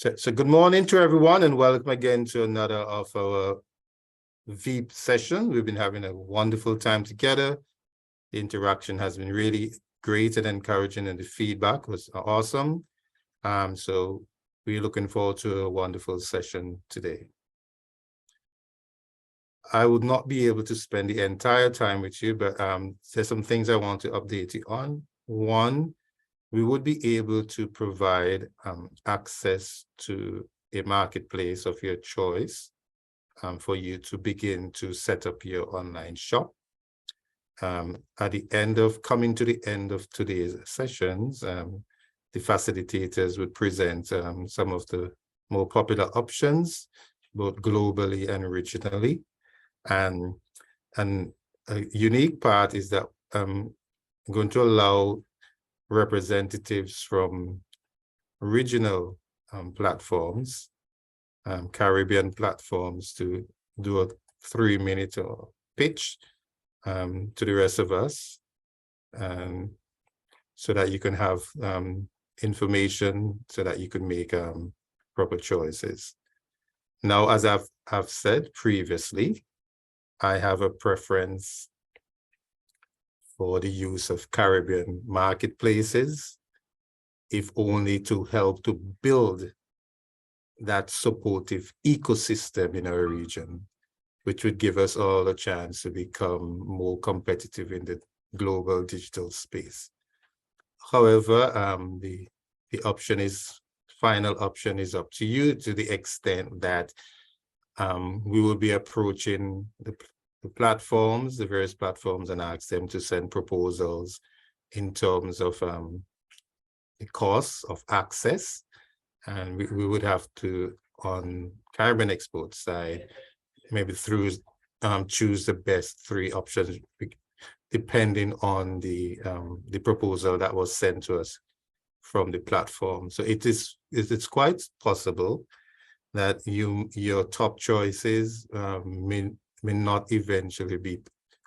So good morning to everyone and welcome again to another of our VEAP session. We've been having a wonderful time together. The interaction has been really great and encouraging, and the feedback was awesome. So we're looking forward to a wonderful session today. I would not be able to spend the entire time with you, but there's some things I want to update you on. One, we would be able to provide access to a marketplace of your choice for you to begin to set up your online shop. At the end of today's sessions, the facilitators would present some of the more popular options, both globally and regionally. And a unique part is that I'm going to allow representatives from regional platforms, Caribbean platforms, to do a 3-minute pitch to the rest of us, so that you can have information so that you can make proper choices. Now, as I've said previously, I have a preference for the use of Caribbean marketplaces, if only to help to build that supportive ecosystem in our region, which would give us all a chance to become more competitive in the global digital space. However, the final option is up to you, to the extent that we will be approaching the various platforms, and ask them to send proposals in terms of the costs of access. And we would have to, on Caribbean Export side, maybe choose the best 3 options, depending on the proposal that was sent to us from the platform. So it's quite possible that your top choices may not eventually be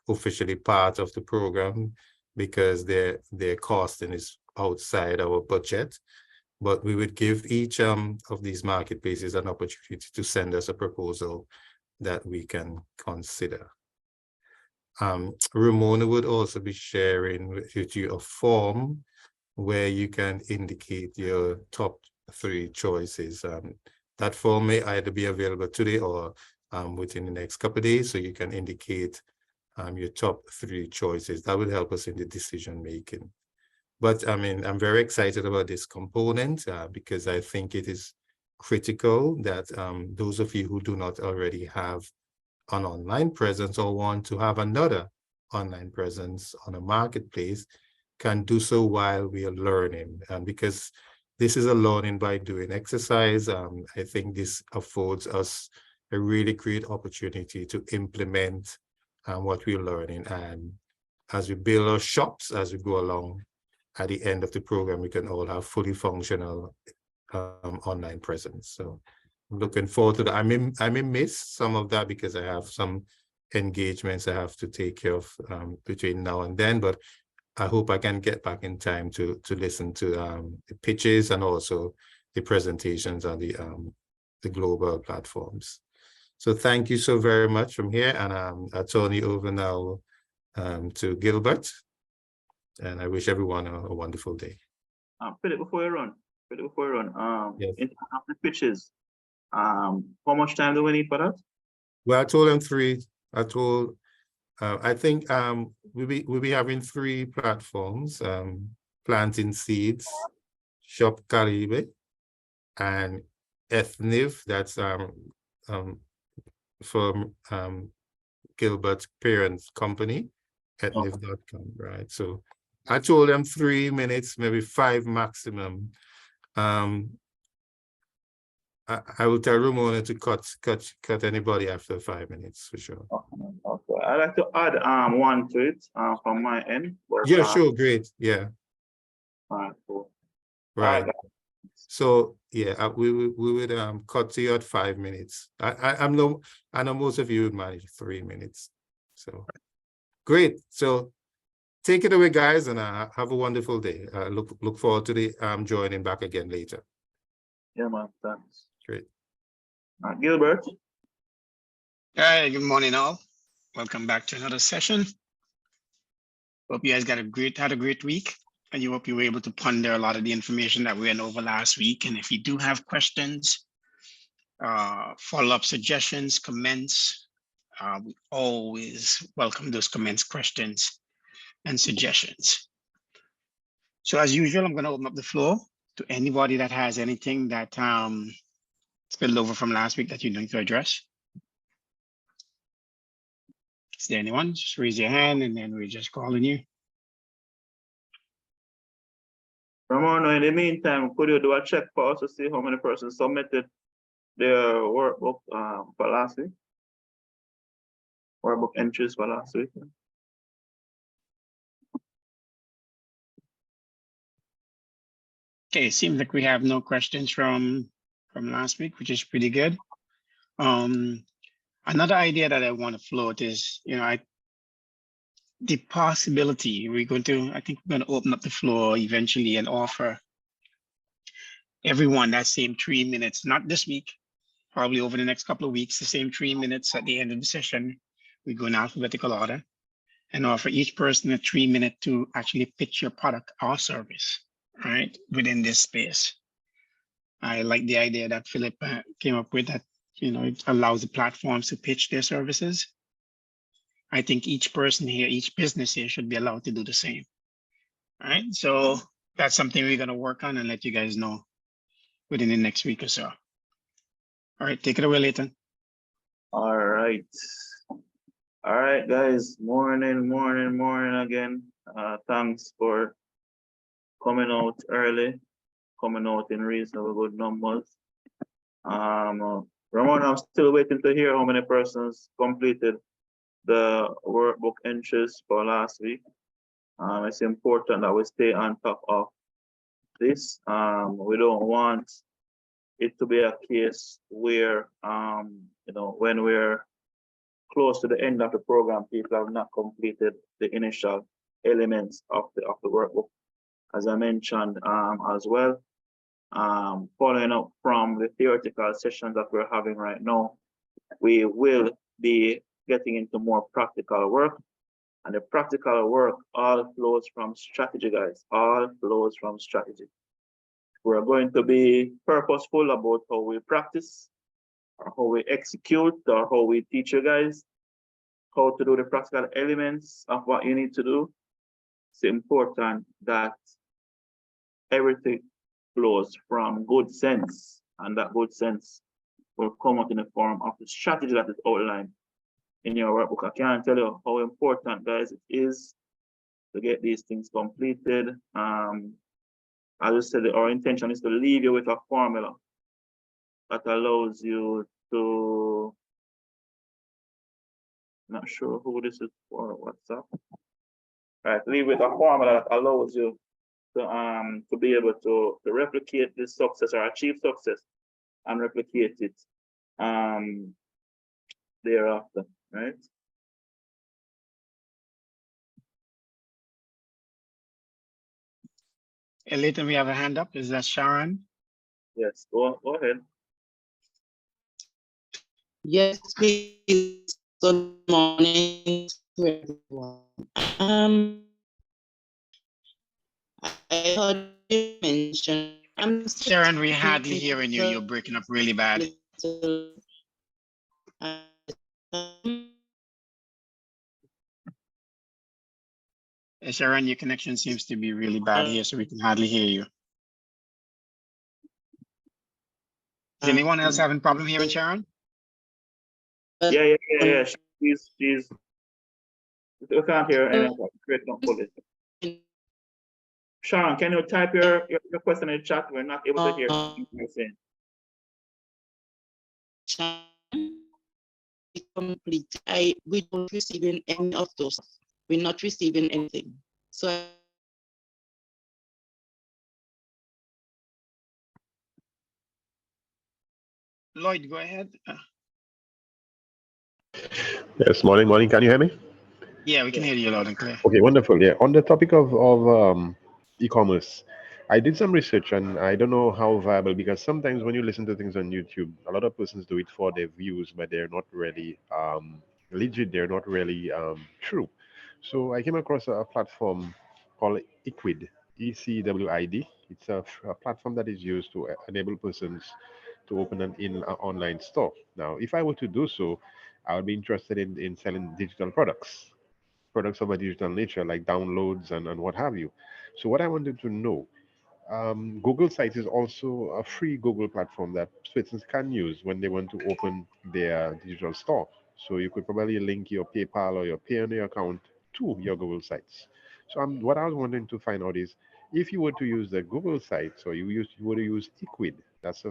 officially part of the program, because their costing is outside our budget. But we would give each of these marketplaces an opportunity to send us a proposal that we can consider. Ramona would also be sharing with you a form where you can indicate your top 3 choices. That form may either be available today or within the next couple of days, so you can indicate your top 3 choices. That would help us in the decision making. But I mean, I'm very excited about this component because I think it is critical that those of you who do not already have an online presence or want to have another online presence on a marketplace can do so while we are learning. Because this is a learning by doing exercise. I think this affords us a really great opportunity to implement what we're learning. And as we build our shops, as we go along, at the end of the program, we can all have fully functional online presence. So I'm looking forward to that. I may miss some of that because I have some engagements I have to take care of between now and then, but I hope I can get back in time to listen to the pitches and also the presentations on the global platforms. So thank you so very much from here, and I'll turn you over now to Gilbert. And I wish everyone a wonderful day. Philip, before you run, yes. In terms of the pitches, how much time do we need for that? Well, I told them 3. I think we'll be having 3 platforms: Planting Seeds, Shop Caribe, and Ethniv. That's from Gilbert's parent company, ethniv.com, right? So I told them 3 minutes, maybe 5 maximum. I will tell Ramona to cut anybody after 5 minutes for sure. Okay. I'd like to add one to it from my end. But, yeah, sure, great. Yeah. All right, cool. Right. So yeah, we would cut to you at 5 minutes. I know most of you would manage 3 minutes. So great. So take it away, guys, and have a wonderful day. Look forward to the joining back again later. Yeah, man. Thanks. Great. Gilbert. Hi, good morning, all. Welcome back to another session. Hope you guys had a great week, and you hope you were able to ponder a lot of the information that we went over last week. And if you do have questions, follow-up suggestions, comments, we always welcome those comments, questions, and suggestions. So as usual, I'm going to open up the floor to anybody that has anything that spilled over from last week that you need to address. Is there anyone? Just raise your hand and then we're just calling you. Ramon, in the meantime, could you do a check for us to see how many persons submitted their workbook for last week? Workbook entries for last week. Okay, it seems like we have no questions from last week, which is pretty good. Another idea that I want to float is, the possibility I think we're going to open up the floor eventually and offer everyone that same 3 minutes, not this week, probably over the next couple of weeks, the same 3 minutes at the end of the session. We go in alphabetical order and offer each person a 3 minute to actually pitch your product or service, right, within this space. I like the idea that Philip came up with, that, it allows the platforms to pitch their services. I think each person here, each business here should be allowed to do the same. All right, so that's something we're going to work on and let you guys know within the next week or so. All right, take it away, Leighton. All right. All right, guys. Morning again. Thanks for coming out early, coming out in reasonable good numbers. Ramon, I'm still waiting to hear how many persons completed the workbook entries for last week. It's important that we stay on top of this. We don't want it to be a case where, when we're close to the end of the program, people have not completed the initial elements of the workbook. As I mentioned as well, following up from the theoretical sessions that we're having right now, we will be getting into more practical work. And the practical work all flows from strategy, guys, all flows from strategy. We're going to be purposeful about how we practice, or how we execute, or how we teach you guys how to do the practical elements of what you need to do. It's important that everything flows from good sense, and that good sense will come out in the form of the strategy that is outlined in your workbook. I can't tell you how important, guys, it is to get these things completed. As I said, our intention is to leave you with a formula that allows you to, not sure who this is for, WhatsApp. Right, leave with a formula that allows you to be able to replicate this success or achieve success and replicate it thereafter, right? Hey, Leighton, we have a hand up. Is that Sharon? Yes, go ahead. Yes, please. Good morning to everyone. I heard you mention. Sharon, we hardly hearing you. You're breaking up really bad. Hey, Sharon, your connection seems to be really bad here, so we can hardly hear you. Is anyone else having problem hearing Sharon? Yeah. She's we can't hear anything. Great, don't pull it. Sharon, can you type your question in the chat? We're not able to hear anything you're saying. Complete. We don't receive any of those. We're not receiving anything. So Lloyd, go ahead. Yes, morning. Can you hear me? Yeah, we can hear you loud and clear. Okay, wonderful. Yeah, on the topic of e-commerce, I did some research and I don't know how viable, because sometimes when you listen to things on YouTube, a lot of persons do it for their views, but they're not really legit. They're not really true. So I came across a platform called Equid, ECWID. It's a platform that is used to enable persons to open an online store. Now, if I were to do so, I would be interested in selling digital products of a digital nature, like downloads and what have you. So what I wanted to know, Google Sites is also a free Google platform that citizens can use when they want to open their digital store. So you could probably link your PayPal or your Payoneer account to your Google Sites. So what I was wanting to find out is, if you were to use the Google Sites, or you were to use Equid, that's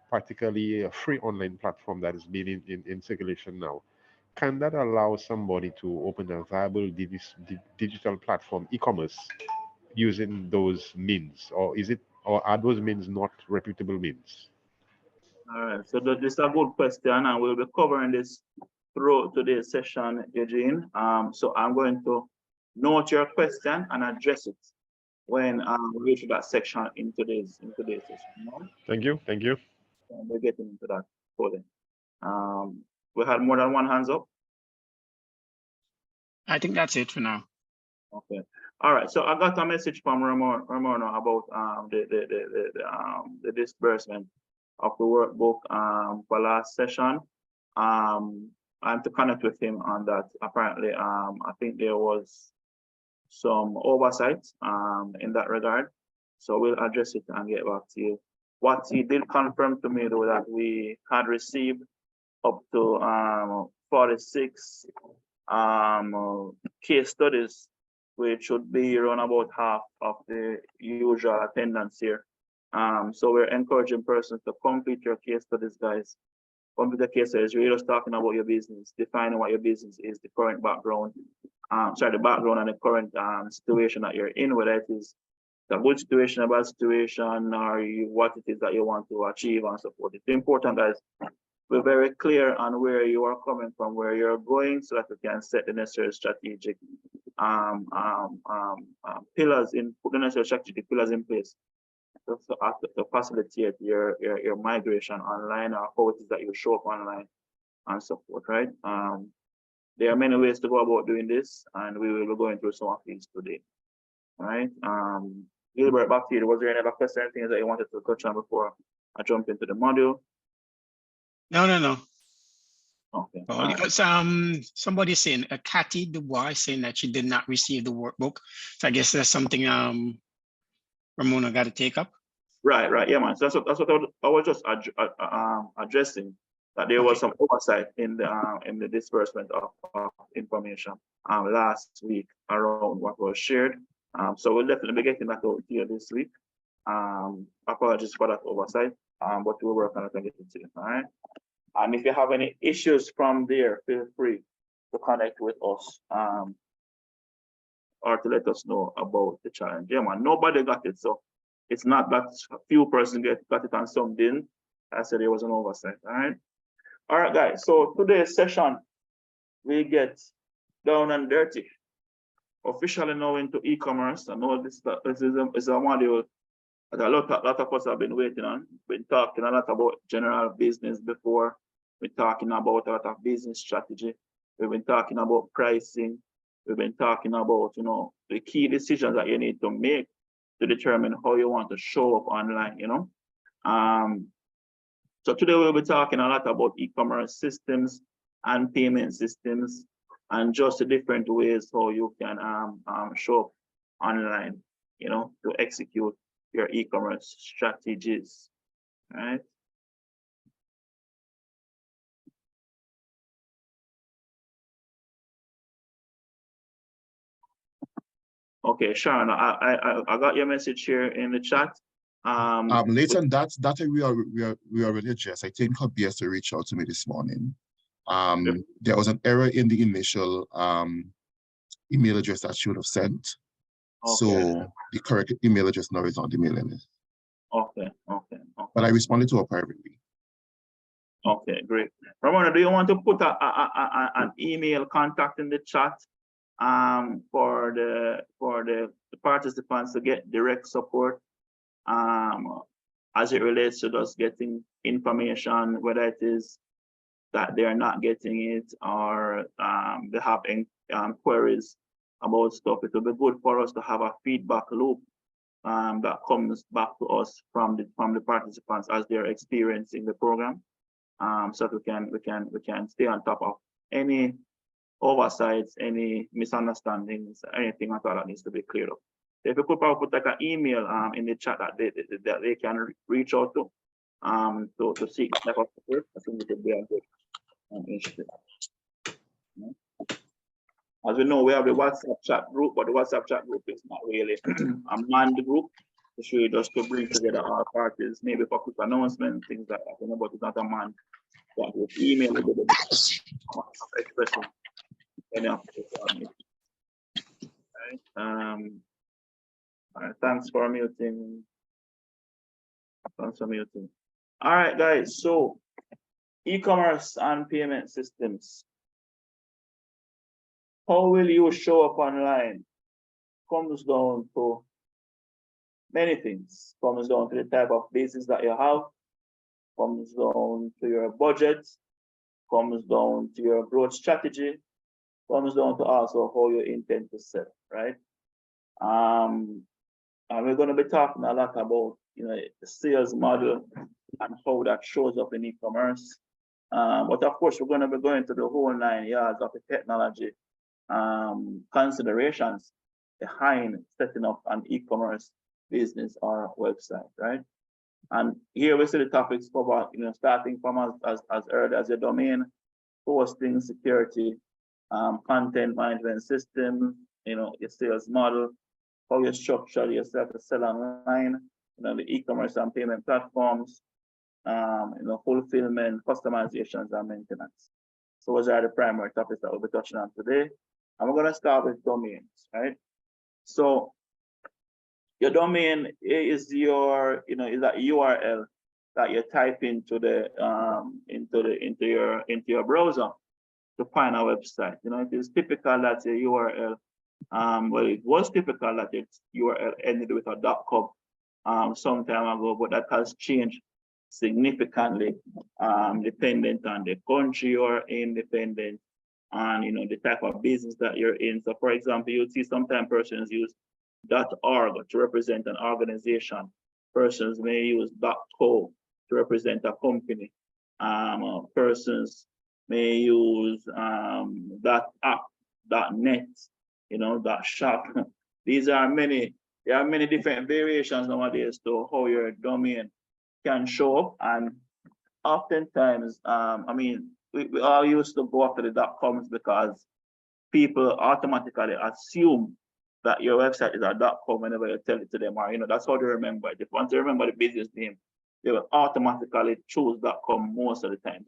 particularly a free online platform that is being in circulation now. Can that allow somebody to open a viable digital platform, e-commerce, using those means, or are those means not reputable means? All right, so this is a good question, and we'll be covering this through today's session, Eugene. So I'm going to note your question and address it when we reach that section in today's session. Thank you. And we're getting into that further. We had more than one hands up. I think that's it for now. Okay. All right. So I got a message from Ramona about the disbursement of the workbook for last session. I'm to connect with him on that. Apparently, I think there was some oversight in that regard. So we'll address it and get back to you. What he did confirm to me, though, that we had received up to 46 case studies, which should be around about half of the usual attendance here. So we're encouraging persons to complete your case studies, guys. Complete the case studies. You're just talking about your business, defining what your business is, the current background, the background and the current situation that you're in, whether it is a good situation, a bad situation, or what it is that you want to achieve and so forth. It's important, guys. We're very clear on where you are coming from, where you're going, so that we can set the necessary strategic pillars put the necessary strategic pillars in place to facilitate your migration online, or how it is that you show up online and so forth, right? There are many ways to go about doing this, and we will be going through some of these today. All right. Gilbert, back to you. Was there any other question, anything that you wanted to touch on before I jump into the module? No. Okay. Because somebody saying, Cathy Dubois saying that she did not receive the workbook. So I guess that's something Ramona got to take up. Right. Yeah, man. So that's what I was just addressing, that there was some oversight in the disbursement of information last week around what was shared. So we'll definitely be getting that out here this week. Apologies for that oversight, but we'll work on it and get it to you. All right. And if you have any issues from there, feel free to connect with us or to let us know about the challenge. Yeah, man. Nobody got it, so it's not that a few persons got it and some didn't. I said there was an oversight. All right, guys. So today's session, we get down and dirty. Officially now into e-commerce. I know this is a module that a lot of us have been waiting on. Been talking a lot about general business before. We're talking about a lot of business strategy. We've been talking about pricing. We've been talking about, the key decisions that you need to make to determine how you want to show up online, So today we'll be talking a lot about e-commerce systems and payment systems, and just the different ways how you can show up online, to execute your e-commerce strategies, right? Okay, Sharon, I got your message here in the chat. Nathan, that we already addressed. I think Kobias reached out to me this morning. There was an error in the initial email address that she would have sent. Okay. So the correct email address now is on the mailing list. Okay. But I responded to her privately. Okay, great. Ramona, do you want to put an email contact in the chat for the participants to get direct support as it relates to just getting information, whether it is that they're not getting it or they have queries about stuff. It will be good for us to have a feedback loop that comes back to us from the participants as they're experiencing the program, so that we can stay on top of any oversights, any misunderstandings, anything at all that needs to be cleared up. If you could probably put like an email in the chat that they can reach out to seek type of support, I think it would be a good initiative. As we know, we have the WhatsApp chat group, but the WhatsApp chat group is not really a manned group. It's really just to bring together our parties, maybe for quick announcement, things like that. But it's not a manned chat group. Email will be the best expression. Right. All right, thanks for muting. Thanks for muting. All right, guys. So e-commerce and payment systems. How will you show up online? Comes down to many things. Comes down to the type of business that you have. Comes down to your budget. Comes down to your growth strategy. Comes down to also how you intend to sell, right? And we're going to be talking a lot about, the sales model and how that shows up in e-commerce. But of course, we're going to be going to the whole 9 yards of the technology considerations behind setting up an e-commerce business or website, right? And here we see the topics covered, starting from as early as your domain, hosting, security, content management system, your sales model, how you structure yourself to sell online, the e-commerce and payment platforms, fulfillment, customizations, and maintenance. So those are the primary topics that we'll be touching on today. And we're going to start with domains, right? So your domain is your, is that URL that you type into the into your browser to find a website. It is typical that your URL, well, it was typical that its URL ended with a .com some time ago, but that has changed significantly, dependent on the country you're in, dependent on the type of business that you're in. So for example, you'll see sometimes persons use .org to represent an organization. Persons may use .co to represent a company. Persons may use .app, .net, .shop. There are many different variations nowadays to how your domain can show up, and oftentimes, we all used to go after the .coms because people automatically assume that your website is a .com whenever you tell it to them, or that's how they remember it. If once they remember the business name, they will automatically choose .com most of the time,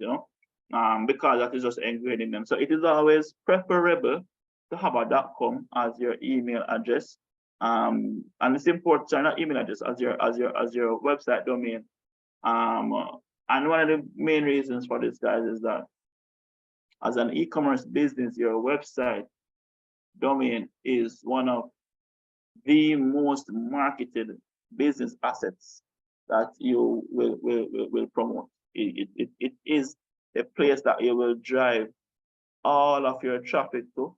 because that is just ingrained in them. So it is always preferable to have a .com as your email address, and it's important. So not email address as your website domain. And one of the main reasons for this, guys, is that as an e-commerce business, your website domain is one of the most marketed business assets that you will promote. It is a place that you will drive all of your traffic to.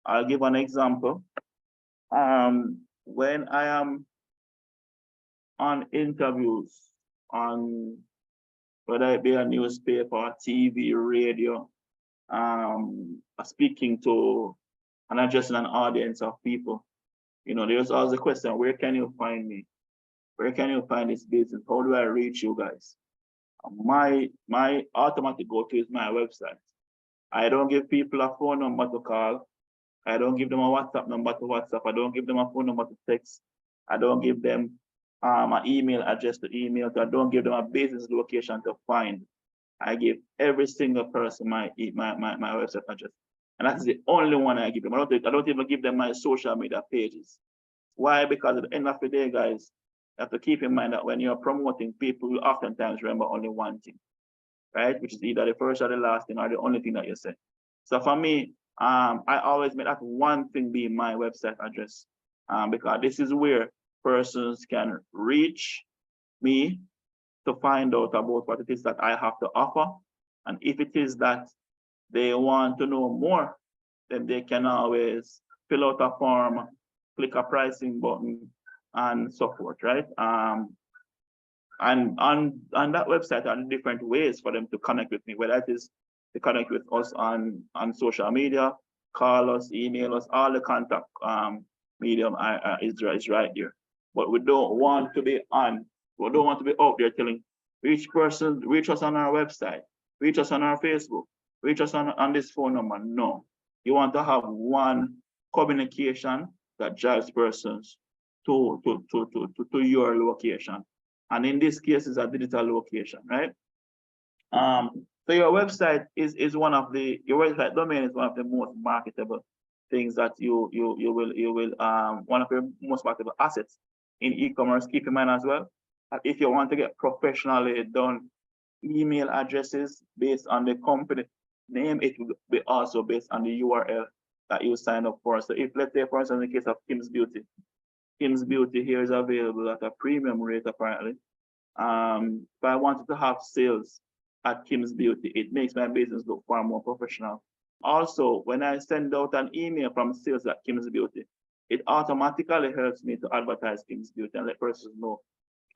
I'll give an example. When I am on interviews on whether it be a newspaper, TV, radio, speaking to and addressing an audience of people, there's always a question: where can you find me? Where can you find this business? How do I reach you guys? My automatic go-to is my website. I don't give people a phone number to call. I don't give them a WhatsApp number to WhatsApp. I don't give them a phone number to text. I don't give them an email address to email. I don't give them a business location to find. I give every single person my website address, and that's the only one I give them. I don't even give them my social media pages. Why? Because at the end of the day, guys, you have to keep in mind that when you're promoting, people will oftentimes remember only one thing, right? Which is either the first or the last thing or the only thing that you say. So for me, I always make that one thing be my website address, because this is where persons can reach me to find out about what it is that I have to offer. And if it is that they want to know more, then they can always fill out a form, click a pricing button, and so forth, right? And on that website are different ways for them to connect with me, whether it is to connect with us on social media, call us, email us, all the contact medium is right there. But we don't want to be out there telling each person, reach us on our website, reach us on our Facebook, reach us on this phone number. No, you want to have one communication that drives persons to your location. And in this case, it's a digital location, right? So your website is one of your website domain is one of the most marketable things that you will one of your most marketable assets in e-commerce. Keep in mind as well, that if you want to get professionally done email addresses based on the company name, it will be also based on the URL that you sign up for. So if, let's say, for instance, in the case of Kim's Beauty here is available at a premium rate apparently. If I wanted to have sales at Kim's Beauty, it makes my business look far more professional. Also, when I send out an email from sales at Kim's Beauty, it automatically helps me to advertise Kim's Beauty and let persons know,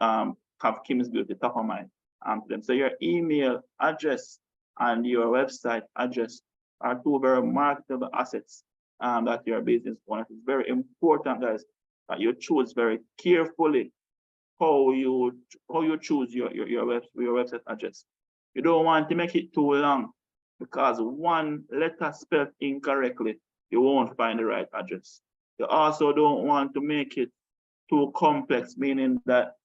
have Kim's Beauty top of mind to them. So your email address and your website address are two very marketable assets that your business wants. It's very important, guys, that you choose very carefully how you choose your website address. You don't want to make it too long, because one letter spelled incorrectly, you won't find the right address. You also don't want to make it too complex, meaning that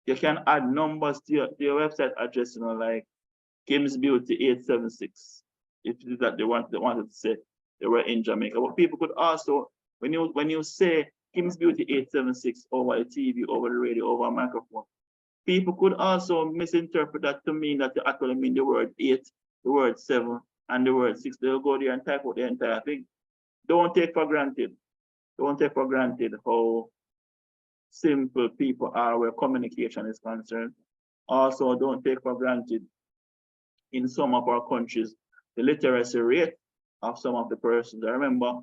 you can add numbers to your website address, like Kim's Beauty 876, if it is that they wanted to say they were in Jamaica. But people could also, when you say Kim's Beauty 876 over a TV, over the radio, over a microphone, people could also misinterpret that to mean that you actually mean the word 8, the word 7, and the word 6. They'll go there and type out the entire thing. Don't take for granted. Don't take for granted how simple people are where communication is concerned. Also, don't take for granted, in some of our countries, the literacy rate of some of the persons. I remember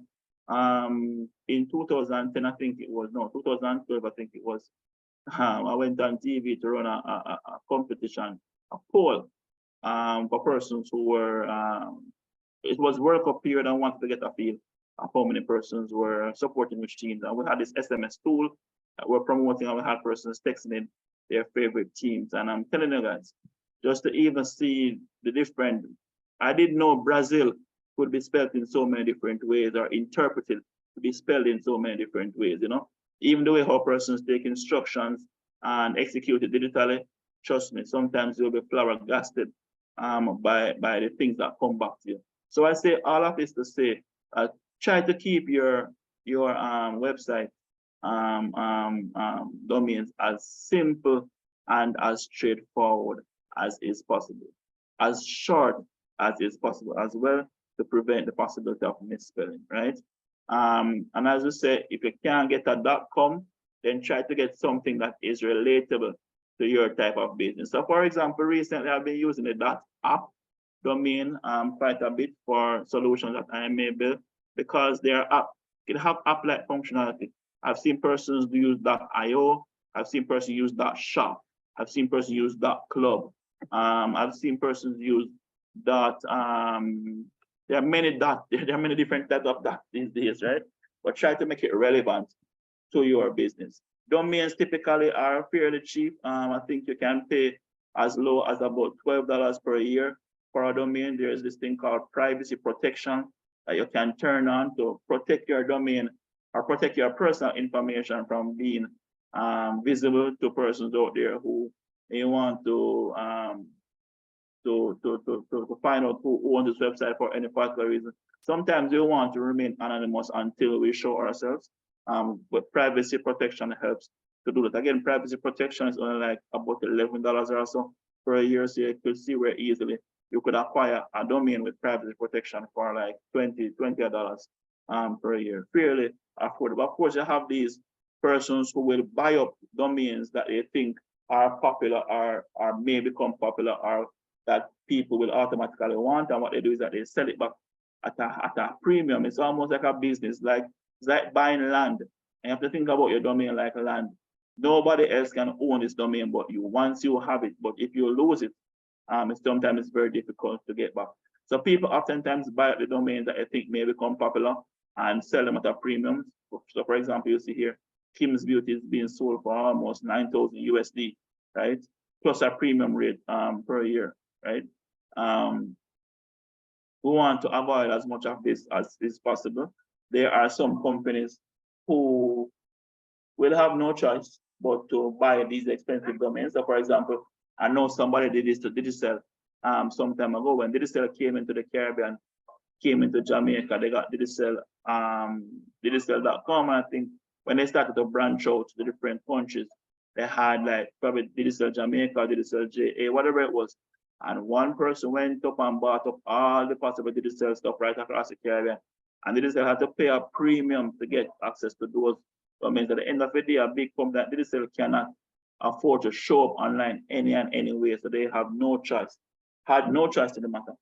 in 2010, I think it was, no, 2012, I think it was, I went on TV to run a competition, a poll for persons who were, it was World Cup period. I wanted to get a feel of how many persons were supporting which teams. And we had this SMS tool that we're promoting, and we had persons texting in their favorite teams. And I'm telling you guys, just to even see the different, I didn't know Brazil could be spelled in so many different ways, or interpreted to be spelled in so many different ways, Even the way how persons take instructions and execute it digitally, trust me, sometimes you'll be flabbergasted by the things that come back to you. So I say all of this to say, try to keep your website domains as simple and as straightforward as is possible, as short as is possible as well, to prevent the possibility of misspelling, right? And as we say, if you can't get a .com, then try to get something that is relatable to your type of business. So for example, recently I've been using the .app domain quite a bit for solutions that I may build, because they are it have app-like functionality. I've seen persons use .io, I've seen persons use .shop, I've seen persons use .club, I've seen persons use there are many different types of that these days, right? But try to make it relevant to your business. Domains typically are fairly cheap. I think you can pay as low as about $12 per year for a domain. There's this thing called privacy protection that you can turn on to protect your domain or protect your personal information from being visible to persons out there who may want to find out who owns this website for any particular reason. Sometimes we want to remain anonymous until we show ourselves, but privacy protection helps to do that. Again, privacy protection is only like about $11 or so per year, so you could see where easily you could acquire a domain with privacy protection for like $20 per year, fairly affordable. Of course, you have these persons who will buy up domains that they think are popular or may become popular or that people will automatically want. And what they do is that they sell it back at a premium. It's almost like a business, like it's like buying land. And you have to think about your domain like land. Nobody else can own this domain but you once you have it. But if you lose it, sometimes it's very difficult to get back. So people oftentimes buy the domains that I think may become popular and sell them at a premium. So for example, you see here, Kim's Beauty is being sold for almost 9,000 USD, right? Plus a premium rate per year, right? We want to avoid as much of this as is possible. There are some companies who will have no choice but to buy these expensive domains. So for example, I know somebody did this to Digicel some time ago. When Digicel came into the Caribbean, came into Jamaica, they got Digicel, Digicel.com. And I think when they started to branch out to the different countries, they had like probably Digicel Jamaica, Digicel JA, whatever it was. And one person went up and bought up all the possible Digicel stuff right across the Caribbean. And Digicel had to pay a premium to get access to those domains. At the end of the day, a big company that Digicel cannot afford to show up online any and any way. So they have no choice, had no choice in the matter,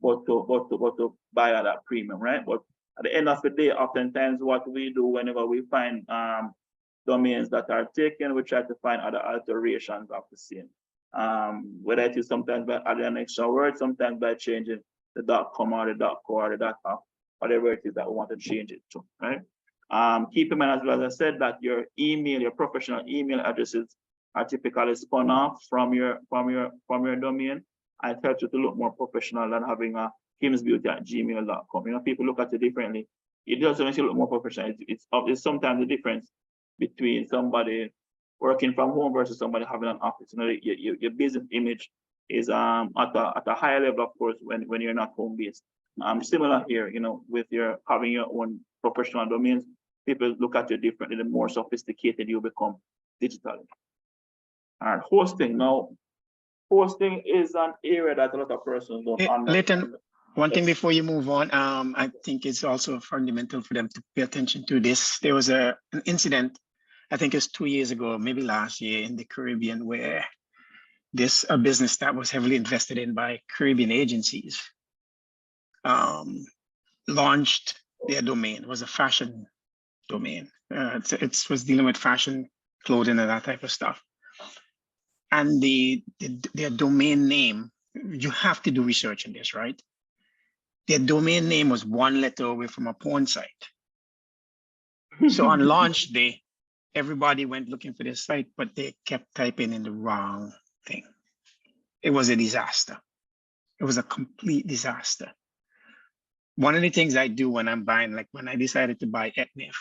but to buy at that premium, right? But at the end of the day, oftentimes what we do whenever we find domains that are taken, we try to find other alterations of the same. Whether it is sometimes by adding an extra word, sometimes by changing the .com or the .co or the .com, whatever it is that we want to change it to, right? Keep in mind as well, as I said, that your email, your professional email addresses are typically spun off from your domain. I tell you to look more professional than having a kimsbeauty@gmail.com. You know, people look at it differently. It doesn't make you look more professional. It's sometimes the difference between somebody working from home versus somebody having an office. You know, your business image is at a higher level, of course, when you're not home based. Similar here, you know, with your having your own professional domains, people look at you differently. The more sophisticated you become digitally. And hosting now. Hosting is an area that a lot of persons don't understand. Leighton, one thing before you move on, I think it's also fundamental for them to pay attention to this. There was an incident, I think it's 2 years ago, maybe last year in the Caribbean, where a business that was heavily invested in by Caribbean agencies launched their domain. It was a fashion domain. It was dealing with fashion, clothing, and that type of stuff. And their domain name, you have to do research on this, right? Their domain name was one letter away from a porn site. So on launch day, everybody went looking for this site, but they kept typing in the wrong thing. It was a disaster. It was a complete disaster. One of the things I do when I'm buying, like when I decided to buy Etnif,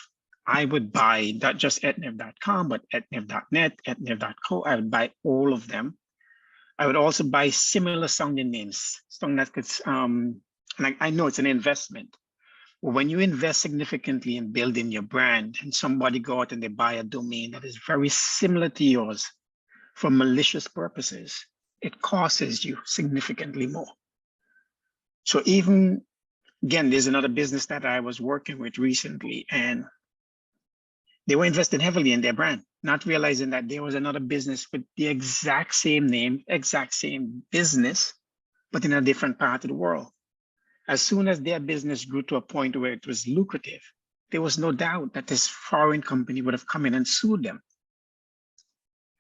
I would buy not just etnif.com, but etnif.net, etnif.co. I would buy all of them. I would also buy similar sounding names, something that could, and I know it's an investment. But when you invest significantly in building your brand and somebody go out and they buy a domain that is very similar to yours for malicious purposes, it costs you significantly more. So even, again, there's another business that I was working with recently, and they were investing heavily in their brand, not realizing that there was another business with the exact same name, exact same business, but in a different part of the world. As soon as their business grew to a point where it was lucrative, there was no doubt that this foreign company would have come in and sued them.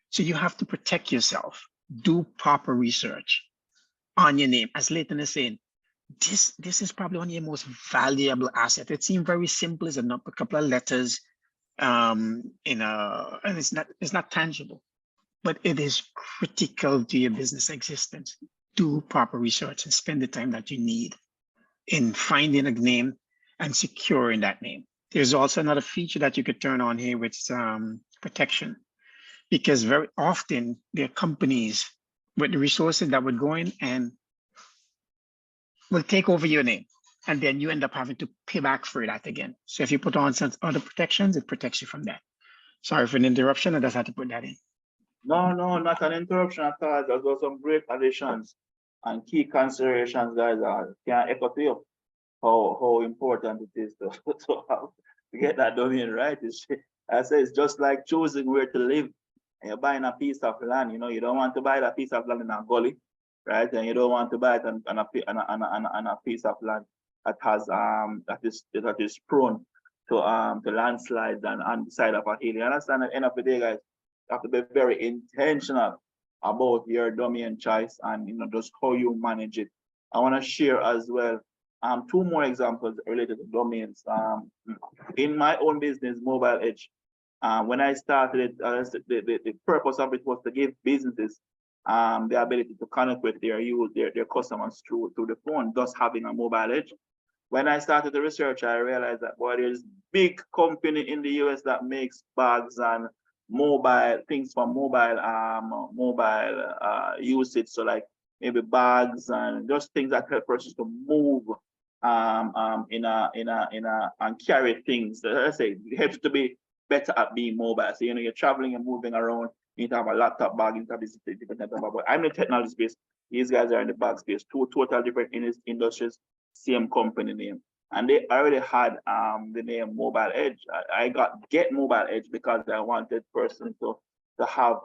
So you have to protect yourself, do proper research on your name. As Leighton is saying, this is probably one of your most valuable assets. It seemed very simple, it's a couple of letters, and it's not tangible, but it is critical to your business existence. Do proper research and spend the time that you need in finding a name and securing that name. There's also another feature that you could turn on here, which is protection, because very often there are companies with the resources that would go in and will take over your name. And then you end up having to pay back for that again. So if you put on some other protections, it protects you from that. Sorry for an interruption. I just had to put that in. No, not an interruption at all. Those were some great additions and key considerations, guys. Can echo to you how important it is to to get that domain right. I say it's just like choosing where to live. And you're buying a piece of land, you know, you don't want to buy that piece of land in a gully, right? And you don't want to buy it on a piece of land that has that is prone to landslides and on the side of a hill. You understand? At the end of the day, guys, you have to be very intentional about your domain choice and, you know, just how you manage it. I want to share as well two more examples related to domains. In my own business, Mobile Edge, when I started it, the purpose of it was to give businesses the ability to connect with their customers through the phone, thus having a mobile edge. When I started the research, I realized that, boy, there's big company in the US that makes bags and mobile things for mobile usage. So like maybe bags and just things that help persons to move and carry things. Let's say it helps to be better at being mobile. So, you know, you're traveling and moving around, you need to have a laptop bag, you need to have this different type of bag. But I'm in the technology space, these guys are in the bag space, two total different industries, same company name. And they already had the name Mobile Edge. I got Get Mobile Edge because I wanted person to have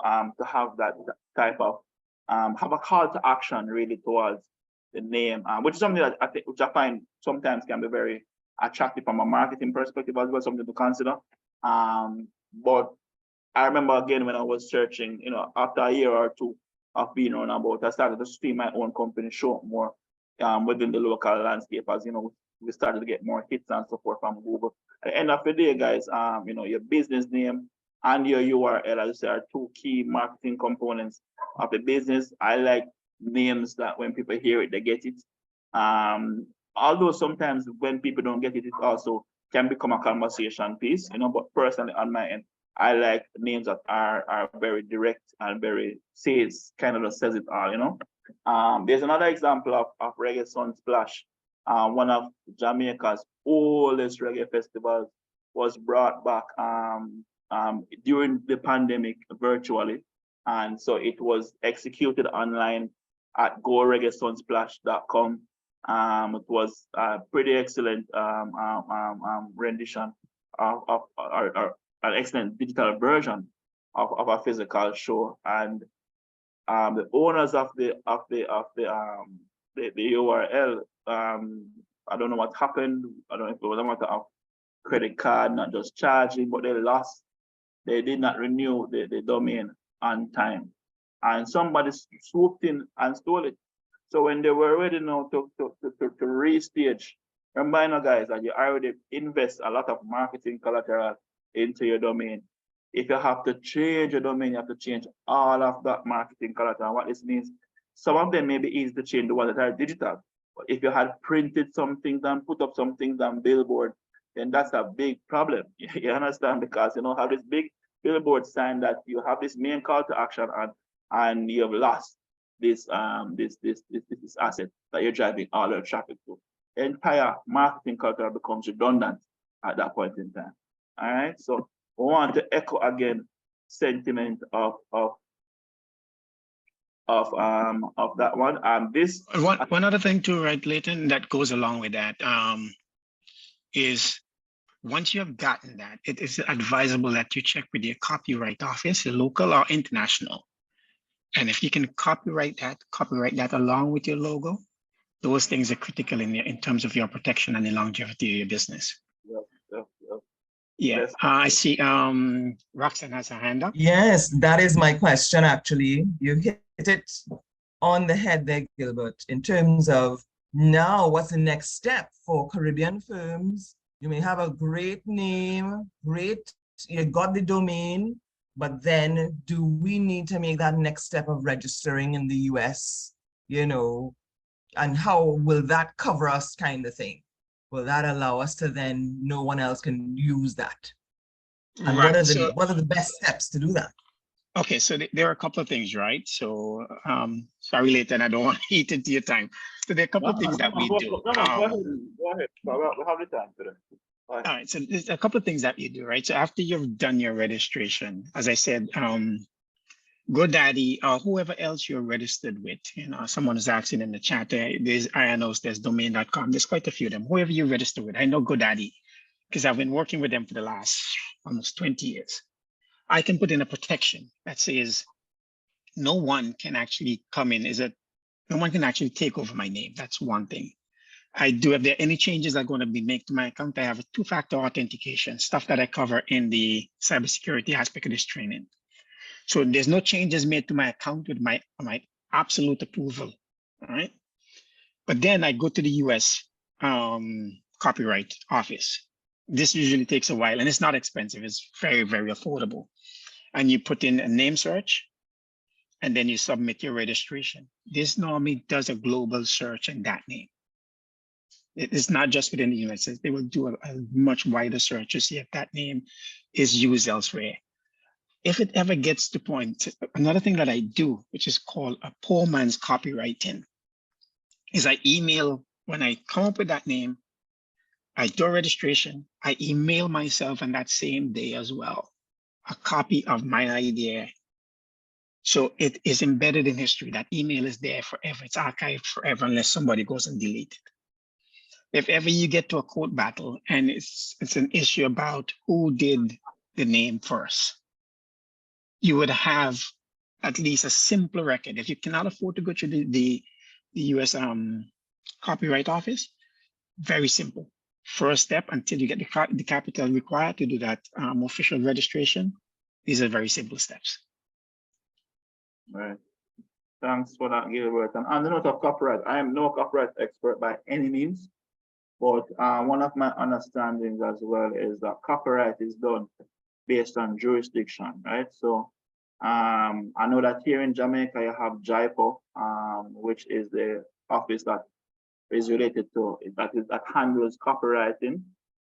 that type of have a call to action really towards the name, which is something that which I find sometimes can be very attractive from a marketing perspective as well, something to consider. But I remember again when I was searching, you know, after a year or two of being on about, I started to see my own company show up more within the local landscape, as you know, we started to get more hits and support from Google. At the end of the day, guys, you know, your business name and your URL, as I say, are two key marketing components of the business. I like names that when people hear it, they get it. Although sometimes when people don't get it, it also can become a conversation piece, you know, but personally on my end, I like names that are very direct and very kind of says it all, you know. There's another example of Reggae Sun Splash. One of Jamaica's oldest reggae festivals was brought back during the pandemic virtually. And so it was executed online at goreggaesunsplash.com. It was a pretty excellent rendition of an excellent digital version of a physical show. And the owners of the URL, I don't know what happened. I don't know if it was a matter of credit card not just charging, but they did not renew the domain on time, and somebody swooped in and stole it. So when they were ready now to restage, remember, you know, guys, that you already invest a lot of marketing collateral into your domain. If you have to change your domain, you have to change all of that marketing collateral. What this means, some of them may be easy to change, the ones that are digital. But if you had printed some things and put up some things on billboard, then that's a big problem. You understand? Because you know, have this big billboard sign that you have this main call to action and you have lost this asset that you're driving all your traffic to. The entire marketing collateral becomes redundant at that point in time. All right. So we want to echo again sentiment of that one. This one other thing too, right, Leighton, that goes along with that is once you have gotten that, it is advisable that you check with your copyright office, local or international. And if you can copyright that along with your logo, those things are critical in terms of your protection and the longevity of your business. Yep. Yeah, Yes. I see Roxanne has her hand up. Yes, that is my question, actually. You hit it on the head there, Gilbert, in terms of now what's the next step for Caribbean firms. You may have a great name, you got the domain, but then do we need to make that next step of registering in the US, you know, and how will that cover us kind of thing? Will that allow us to then no one else can use that? And Right. what are the best steps to do that? Okay, so there are a couple of things, right? So sorry, Leighton, I don't want to eat into your time. So there are a couple of things that we do. Go ahead. We have the time today. All right, so there's a couple of things that you do, right? So after you've done your registration, as I said, GoDaddy or whoever else you're registered with, you know, someone is asking in the chat, there's domain.com, there's quite a few of them, whoever you register with. I know GoDaddy because I've been working with them for the last almost 20 years. I can put in a protection that says no one can actually come in, no one can actually take over my name. That's one thing. I do, if there are any changes that are going to be made to my account, I have a two-factor authentication, stuff that I cover in the cybersecurity aspect of this training. So there's no changes made to my account with my absolute approval, all right? But then I go to the US Copyright Office. This usually takes a while and it's not expensive. It's very, very affordable. And you put in a name search and then you submit your registration. This normally does a global search in that name. It's not just within the United States. They will do a much wider search to see if that name is used elsewhere. If it ever gets to point, another thing that I do, which is called a poor man's copywriting, is I email, when I come up with that name, I do a registration, I email myself on that same day as well, a copy of my idea. So it is embedded in history. That email is there forever. It's archived forever unless somebody goes and delete it. If ever you get to a court battle and it's an issue about who did the name first, you would have at least a simpler record. If you cannot afford to go to the US Copyright Office, very simple. First step until you get the capital required to do that official registration, these are very simple steps. Right. Thanks for that, Gilbert. And on the note of copyright, I am no copyright expert by any means, but one of my understandings as well is that copyright is done based on jurisdiction, right? So I know that here in Jamaica you have JIPO, which is the office that is related to that handles copywriting.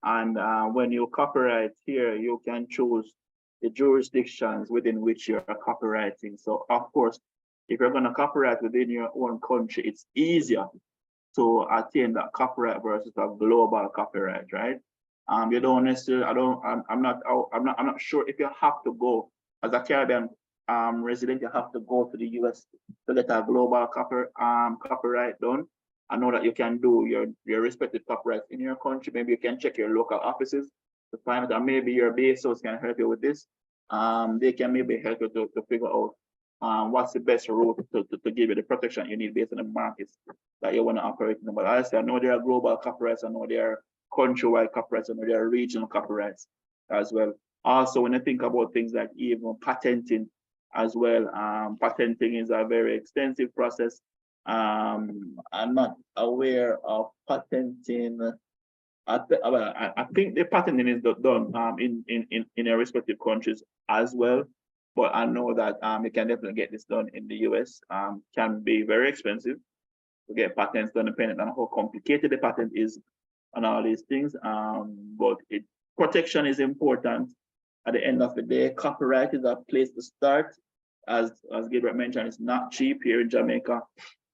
And when you copyright here, you can choose the jurisdictions within which you're copywriting. So of course, if you're going to copyright within your own country, it's easier to attain that copyright versus a global copyright, right? You don't necessarily. I'm not sure if you have to go as a Caribbean resident. You have to go to the US to get a global copyright done. I know that you can do your respective copyrights in your country. Maybe you can check your local offices to find out that maybe your BSOs can help you with this. They can maybe help you to figure out what's the best route to give you the protection you need based on the markets that you want to operate in. But honestly, I know there are global copyrights, I know there are countrywide copyrights, I know there are regional copyrights as well. Also, when you think about things like even patenting as well, patenting is a very extensive process. I'm not aware of patenting. I think the patenting is done in your respective countries as well. But I know that you can definitely get this done in the US. Can be very expensive to get patents done, depending on how complicated the patent is and all these things. But protection is important. At the end of the day, copyright is a place to start. As Gilbert mentioned, it's not cheap here in Jamaica.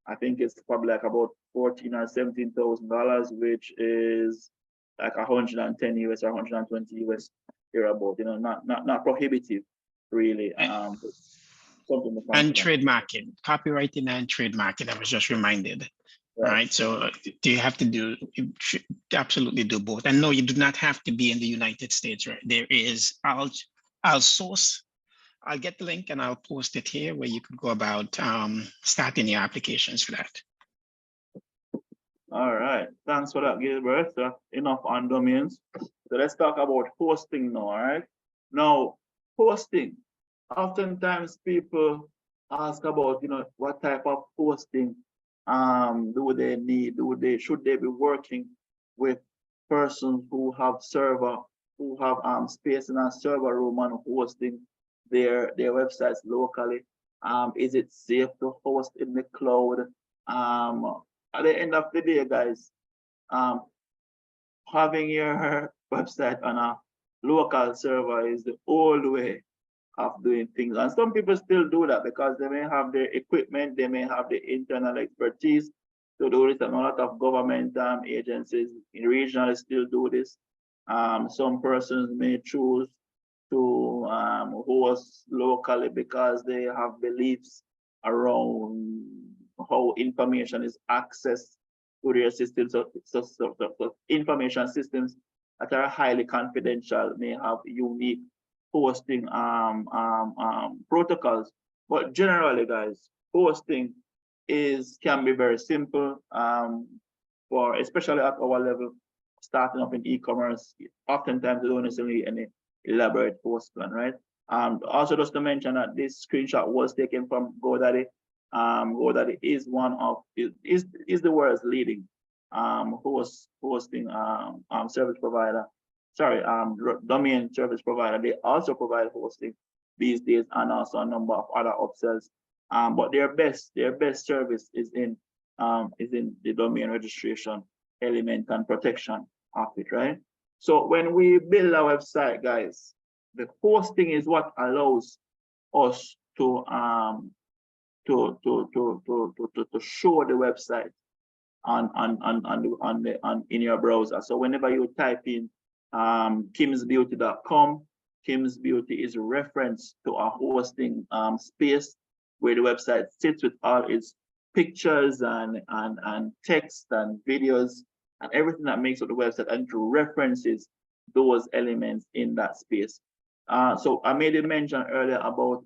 I think it's probably like about $14,000 or $17,000, which is like 110 US or 120 US here about. You know, not prohibitive, really. Something and trademarking, copywriting and trademarking. I was just reminded. Right. So do you have to do? You should absolutely do both. And no, you do not have to be in the United States. Right. There is. I'll source. I'll get the link and I'll post it here where you could go about starting your applications for that. All right. Thanks for that, Gilbert. So enough on domains. So let's talk about hosting now. All right. Now, hosting. Oftentimes people ask about, what type of hosting do they need? Should they be working with persons who have space in a server room and hosting their websites locally? Is it safe to host in the cloud? At the end of the day, guys, having your website on a local server is the old way of doing things. And some people still do that because they may have the equipment, they may have the internal expertise to do this, and a lot of government agencies regionally still do this. Some persons may choose to host locally because they have beliefs around how information is accessed to their systems. So information systems that are highly confidential may have unique hosting protocols. But generally, guys, hosting can be very simple for especially at our level, starting up in e-commerce. Oftentimes, they don't necessarily need any elaborate host plan, right? Also, just to mention that this screenshot was taken from GoDaddy. GoDaddy is is the world's leading hosting service provider. Sorry, domain service provider. They also provide hosting these days and also a number of other upsells. But their best service is in the domain registration element and protection of it, right? So when we build a website, guys, the hosting is what allows us to show the website in your browser. So whenever you type in kimsbeauty.com, Kim's Beauty is a reference to a hosting space where the website sits with all its pictures and text and videos and everything that makes up the website, and to references those elements in that space. So I made a mention earlier about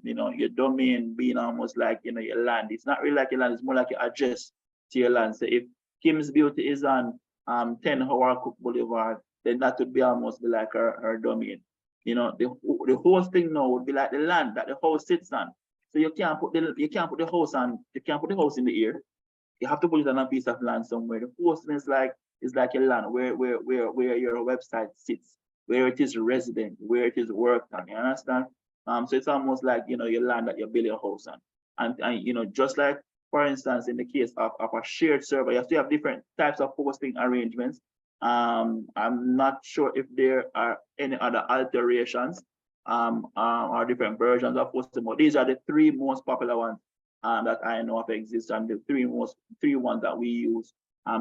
your domain being almost like your land. It's not really like your land, it's more like your address to your land. So if Kim's Beauty is on 10 Howard Cook Boulevard, then that would be almost like her domain. The hosting now would be like the land that the house sits on. So you can't put the house in the air. You have to put it on a piece of land somewhere. The hosting is like your land where your website sits, where it is resident, where it is worked on. You understand? So it's almost like your land that you build your house on. And just like, for instance, in the case of a shared server, you have to have different types of hosting arrangements. I'm not sure if there are any other alterations or different versions of hosting, but these are the three most popular ones that I know of exist, and the three ones that we use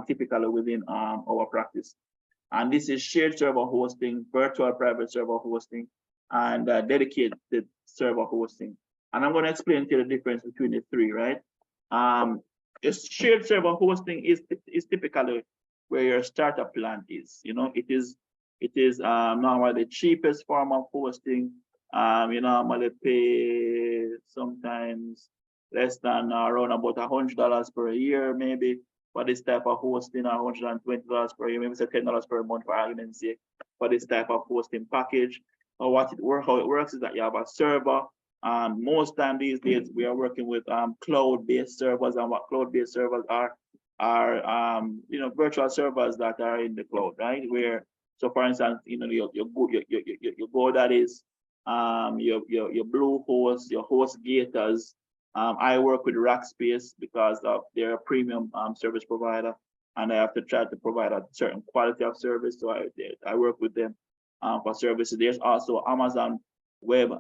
typically within our practice. And this is shared server hosting, virtual private server hosting, and dedicated server hosting. And I'm going to explain to you the difference between the three, right? Shared server hosting is typically where your startup plan is. It is normally the cheapest form of hosting. You normally pay sometimes less than around about $100 per year, maybe, for this type of hosting, or $120 per year, maybe say $10 per month for argument's sake, for this type of hosting package. Or how it works is that you have a server. Most time these days we are working with cloud-based servers, and what cloud-based servers are virtual servers that are in the cloud, right? So for instance, your GoDaddy's, your Bluehost, your HostGators. I work with Rackspace because of their premium service provider, and I have to try to provide a certain quality of service. So I work with them for services. There's also Amazon Web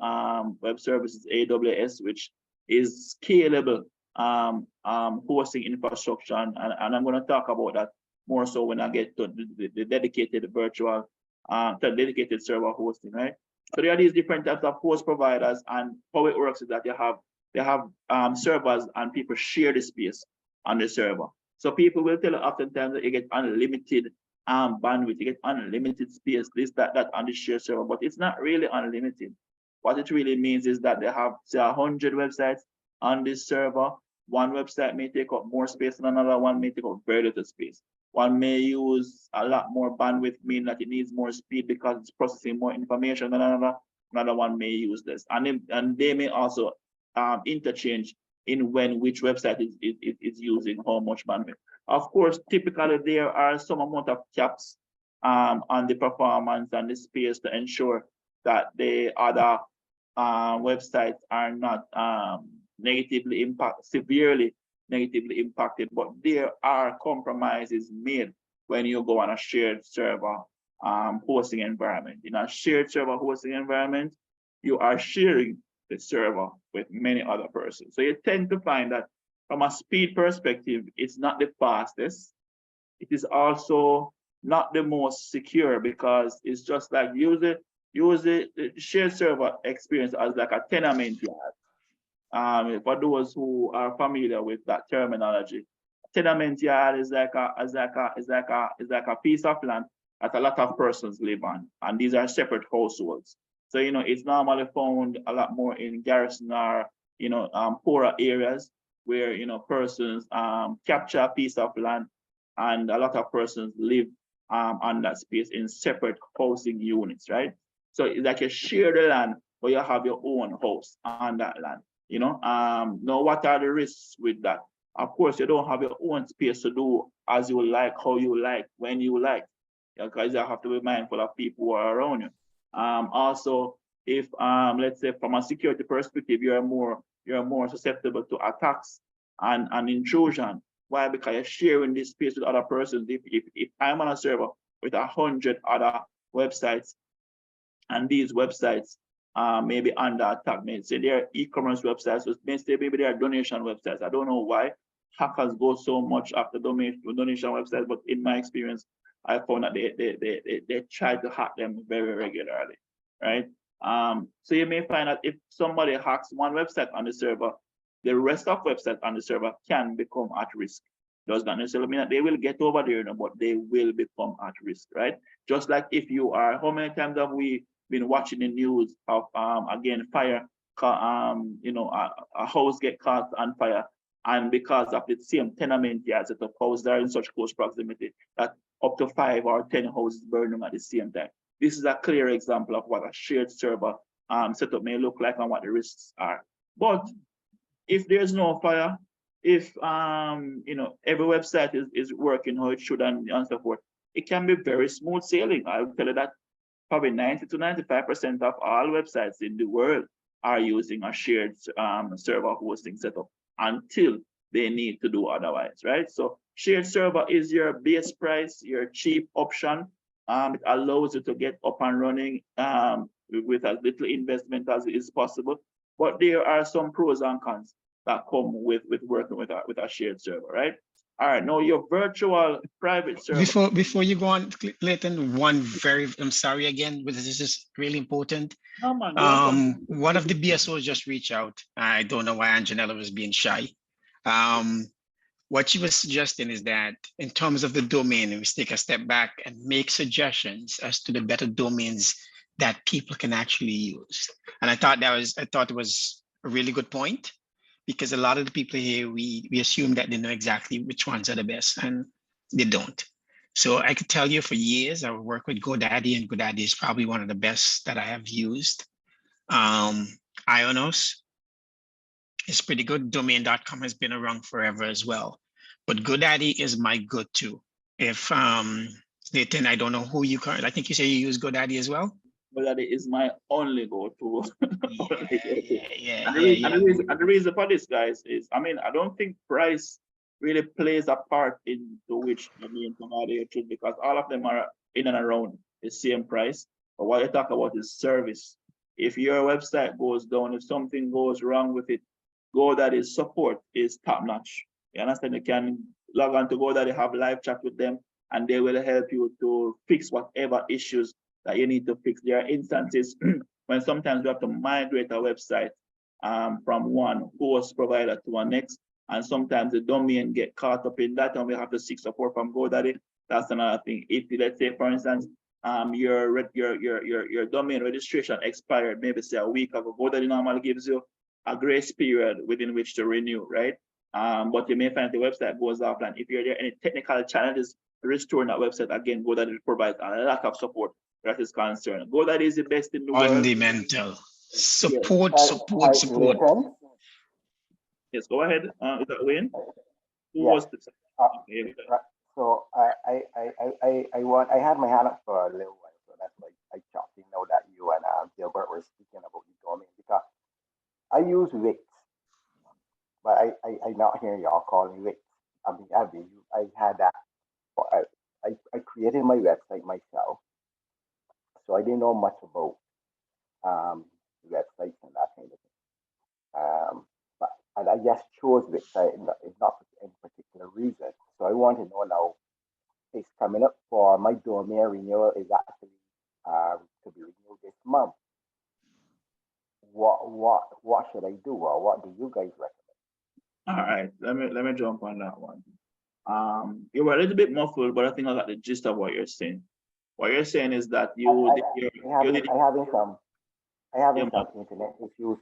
Services, AWS, which is scalable hosting infrastructure, and I'm going to talk about that more so when I get to the dedicated dedicated server hosting, right? So there are these different types of host providers, and how it works is that they have servers, and people share the space on the server. So people will tell you oftentimes that you get unlimited bandwidth, you get unlimited space, this, that on the shared server, but it's not really unlimited. What it really means is that they have, say, 100 websites on this server. One website may take up more space than another one may take up very little space. One may use a lot more bandwidth, meaning that it needs more speed because it's processing more information than another. Another one may use this. And they may also interchange in which website is using how much bandwidth. Of course, typically there are some amount of caps on the performance and the space to ensure that the other websites are not severely negatively impacted, but there are compromises made when you go on a shared server hosting environment. In a shared server hosting environment, you are sharing the server with many other persons. So you tend to find that from a speed perspective, it's not the fastest. It is also not the most secure, because it's just like use the shared server experience as like a tenement yard. For those who are familiar with that terminology, tenement yard is like a piece of land that a lot of persons live on, and these are separate households. So, you know, it's normally found a lot more in garrison or, you know, poorer areas where, you know, persons capture a piece of land, and a lot of persons live on that space in separate housing units, right? So it's like you share the land, but you have your own house on that land, you know? Now, what are the risks with that? Of course, you don't have your own space to do as you like, how you like, when you like, because you have to be mindful of people who are around you. Also, if let's say from a security perspective, you're more susceptible to attacks and intrusion. Why? Because you're sharing this space with other persons. If I'm on a server with 100 other websites, and these websites may be under attack, may say they're e-commerce websites, so maybe they are donation websites. I don't know why hackers go so much after donation websites, but in my experience, I found that they try to hack them very regularly, right? So you may find that if somebody hacks one website on the server, the rest of websites on the server can become at risk. Does not necessarily mean that they will get over there, but they will become at risk, right? Just like if you are, how many times have we been watching the news of again fire, you know, a house get caught on fire, and because of the same tenement yards that the houses are in such close proximity that up to 5 or 10 houses burning at the same time. This is a clear example of what a shared server setup may look like and what the risks are. But if there's no fire, if you know, every website is working how it should and so forth, it can be very smooth sailing. I'll tell you that probably 90 to 95% of all websites in the world are using a shared server hosting setup until they need to do otherwise, right? So shared server is your base price, your cheap option. It allows you to get up and running with as little investment as is possible. But there are some pros and cons that come with working with a shared server, right? All right, now your virtual private server. Before you go on, Clayton, I'm sorry again, but this is really important. No, man, One of the BSOs just reached out. I don't know why Anjanella was being shy. What she was suggesting is that in terms of the domain, we take a step back and make suggestions as to the better domains that people can actually use. And I thought it was a really good point, because a lot of the people here, we assume that they know exactly which ones are the best, and they don't. So I could tell you for years, I would work with GoDaddy, and GoDaddy is probably one of the best that I have used. Ionos is pretty good. Domain.com has been around forever as well. But GoDaddy is my go-to. If Nathan, I don't know who you currently, I think you say you use GoDaddy as well? GoDaddy is my only go-to. Yeah. And the reason for this, guys, is, I mean, I don't think price really plays a part into which domain provider you choose, because all of them are in and around the same price. But what you talk about is service. If your website goes down, if something goes wrong with it, GoDaddy's support is top notch. You understand? You can log on to GoDaddy, have live chat with them, and they will help you to fix whatever issues that you need to fix. There are instances when sometimes we have to migrate a website from one host provider to a next, and sometimes the domain get caught up in that, and we have to seek support from GoDaddy. That's another thing. If, let's say, for instance, your domain registration expired, maybe say a week ago, GoDaddy normally gives you a grace period within which to renew, right? But you may find the website goes offline. If there are any technical challenges restoring that website, again, GoDaddy provides a lot of support that is concerned. GoDaddy is the best in the world. Fundamental. Support. Yes, go ahead. Is that Wayne? Who Yeah. was the okay. So I had my hand up for a little while, so that's why I jumped in now that you and Gilbert were speaking about the domain, because I use Wix, but I not hear y'all calling Wix. I mean, I had that. I created my website myself, so I didn't know much about websites and that kind of thing. But I just chose Wix. It's not for any particular reason. So I want to know now. It's coming up for my domain renewal is actually to be renewed this month. What should I do, or what do you guys recommend? All right, let me jump on that one. You were a little bit muffled, but I think I got the gist of what you're saying. what you're saying is that I, you I, did your, I you having, did I having some, I having your, some internet issues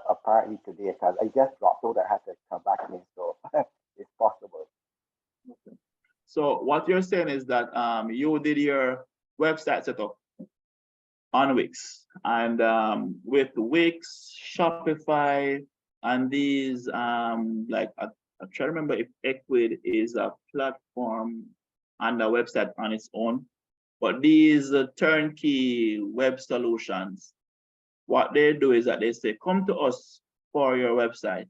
apparently today because I just dropped out. I had to come back in, so it's possible. so what you're saying is that you did your website setup on Wix, and with Wix, Shopify, and these like I try to remember if Equid is a platform and a website on its own, but these turnkey web solutions, what they do is that they say, come to us for your website,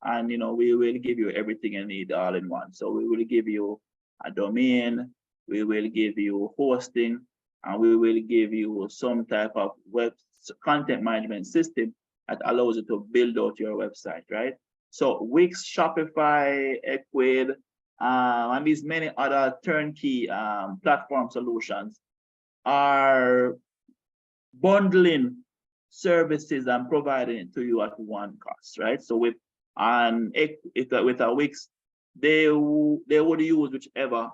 and we will give you everything you need all in one. So we will give you a domain, we will give you hosting, and we will give you some type of web content management system that allows you to build out your website, right? So Wix, Shopify, Equid, and these many other turnkey platform solutions are bundling services and providing it to you at one cost, right? So with with a Wix, they would use whichever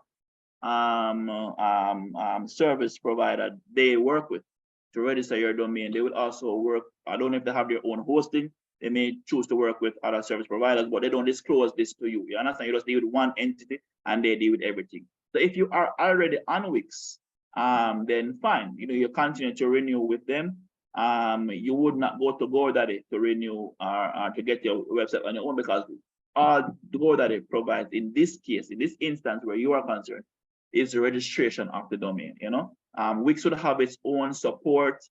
service provider they work with to register your domain. They will also work, I don't know if they have their own hosting, they may choose to work with other service providers, but they don't disclose this to you. You understand? You just deal with one entity and they deal with everything. So if you are already on Wix, then fine, you continue to renew with them. You would not go to GoDaddy to renew or to get your website on your own, because all GoDaddy provides in this case, in this instance where you are concerned, is the registration of the domain. Wix would have its own support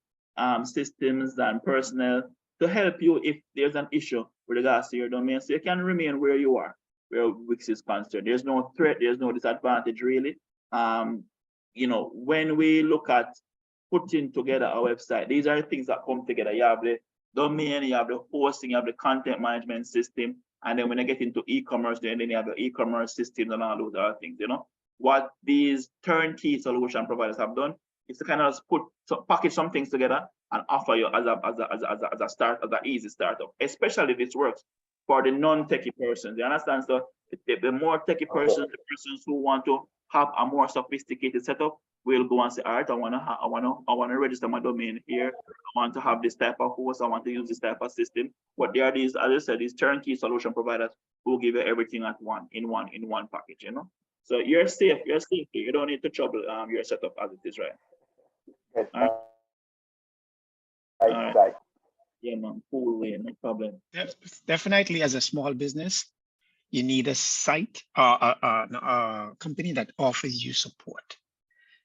systems and personnel to help you if there's an issue with regards to your domain, so you can remain where you are, where Wix is concerned. There's no threat, there's no disadvantage really. When we look at putting together a website, these are things that come together. You have the domain, you have the hosting, you have the content management system, and then when I get into e-commerce, then you have the e-commerce systems and all those other things. What these turnkey solution providers have done is to kind of package some things together and offer you as an easy startup. Especially if this works for the non-techie persons. You understand? So the more techie persons, the persons who want to have a more sophisticated setup, will go and say, all right, I wanna register my domain here. I want to have this type of host. I want to use this type of system. But there are these, as I said, these turnkey solution providers who give you everything at in one package. So you're safe. You're safe. You don't need to trouble your setup as it is, right? Yes, All right. right, All right. right. Yeah, man. Cool way, no problem. Definitely, as a small business, you need a site or a company that offers you support.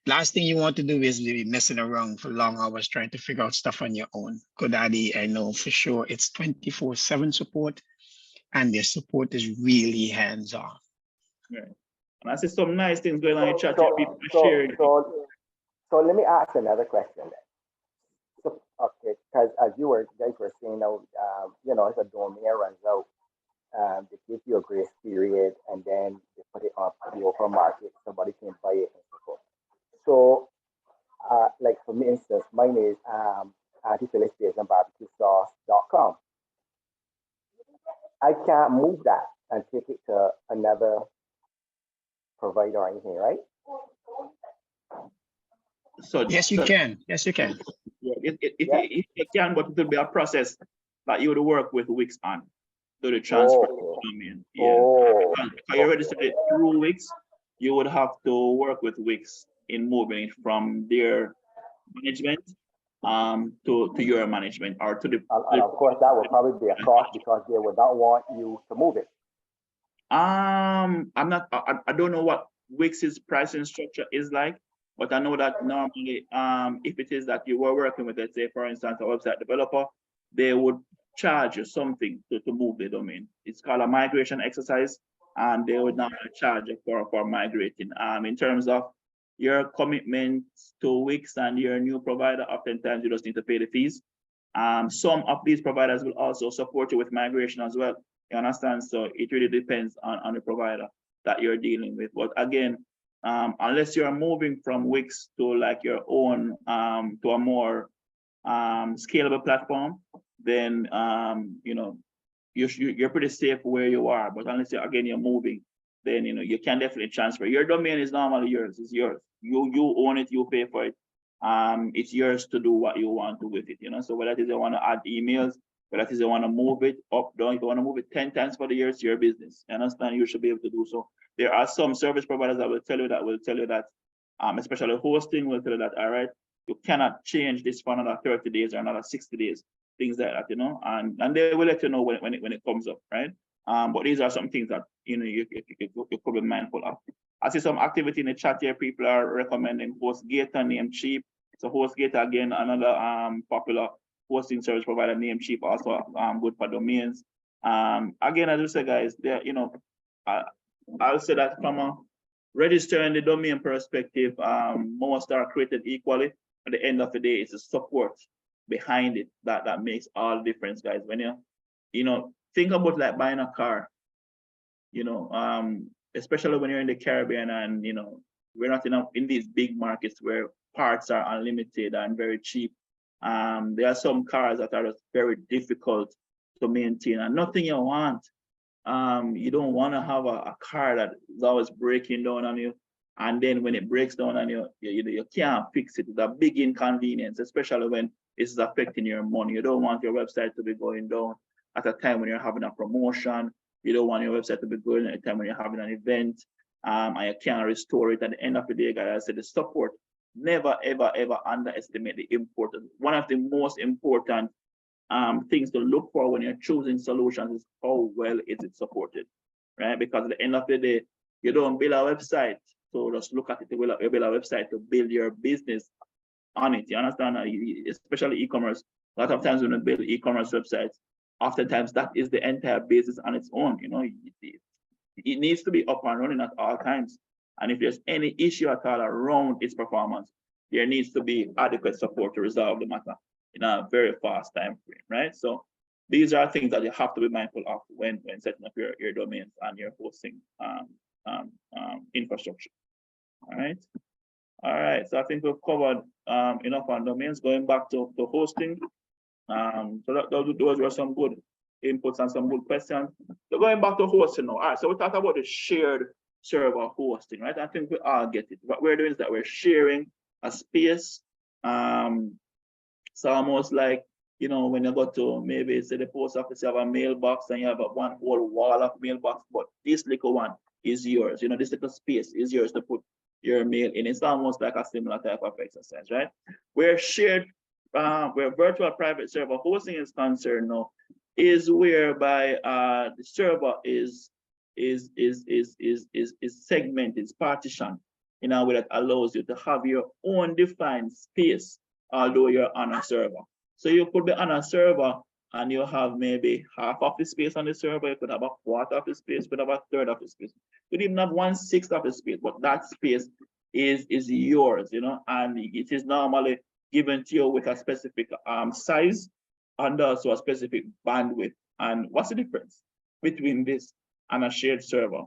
Last thing you want to do is be messing around for long hours trying to figure out stuff on your own. GoDaddy, I know for sure it's 24/7 support, and their support is really hands-on. Right. And I see some nice things going on in chat. People So sharing. let me ask another question then. So, okay, because as guys were saying, if a domain runs out, they give you a grace period, and then they put it on the open market. Somebody can buy it and so forth. So, like for me, instance, mine is antiphilistines.barbecuesauce.com. I can't move that and take it to another provider or anything, right? So Yes, you can. Yes, you can. Yeah, it can, but it will be a process that you would work with Wix on. Do the transfer. Yeah. Because you registered it through Wix, you would have to work with Wix in moving it from their management to your management or to the. And of course, that would probably be a cost because they would not want you to move it. I'm not. I don't know what Wix's pricing structure is like, but I know that normally, if it is that you were working with, let's say, for instance, a website developer, they would charge you something to move the domain. It's called a migration exercise, and they would not charge you for migrating. In terms of your commitment to Wix and your new provider, oftentimes you just need to pay the fees. Some of these providers will also support you with migration as well. You understand? So it really depends on the provider that you're dealing with. But again, unless you're moving from Wix to like your own, to a more scalable platform, then you're pretty safe where you are. But unless you're moving, then you can definitely transfer. Your domain is normally yours. It's yours. You own it. You pay for it. It's yours to do what you want to with it. So whether it is you want to add emails, whether it is you want to move it up, down, if you want to move it 10 times for the year, it's your business. You understand? You should be able to do so. There are some service providers that will tell you that, especially hosting will tell you that, all right, you cannot change this for another 30 days or another 60 days, things like that, and they will let you know when it comes up, right? But these are some things that you could be mindful of. I see some activity in the chat here. People are recommending HostGator, Namecheap. So HostGator, again, another popular hosting service provider. Namecheap also good for domains. Again, as I say, guys, there, I'll say that from a registering the domain perspective, most are created equally. At the end of the day, it's the support behind it that makes all the difference, guys. When you think about like buying a car, especially when you're in the Caribbean and we're not in these big markets where parts are unlimited and very cheap. There are some cars that are just very difficult to maintain, and nothing you want. You don't want to have a car that is always breaking down on you, and then when it breaks down on you, you can't fix it. It's a big inconvenience, especially when this is affecting your money. You don't want your website to be going down at a time when you're having a promotion. You don't want your website to be going at a time when you're having an event, and you can't restore it. At the end of the day, guys, I said the support, never, ever, ever underestimate the importance. One of the most important things to look for when you're choosing solutions is how well is it supported, right? Because at the end of the day, you don't build a website, so just look at it. You build a website to build your business on it. You understand? Especially e-commerce. A lot of times when you build e-commerce websites, oftentimes that is the entire business on its own. It needs to be up and running at all times. And if there's any issue at all around its performance, there needs to be adequate support to resolve the matter in a very fast time frame, right? So these are things that you have to be mindful of when setting up your domains and your hosting infrastructure. All right. So I think we've covered enough on domains. Going back to hosting. So those were some good inputs and some good questions. So going back to hosting now. All right. So we talked about the shared server hosting, right? I think we all get it. What we're doing is that we're sharing a space. It's almost like, when you go to maybe say the post office, you have a mailbox and you have one whole wall of mailbox, but this little one is yours. This little space is yours to put your mail in. It's almost like a similar type of exercise, right? Where virtual private server hosting is concerned now, is whereby the server is segmented, is partitioned in a way that allows you to have your own defined space, although you're on a server. So you could be on a server and you have maybe half of the space on the server, you could have a quarter of the space, you could have a third of the space. You could even have 1/6 of the space, but that space is yours, and it is normally given to you with a specific size and also a specific bandwidth. And what's the difference between this and a shared server?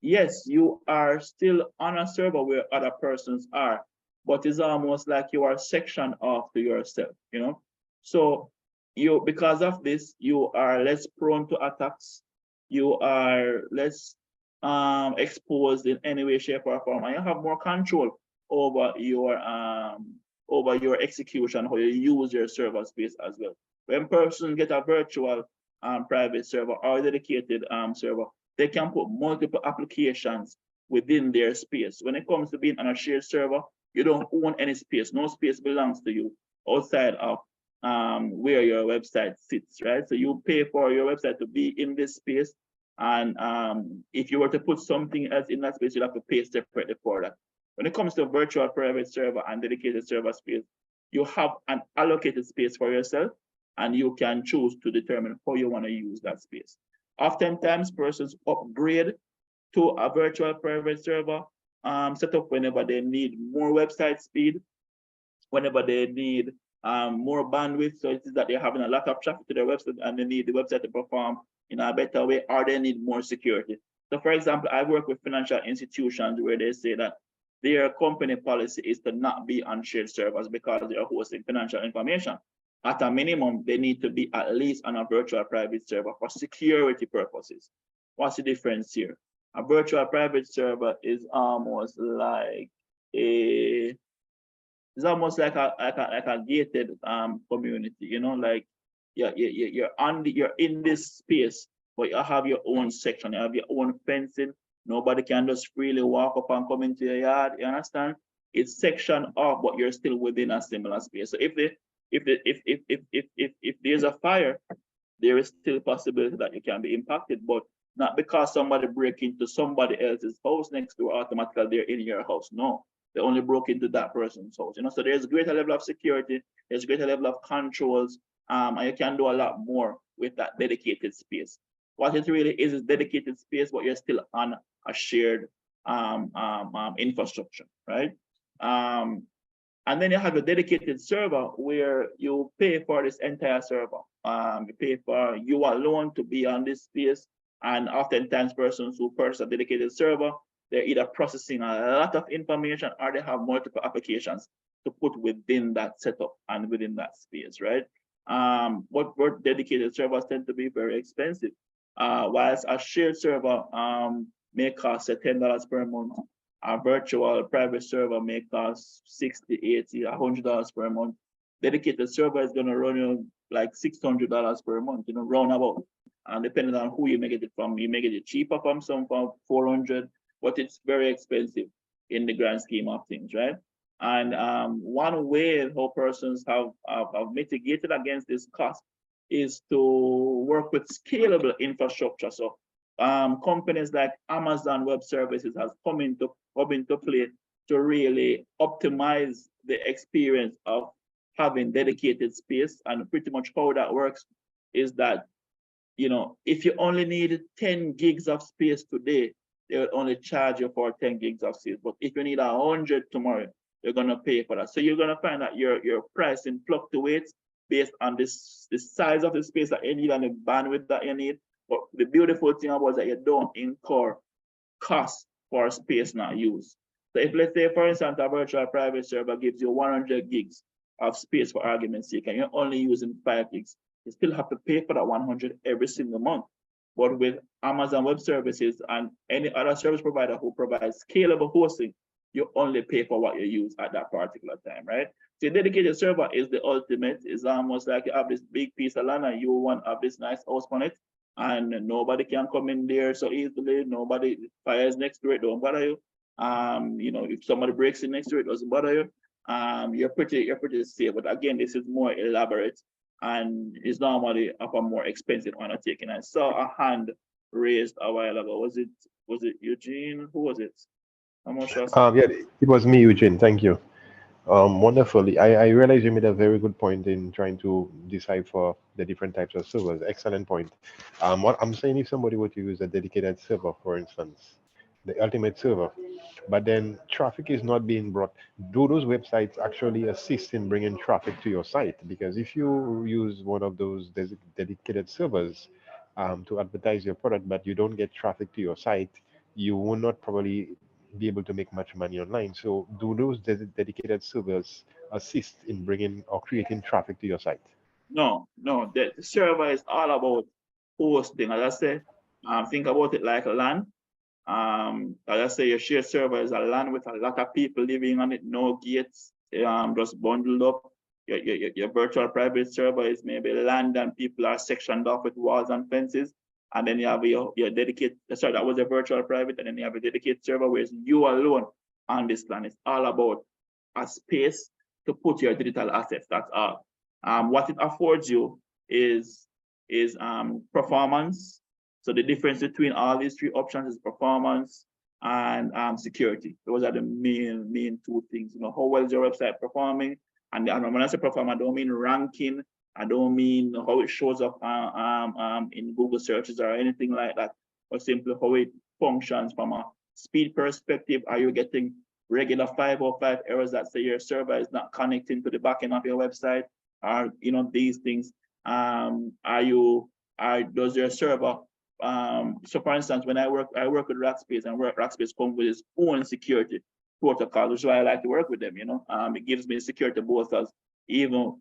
Yes, you are still on a server where other persons are, but it's almost like you are sectioned off to yourself, So because of this, you are less prone to attacks. You are less exposed in any way, shape, or form, and you have more control over your execution, how you use your server space as well. When persons get a virtual private server or dedicated server, they can put multiple applications within their space. When it comes to being on a shared server, you don't own any space. No space belongs to you outside of where your website sits, right? So you pay for your website to be in this space. And if you were to put something else in that space, you'd have to pay separately for that. When it comes to virtual private server and dedicated server space, you have an allocated space for yourself, and you can choose to determine how you want to use that space. Oftentimes, persons upgrade to a virtual private server setup whenever they need more website speed, whenever they need more bandwidth. So it is that they're having a lot of traffic to their website and they need the website to perform in a better way, or they need more security. So for example, I work with financial institutions where they say that their company policy is to not be on shared servers because they are hosting financial information. At a minimum, they need to be at least on a virtual private server for security purposes. What's the difference here? A virtual private server is almost like a it's almost like a gated community, you know, like you're in this space, but you have your own section, you have your own fencing. Nobody can just freely walk up and come into your yard. You understand? It's sectioned off, but you're still within a similar space. So if there's a fire, there is still a possibility that you can be impacted, but not because somebody break into somebody else's house next door, automatically they're in your house. No, they only broke into that person's house. You know, so there's a greater level of security, there's a greater level of controls, and you can do a lot more with that dedicated space. What it really is dedicated space, but you're still on a shared infrastructure, right? And then you have a dedicated server where you pay for this entire server. You pay for you alone to be on this space. And oftentimes persons who purchase a dedicated server, they're either processing a lot of information or they have multiple applications to put within that setup and within that space, right? What dedicated servers tend to be very expensive. Whilst a shared server may cost $10 per month, a virtual private server may cost $60, $80, $100 per month. Dedicated server is going to run you like $600 per month, you know, roundabout. And depending on who you may get it from, you may get it cheaper from some for $400, but it's very expensive in the grand scheme of things, right? And one way how persons have mitigated against this cost is to work with scalable infrastructure. So companies like Amazon Web Services has come into play to really optimize the experience of having dedicated space. And pretty much how that works is that, you know, if you only need 10 gigs of space today, they will only charge you for 10 gigs of space. But if you need 100 tomorrow, you're gonna pay for that. So you're gonna find that your pricing fluctuates based on the size of the space that you need and the bandwidth that you need. But the beautiful thing about it is that you don't incur costs for space not used. So if, let's say, for instance, a virtual private server gives you 100 gigs of space for argument's sake, and you're only using 5 gigs, you still have to pay for that 100 every single month. But with Amazon Web Services and any other service provider who provides scalable hosting, you only pay for what you use at that particular time, right? So a dedicated server is the ultimate. It's almost like you have this big piece of land and you want to have this nice house on it, and nobody can come in there so easily. Nobody fires next to it, don't bother you. You know, if somebody breaks in next to it, doesn't bother you. You're pretty safe. But again, this is more elaborate and is normally of a more expensive undertaking. I saw a hand raised a while ago. Was it Eugene? Who was it? I'm not sure. Yeah, it was me, Eugene. Thank you. Wonderfully. I realize you made a very good point in trying to decipher the different types of servers. Excellent point. What I'm saying, if somebody were to use a dedicated server, for instance, the ultimate server, but then traffic is not being brought, do those websites actually assist in bringing traffic to your site? Because if you use one of those dedicated servers to advertise your product, but you don't get traffic to your site, you will not probably be able to make much money online. So do those dedicated servers assist in bringing or creating traffic to your site? No, the server is all about hosting. As I said, think about it like a LAN. As I say, your shared server is a LAN with a lot of people living on it, no gates, just bundled up. Your virtual private server is maybe land and people are sectioned off with walls and fences. And then you have your dedicated, sorry, that was a virtual private, and then you have a dedicated server where it's you alone on this LAN. It's all about a space to put your digital assets, that's all. What it affords you is performance. So the difference between all these three options is performance and security. Those are the main two things. You know, how well is your website performing? And when I say perform, I don't mean ranking. I don't mean how it shows up in Google searches or anything like that, but simply how it functions from a speed perspective. Are you getting regular 505 errors that say your server is not connecting to the backend of your website? Or, you know, these things. Does your server, so for instance, when I work with Rackspace, and Rackspace comes with its own security protocol, which is why I like to work with them, you know. It gives me security both as even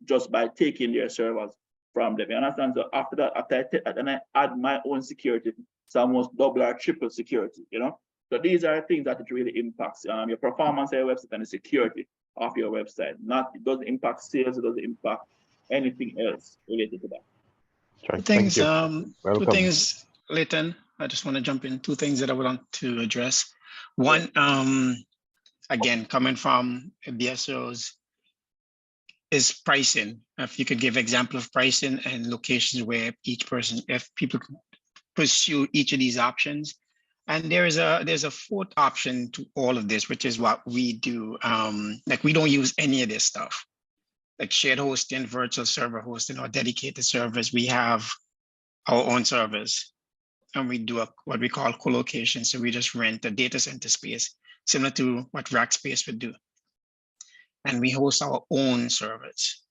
just by taking their servers from them. You understand? So after that, I add my own security it's almost double or triple security, you know? So these are things that it really impacts your performance of your website and the security of your website. It doesn't impact sales, it doesn't impact anything else related to that. Sure. Two Thank things, you. two Welcome. things, Leighton, I just want to jump in. Two things that I would want to address. One, again, coming from BSOs, is pricing. If you could give example of pricing and locations where each person, if people pursue each of these options. And there's a fourth option to all of this, which is what we do. Like we don't use any of this stuff, like shared hosting, virtual server hosting, or dedicated servers. We have our own servers, and we do what we call co-location. So we just rent a data center space, similar to what Rackspace would do. And we host our own servers,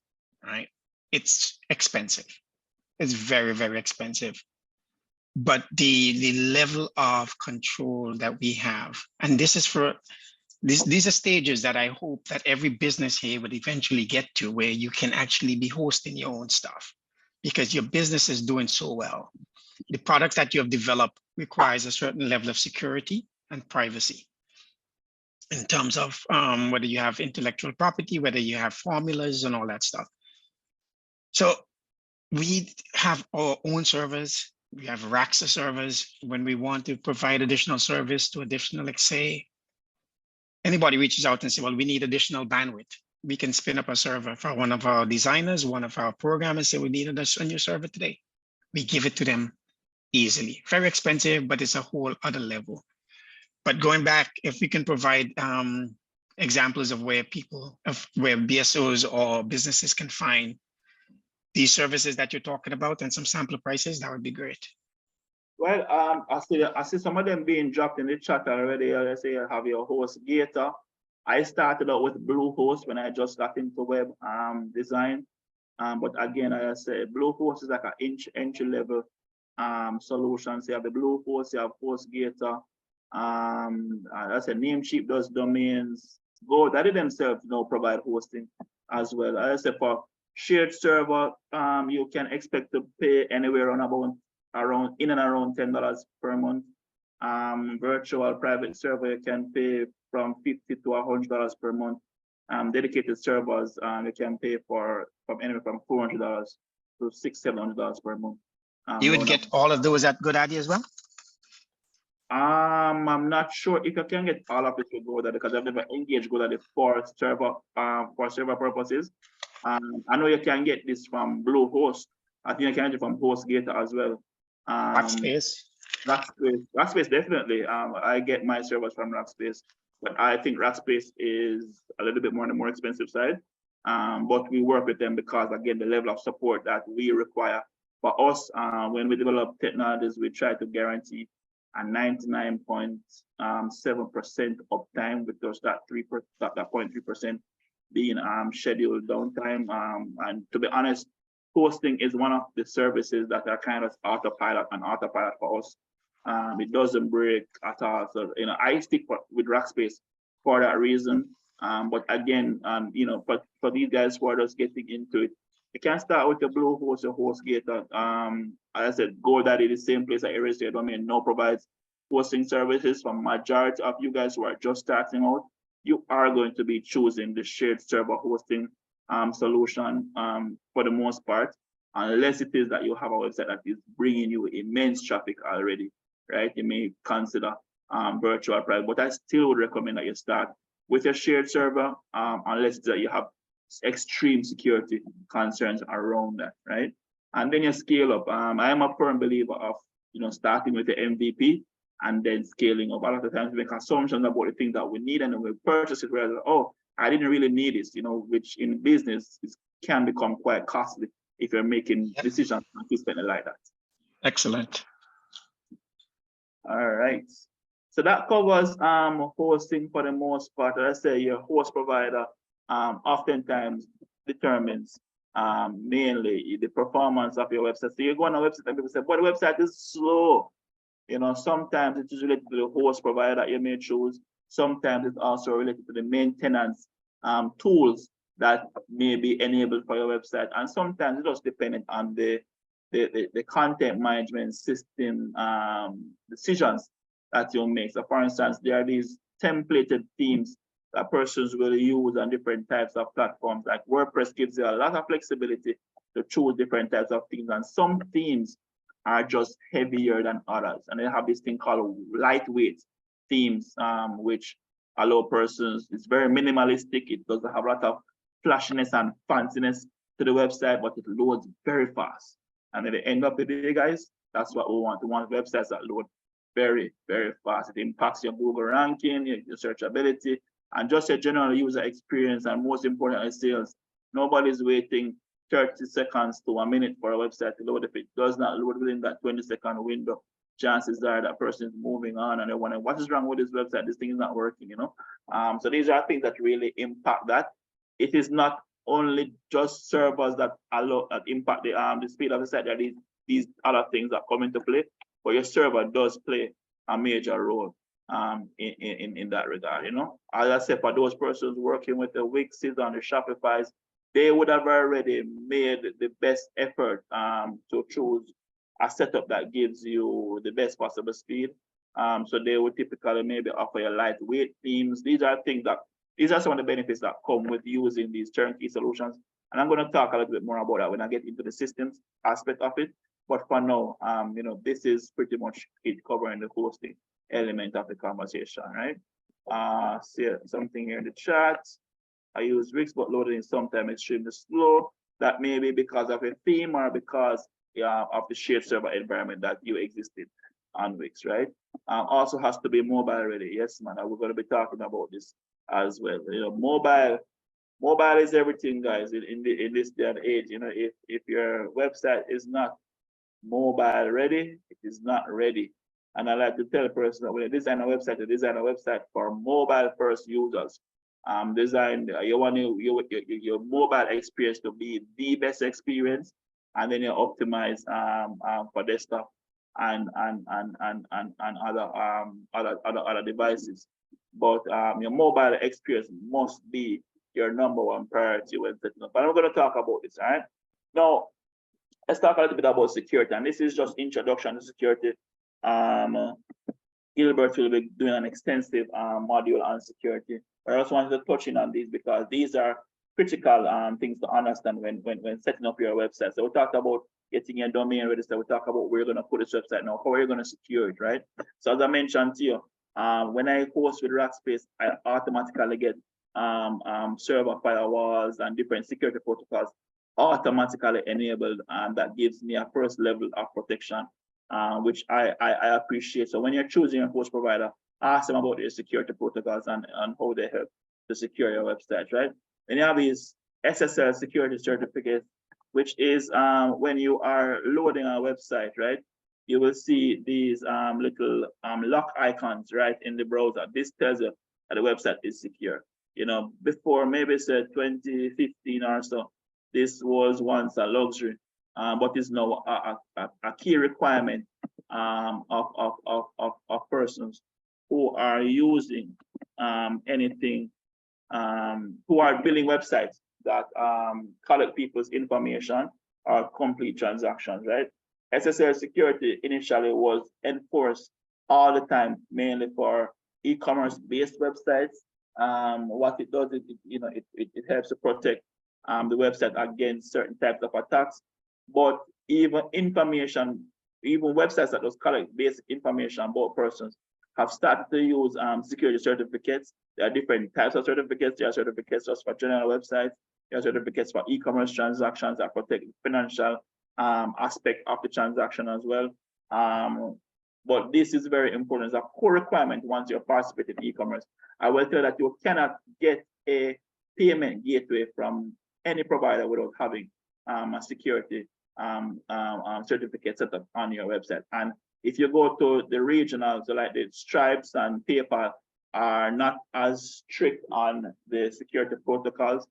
right? It's expensive. It's very, very expensive. But the level of control that we have, and this is for, these are stages that I hope that every business here would eventually get to, where you can actually be hosting your own stuff because your business is doing so well. The products that you have developed requires a certain level of security and privacy in terms of whether you have intellectual property, whether you have formulas and all that stuff. So we have our own servers. We have racks of servers. When we want to provide additional service to additional, like say, anybody reaches out and say, well, we need additional bandwidth. We can spin up a server for one of our designers, one of our programmers say we need a new server today. We give it to them easily. Very expensive, but it's a whole other level. But going back, if we can provide examples of where where BSOs or businesses can find these services that you're talking about and some sample prices, that would be great. Well, I see some of them being dropped in the chat already. Let's say you have your HostGator. I started out with Bluehost when I just got into web design. But again, I said Bluehost is like an entry level solution. So you have the Bluehost, you have HostGator. I said Namecheap does domains. GoDaddy themselves provide hosting as well. I said for shared server, you can expect to pay anywhere on around $10 per month. Virtual private server, you can pay from $50 to $100 per month. Dedicated servers, you can pay from anywhere from $400 to $600-700 per month. You would get all of those at GoDaddy as well? I'm not sure if I can get all of it to GoDaddy because I've never engaged GoDaddy for server purposes. I know you can get this from Bluehost. I think you can get it from HostGator as well. Rackspace, definitely. I get my servers from Rackspace, but I think Rackspace is a little bit more on the more expensive side. But we work with them because, again, the level of support that we require for us when we develop technologies, we try to guarantee a 99.7% uptime, with just that 0.3% being scheduled downtime. And to be honest, hosting is one of the services that are kind of autopilot for us. It doesn't break at all. So I stick with Rackspace for that reason. But again, for these guys who are just getting into it, you can start with the Bluehost or HostGator. As I said, GoDaddy, the same place that Erase Your Domain now provides hosting services. For majority of you guys who are just starting out, you are going to be choosing the shared server hosting solution for the most part, unless it is that you have a website that is bringing you immense traffic already, right? You may consider virtual private, but I still would recommend that you start with your shared server, unless it's that you have extreme security concerns around that, right? And then you scale up. I am a firm believer of starting with the MVP and then scaling up. A lot of times we make assumptions about the things that we need and then we purchase it, whereas, oh, I didn't really need this, which in business can become quite costly if you're making decisions consistently like that. excellent. All right. So that covers hosting for the most part. Let's say your host provider oftentimes determines mainly the performance of your website. So you go on a website and people say, but the website is slow. Sometimes it is related to the host provider that you may choose. Sometimes it's also related to the maintenance tools that may be enabled for your website. And sometimes it's just dependent on the the content management system decisions that you make. So for instance, there are these templated themes that persons will use on different types of platforms. Like WordPress gives you a lot of flexibility to choose different types of themes, and some themes are just heavier than others. And they have this thing called lightweight themes, which allow persons, it's very minimalistic. It doesn't have a lot of flashiness and fanciness to the website, but it loads very fast. And at the end of the day, guys, that's what we want. We want websites that load very, very fast. It impacts your Google ranking, your searchability, and just your general user experience, and most importantly, sales. Nobody's waiting 30 seconds to a minute for a website to load. If it does not load within that 20-second window, chances are that person is moving on and they wonder, what is wrong with this website? This thing is not working, you know? So these are things that really impact that. It is not only just servers that allow that impact the speed of the site. There are these other things that come into play, but your server does play a major role in that regard, you know. As I said, for those persons working with the Wixes and the Shopify's, they would have already made the best effort to choose a setup that gives you the best possible speed. So they would typically maybe offer you lightweight themes. These are some of the benefits that come with using these turnkey solutions. And I'm going to talk a little bit more about that when I get into the systems aspect of it. But for now, you know, this is pretty much it covering the hosting element of the conversation, right? See something here in the chat. I use Wix, but loading is sometimes extremely slow. That may be because of a theme or because of the shared server environment that you existed on Wix, right? Also has to be mobile ready. Yes, man, we're going to be talking about this as well. You know, mobile is everything, guys. In this day and age, you know, if your website is not mobile ready, it is not ready. And I like to tell a person that when you design a website for mobile first users. You want your mobile experience to be the best experience, and then you optimize for desktop and other devices. But your mobile experience must be your #1 priority when setting up. But I'm going to talk about this, all right? Now, let's talk a little bit about security, and this is just introduction to security. Gilbert will be doing an extensive module on security. But I also wanted to touch in on these because these are critical things to understand when setting up your website. So we talked about getting your domain registered. We talked about where you're going to put this website now, how are you going to secure it, right? So as I mentioned to you, when I host with Rackspace, I automatically get server firewalls and different security protocols automatically enabled, and that gives me a first level of protection, which I appreciate. So when you're choosing a host provider, ask them about your security protocols and how they help to secure your website, right? And you have these SSL security certificates, which is when you are loading a website, right? You will see these little lock icons right in the browser. This tells you that the website is secure. You know, before maybe said 2015 or so, this was once a luxury, but is now a key requirement of persons who are using anything, who are building websites that collect people's information or complete transactions, right? SSL security initially was enforced all the time, mainly for e-commerce based websites. What it does, it helps to protect the website against certain types of attacks. But even websites that just collect basic information about persons have started to use security certificates. There are different types of certificates. There are certificates just for general websites. There are certificates for e-commerce transactions that protect the financial aspect of the transaction as well. But this is very important. It's a core requirement once you're participating in e-commerce. I will tell you that you cannot get a payment gateway from any provider without having a security certificate set up on your website. And if you go to the regionals, so like the Stripes and PayPal are not as strict on the security protocols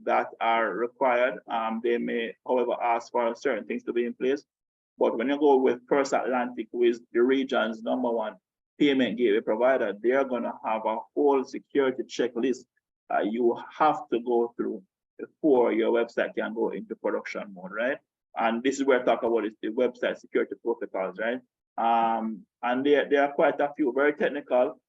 that are required. They may, however, ask for certain things to be in place. But when you go with First Atlantic, who is the region's #1 payment gateway provider, they're going to have a whole security checklist you have to go through before your website can go into production mode, right? And this is where I talk about is the website security protocols, right? And there are quite a few, very technical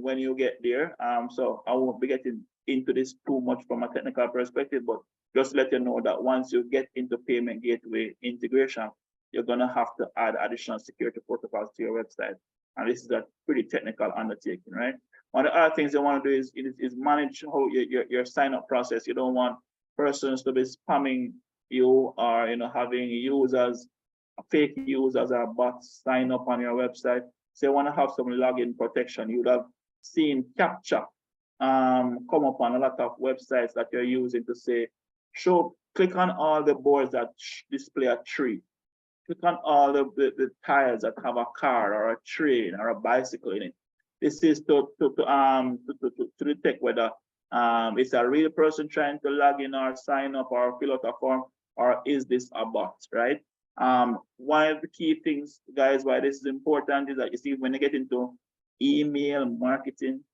when you get there. So I won't be getting into this too much from a technical perspective, but just let you know that once you get into payment gateway integration, you're gonna have to add additional security protocols to your website. And this is a pretty technical undertaking, right? One of the other things you want to do is manage how your sign-up process. You don't want persons to be spamming you or having users, fake users or bots sign up on your website. So you want to have some login protection. You would have seen CAPTCHA come up on a lot of websites that you're using to say, click on all the boards that display a tree. Click on all the tiles that have a car or a train or a bicycle in it. This is to detect whether it's a real person trying to log in or sign up or fill out a form, or is this a bot, right? One of the key things, guys, why this is important is that you see when you get into email marketing,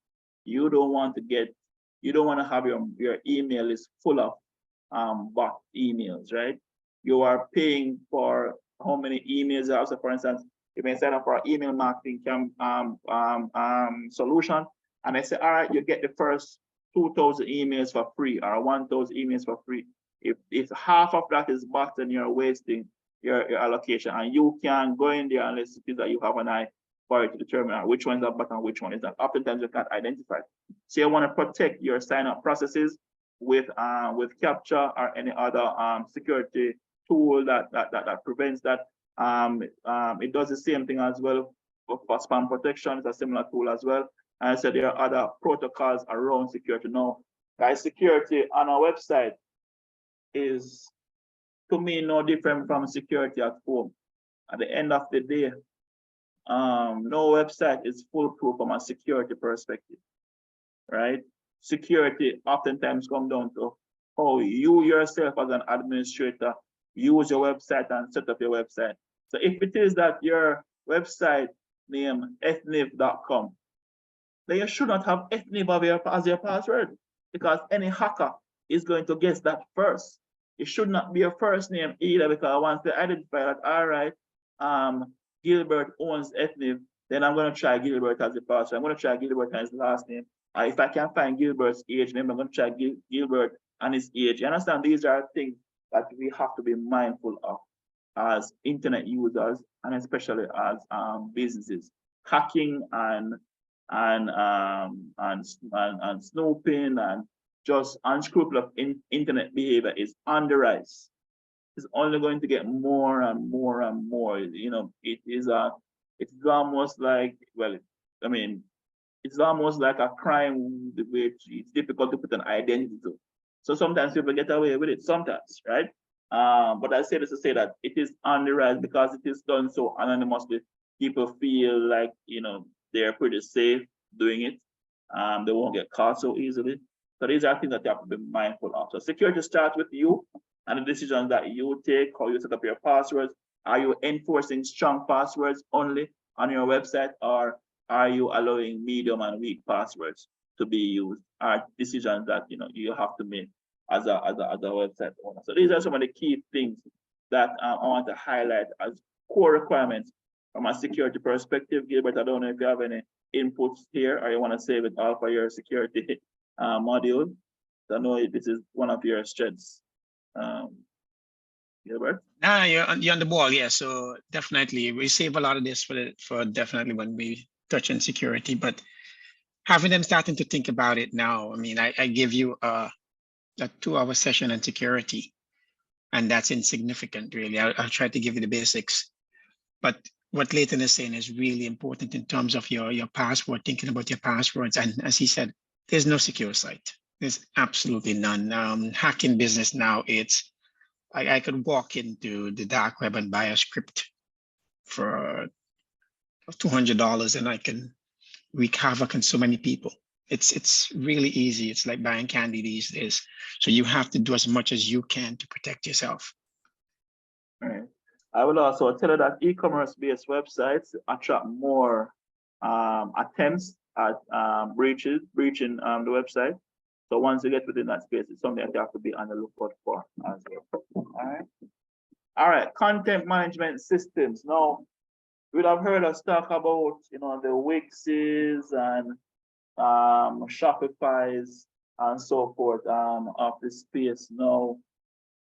you don't want to have your email is full of bot emails, right? You are paying for how many emails you have. So for instance, you may sign up for an email marketing solution, and I say, all right, you get the first 2,000 emails for free or 1,000 emails for free. If half of that is bot, then you're wasting your allocation, and you can go in there unless it is that you have an eye for it to determine which one is a bot and which one is not. Oftentimes you can't identify. So you want to protect your sign-up processes with CAPTCHA or any other security tool that prevents that. It does the same thing as well for spam protection. It's a similar tool as well. And I said there are other protocols around security. Now, guys, security on our website is, to me, no different from security at home. At the end of the day, no website is foolproof from a security perspective, right? Security oftentimes comes down to how you yourself as an administrator use your website and set up your website. So if it is that your website name ethniv.com, then you should not have ethniv as your password, because any hacker is going to guess that first. It should not be your first name either, because once they identify that, all right, Gilbert owns ethniv, then I'm going to try Gilbert as the password. I'm going to try Gilbert and his last name. If I can find Gilbert's age name, I'm going to try Gilbert and his age. You understand? These are things that we have to be mindful of as internet users, and especially as businesses. Hacking and snooping and just unscrupulous internet behavior is on the rise. It's only going to get more and more and more. It's almost like, well, I mean, it's almost like a crime which it's difficult to put an identity to. So sometimes people get away with it, sometimes, right? But I say this to say that it is on the rise because it is done so anonymously. People feel like, they're pretty safe doing it. They won't get caught so easily. So these are things that you have to be mindful of. So security starts with you and the decisions that you take, how you set up your passwords. Are you enforcing strong passwords only on your website, or are you allowing medium and weak passwords to be used? Are decisions that you have to make as a website owner. So these are some of the key things that I want to highlight as core requirements from a security perspective. Gilbert, I don't know if you have any inputs here or you want to save it all for your security module. I know this is one of your strengths. Gilbert? You're on the ball, yeah. So definitely we save a lot of this for definitely when we touch on security, but having them starting to think about it now. I mean, I give you a 2-hour session on security, and that's insignificant, really. I'll try to give you the basics, but what Leighton is saying is really important in terms of your password, thinking about your passwords. And as he said, there's no secure site. There's absolutely none. Hacking business now, I could walk into the dark web and buy a script for $200 and I can wreak havoc on so many people. It's really easy. It's like buying candy these days. So you have to do as much as you can to protect yourself. All right. I will also tell you that e-commerce based websites attract more attempts at breaching the website. So once you get within that space, it's something that you have to be on the lookout for as well. All right. All right, content management systems. Now, you would have heard us talk about, you know, the Wixes and Shopify's and so forth of the space. Now,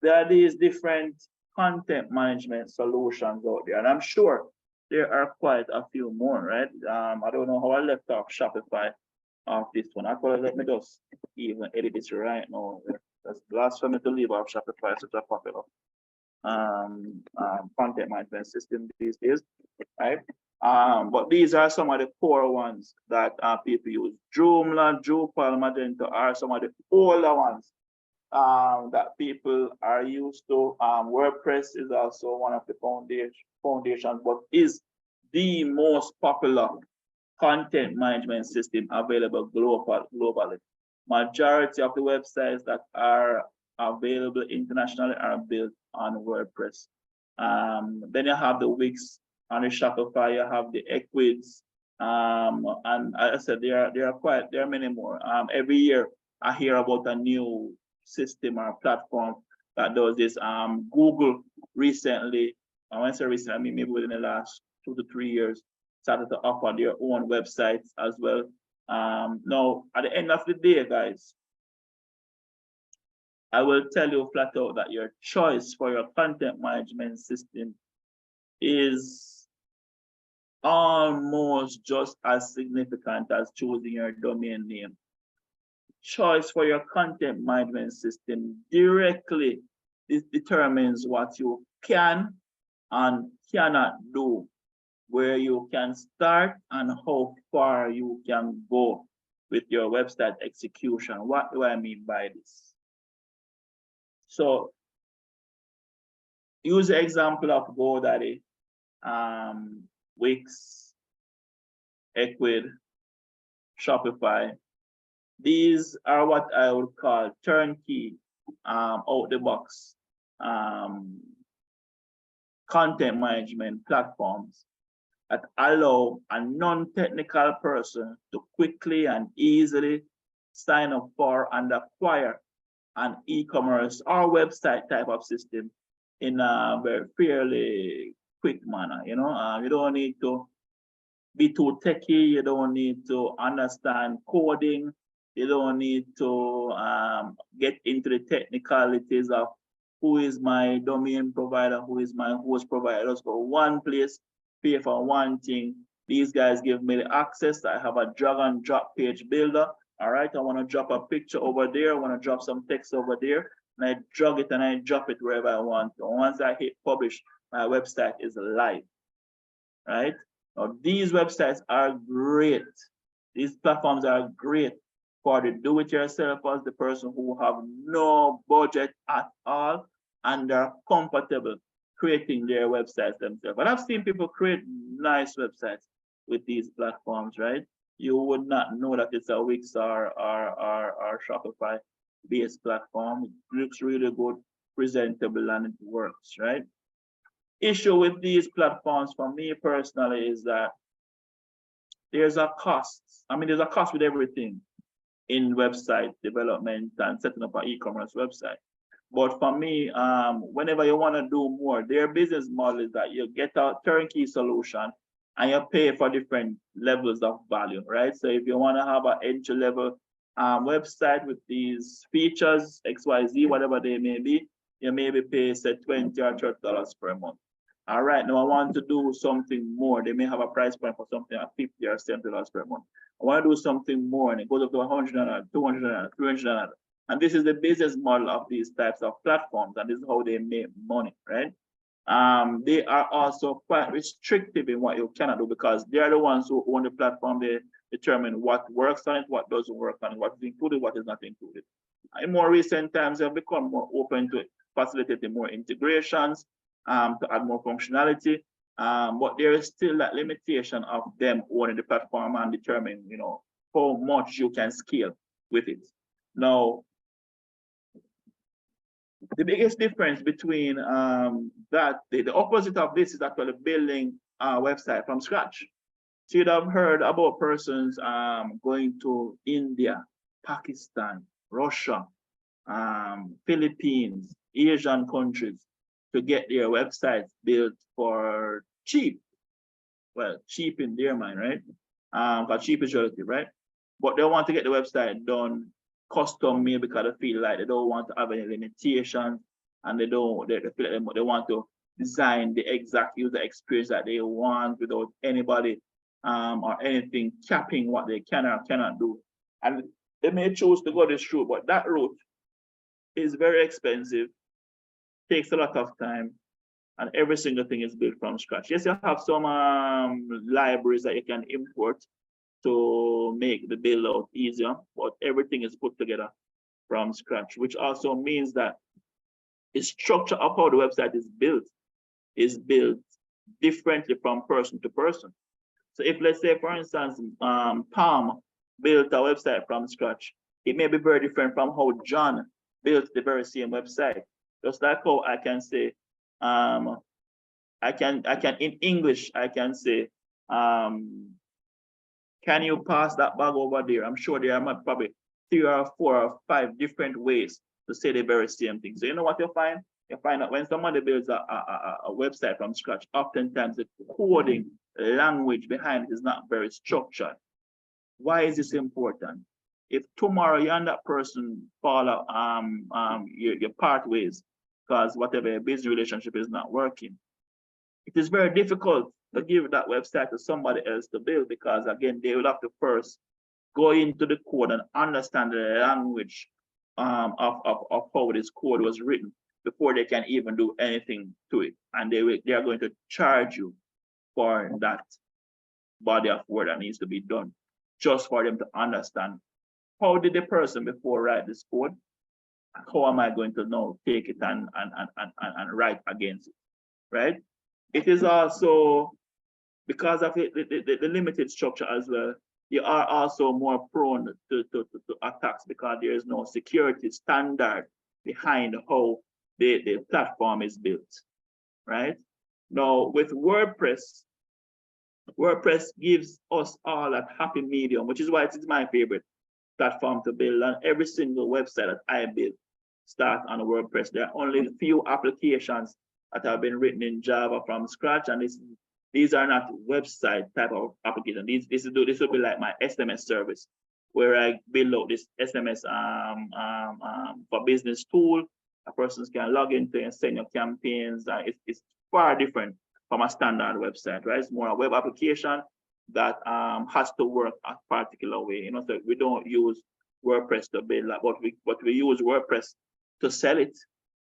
there are these different content management solutions out there, and I'm sure there are quite a few more, right? I don't know how I left off Shopify off this one. Actually, let me just even edit this right now. That's blasphemy to leave off Shopify, such a popular content management system these days, right? But these are some of the core ones that people use. Joomla, Drupal, Magento are some of the older ones that people are used to. WordPress is also one of the foundations, but is the most popular content management system available globally. Majority of the websites that are available internationally are built on WordPress. Then you have the Wix and the Shopify, you have the Equids, and as I said, there are many more. Every year I hear about a new system or platform that does this. Google recently, I want to say recently, I mean maybe within the last 2 to 3 years, started to offer their own websites as well. Now, at the end of the day, guys, I will tell you flat out that your choice for your content management system is almost just as significant as choosing your domain name. Choice for your content management system directly determines what you can and cannot do, where you can start and how far you can go with your website execution. What do I mean by this? So use the example of GoDaddy, Wix, Equid, Shopify. These are what I would call turnkey, out the box content management platforms that allow a non-technical person to quickly and easily sign up for and acquire an e-commerce or website type of system in a very fairly quick manner. You know, you don't need to be too techy. You don't need to understand coding. You don't need to get into the technicalities of who is my domain provider, who is my host provider. Just go one place, pay for one thing. These guys give me the access. I have a drag and drop page builder. All right, I want to drop a picture over there. I want to drop some text over there. And I drag it and I drop it wherever I want. And once I hit publish, my website is live. Right? Now, these websites are great. These platforms are great for the do-it-yourselfers, the person who have no budget at all, and they're comfortable creating their websites themselves. But I've seen people create nice websites with these platforms, right? You would not know that it's a Wix or Shopify-based platform. It looks really good, presentable, and it works, right? Issue with these platforms for me personally is that there's a cost. I mean, there's a cost with everything in website development and setting up an e-commerce website. But for me, whenever you want to do more, their business model is that you get a turnkey solution and you pay for different levels of value, right? So if you want to have an entry-level website with these features, XYZ, whatever they may be, you maybe pay, say, $20 or $30 per month. All right, now I want to do something more. They may have a price point for something at $50 or $70 per month. I want to do something more, and it goes up to $100, $200, $300. And this is the business model of these types of platforms, and this is how they make money, right? They are also quite restrictive in what you cannot do because they are the ones who own the platform. They determine what works on it, what doesn't work on it, what is included, what is not included. In more recent times, they have become more open to facilitating more integrations, to add more functionality, but there is still that limitation of them owning the platform and determining, you know, how much you can scale with it. Now, the biggest difference between the opposite of this is actually building a website from scratch. So you'd have heard about persons going to India, Pakistan, Russia, Philippines, Asian countries, to get their websites built for cheap. Well, cheap in their mind, right? Because cheap is relative, right? But they want to get the website done custom made because they feel like they don't want to have any limitations, and they feel like they want to design the exact user experience that they want without anybody or anything capping what they can or cannot do. And they may choose to go this route, but that route is very expensive, takes a lot of time, and every single thing is built from scratch. Yes, you have some libraries that you can import to make the build out easier, but everything is put together from scratch, which also means that the structure of how the website is built differently from person to person. So if, let's say, for instance, Tom built a website from scratch, it may be very different from how John built the very same website. Just like how I can say, I can in English, I can say, can you pass that bag over there? I'm sure there are probably 3 or 4 or 5 different ways to say the very same thing. So you know what you'll find? You find that when somebody builds a website from scratch, oftentimes the coding language behind it is not very structured. Why is this important? If tomorrow you and that person fall out, your part ways because whatever your business relationship is not working, it is very difficult to give that website to somebody else to build, because again, they will have to first go into the code and understand the language of how this code was written before they can even do anything to it. And they are going to charge you for that body of work that needs to be done, just for them to understand how did the person before write this code, how am I going to now take it and write against it, right? It is also because of the limited structure as well, you are also more prone to attacks because there is no security standard behind how the platform is built, right? Now with WordPress gives us all that happy medium, which is why it is my favorite platform to build, and every single website that I build start on WordPress. There are only a few applications that have been written in Java from scratch, and these are not website type of application. This will be like my SMS service, where I build out this SMS for business tool. A person can log into and send your campaigns. It's far different from a standard website, right? It's more a web application that has to work a particular way. You know, so we don't use WordPress to build that, but we use WordPress to sell it.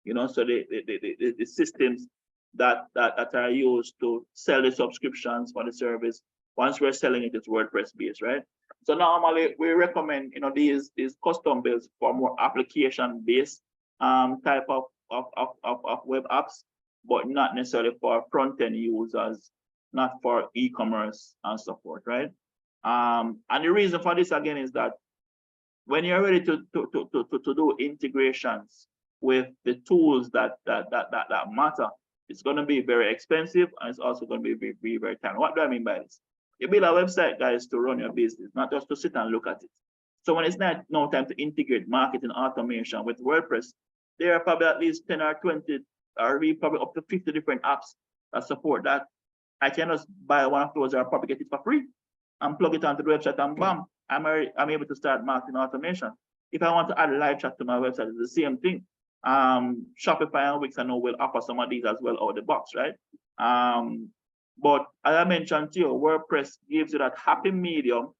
You know, so the systems that are used to sell the subscriptions for the service, once we're selling it, it's WordPress based, right? So normally we recommend, you know, these custom builds for more application based type of web apps, but not necessarily for front-end users, not for e-commerce and so forth, right? And the reason for this again is that when you're ready to do integrations with the tools that matter, it's going to be very expensive, and it's also going to be very, very time. What do I mean by this? You build a website, guys, to run your business, not just to sit and look at it. So when it's not no time to integrate marketing automation with WordPress, there are probably at least 10 or 20 or probably up to 50 different apps that support that. I can just buy one of those or probably get it for free and plug it onto the website, and bam, I'm able to start marketing automation. If I want to add live chat to my website, it's the same thing. Shopify and Wix I know will offer some of these as well out of the box, right? But as I mentioned to you, WordPress gives you that happy medium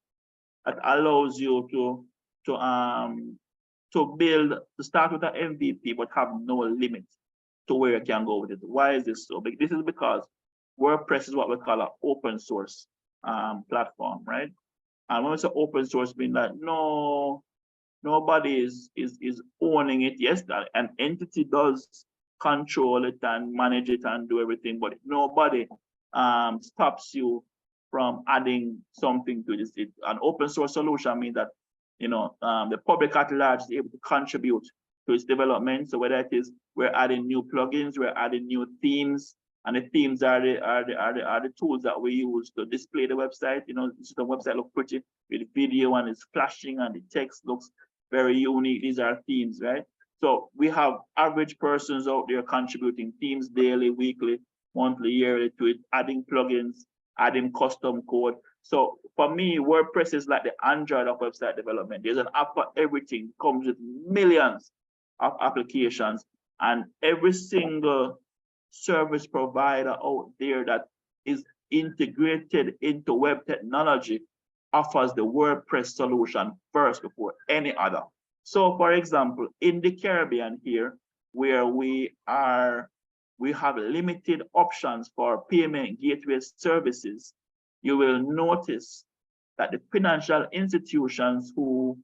that allows you to build, to start with an MVP, but have no limit to where you can go with it. Why is this so big? This is because WordPress is what we call an open source platform, right? And when we say open source, mean that nobody is owning it. Yes, that an entity does control it and manage it and do everything, but nobody stops you from adding something to this. An open source solution means that, you know, the public at large is able to contribute to its development. So whether it is we're adding new plugins, we're adding new themes, and the themes are the tools that we use to display the website. You know, the website looks pretty with video and it's flashing and the text looks very unique. These are themes, right? So we have average persons out there contributing themes daily, weekly, monthly, yearly to it, adding plugins, adding custom code. So for me, WordPress is like the Android of website development. There's an app for everything, comes with millions of applications, and every single service provider out there that is integrated into web technology offers the WordPress solution first before any other. So for example, in the Caribbean here, where we have limited options for payment gateway services, you will notice that the financial institutions who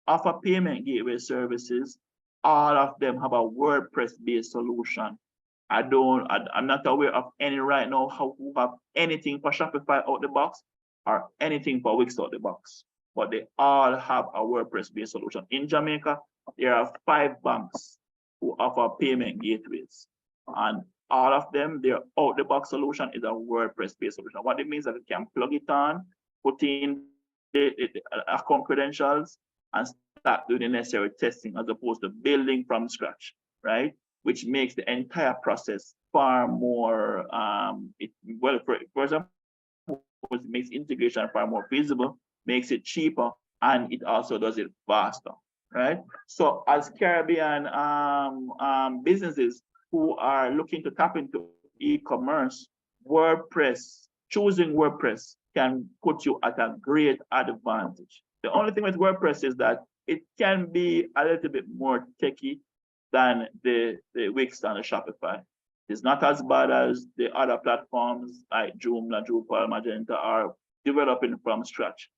offer payment gateway services, all of them have a WordPress-based solution. I'm not aware of any right now who have anything for Shopify out the box or anything for Wix out the box, but they all have a WordPress-based solution. In Jamaica, there are 5 banks who offer payment gateways, and all of them, their out-the-box solution is a WordPress-based solution. What it means is that you can plug it on, put in the account credentials, and start doing the necessary testing as opposed to building from scratch, right? Which makes the entire process far more, for example, it makes integration far more feasible, makes it cheaper, and it also does it faster, right? So as Caribbean businesses who are looking to tap into e-commerce, choosing WordPress can put you at a great advantage. The only thing with WordPress is that it can be a little bit more techy than the Wix and the Shopify. It's not as bad as the other platforms like Joomla, Drupal, Magento are developing from scratch.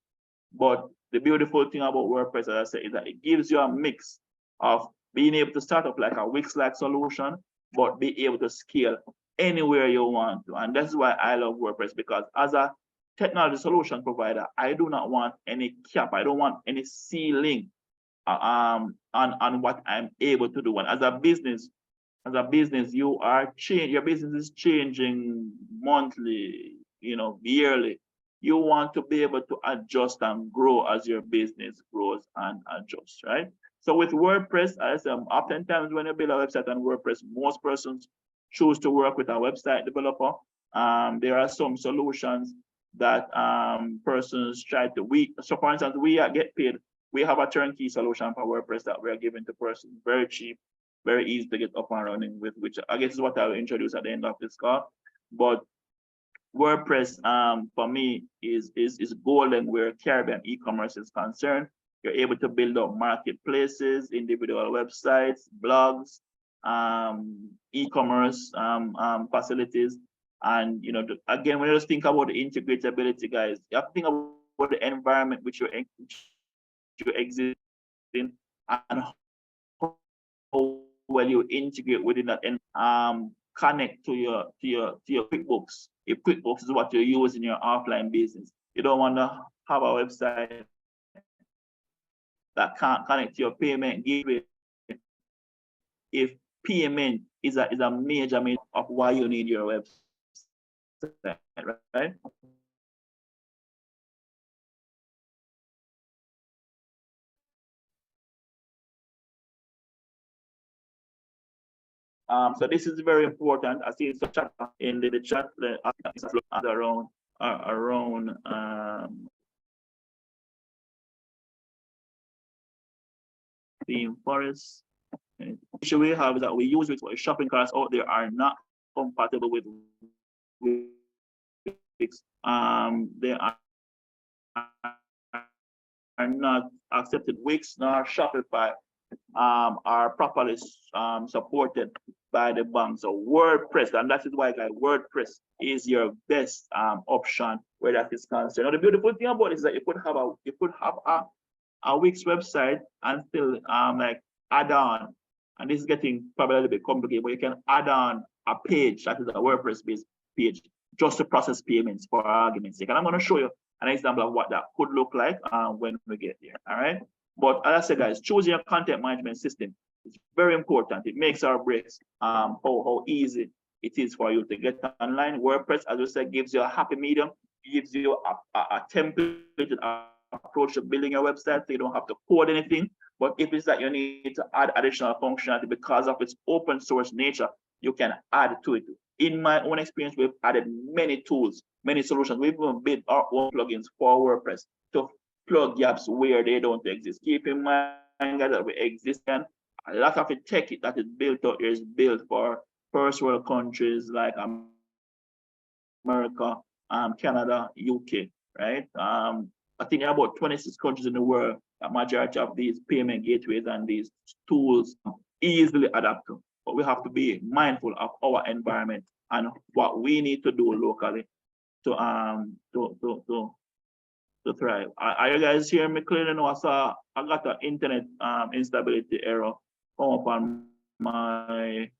But the beautiful thing about WordPress, as I said, is that it gives you a mix of being able to start up like a Wix-like solution, but be able to scale anywhere you want to. And that's why I love WordPress, because as a technology solution provider, I do not want any cap. I don't want any ceiling on what I'm able to do. And as a business, your business is changing monthly, yearly. You want to be able to adjust and grow as your business grows and adjusts, right? So with WordPress, as oftentimes when you build a website on WordPress, most persons choose to work with a website developer. There are some solutions that persons try to so for instance, we get paid. We have a turnkey solution for WordPress that we are giving to persons, very cheap, very easy to get up and running with, which I guess is what I'll introduce at the end of this call. But WordPress for me is golden where Caribbean e-commerce is concerned. You're able to build up marketplaces, individual websites, blogs, e-commerce facilities. And again, when you just think about the integratability, guys, you have to think about the environment which you're exist in and how well you integrate within that and connect to your QuickBooks. If QuickBooks is what you use in your offline business, you don't want to have a website that can't connect to your payment gateway. If payment is a major of why you need your website, right? So this is very important. I see some chat in the chat around theme forests. The issue we have is that we use Wix, but shopping carts out there are not compatible with Wix. They are not accepted. Wix nor Shopify are properly supported by the bank. So WordPress, and that is why, guys, WordPress is your best option where that is concerned. Now, the beautiful thing about it is that you could have a Wix website and still like add on, and this is getting probably a little bit complicated, but you can add on a page that is a WordPress-based page just to process payments, for argument's sake. And I'm going to show you an example of what that could look like when we get there. All right. But as I said, guys, choosing your content management system is very important. It makes or breaks how easy it is for you to get online. WordPress, as I said, gives you a happy medium, gives you a template approach to building your website, so you don't have to code anything, But if it's that you need to add additional functionality because of its open source nature, you can add to it. In my own experience, we've added many tools, many solutions. We've even built our own plugins for WordPress to plug gaps where they don't exist. Keep in mind that we exist, and a lot of the tech that is built out here is built for first world countries like America, Canada, UK, right? I think there are about 26 countries in the world. A majority of these payment gateways and these tools easily adapt to. But we have to be mindful of our environment and what we need to do locally to thrive. Are you guys hearing me clearly now? I got an internet instability error come up on my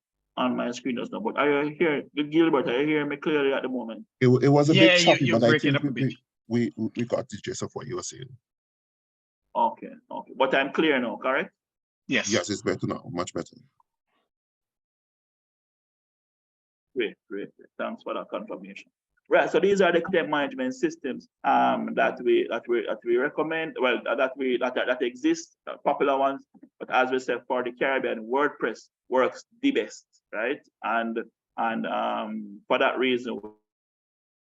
screen just now. But are you hearing, Gilbert? Are you hearing me clearly at the moment? It was a bit choppy, you're but I breaking think up a bit. we got the gist of what you were saying. Okay. But I'm clear now, correct? Yes. Yes, it's better now, much better. Great. Thanks for that confirmation. Right. So these are the content management systems that we recommend. Well, that exist, popular ones. But as we said, for the Caribbean, WordPress works the best, right? And for that reason,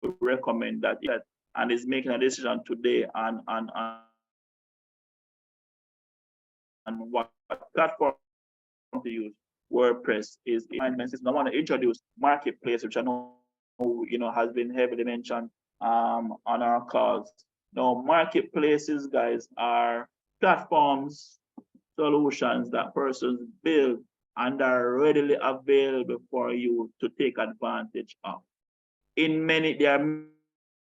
we recommend that. And is making a decision today on what platform to use. WordPress is management system. I want to introduce Marketplace, which I know has been heavily mentioned on our calls. Now, marketplaces, guys, are platforms, solutions that persons build and are readily available for you to take advantage of. There are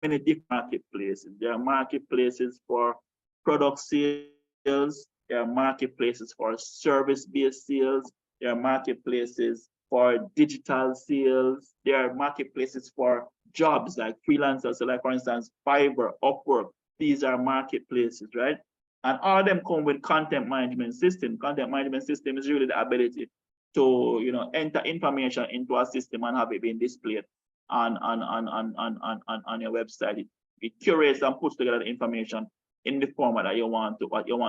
many different marketplaces. There are marketplaces for product sales. There are marketplaces for service-based sales. There are marketplaces for digital sales. There are marketplaces for jobs like freelancers. So like, for instance, Fiverr, Upwork. These are marketplaces, right? And all of them come with content management system. Content management system is really the ability to enter information into a system and have it being displayed on your website. It curates and puts together the information in the format that you want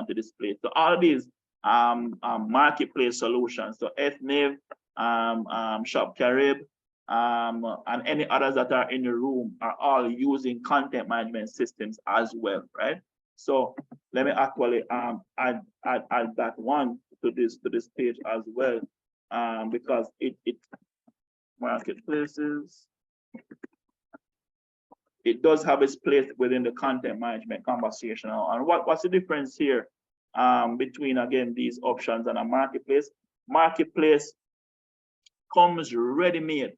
to display. So all of these marketplace solutions, so Ethniv, Shop Carib, and any others that are in the room are all using content management systems as well, right? So let me actually add that one to this page as well, because it marketplaces, it does have its place within the content management conversation. And what's the difference here between, again, these options and a marketplace? Marketplace comes ready-made,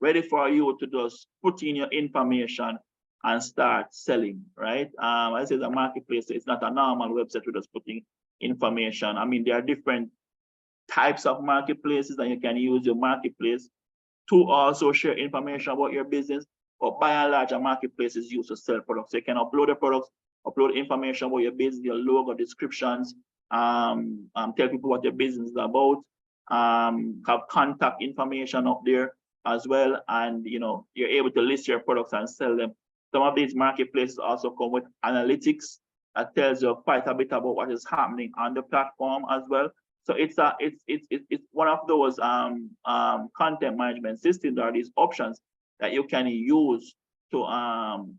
ready for you to just put in your information and start selling, right? I say the marketplace, it's not a normal website with just putting information. I mean, there are different types of marketplaces, and you can use your marketplace to also share information about your business. But by and large, a marketplace is used to sell products. So you can upload the products, upload information about your business, your logo, descriptions, tell people what your business is about, have contact information up there as well, and you're able to list your products and sell them. Some of these marketplaces also come with analytics that tells you quite a bit about what is happening on the platform as well. So it's one of those content management systems, or these options that you can use to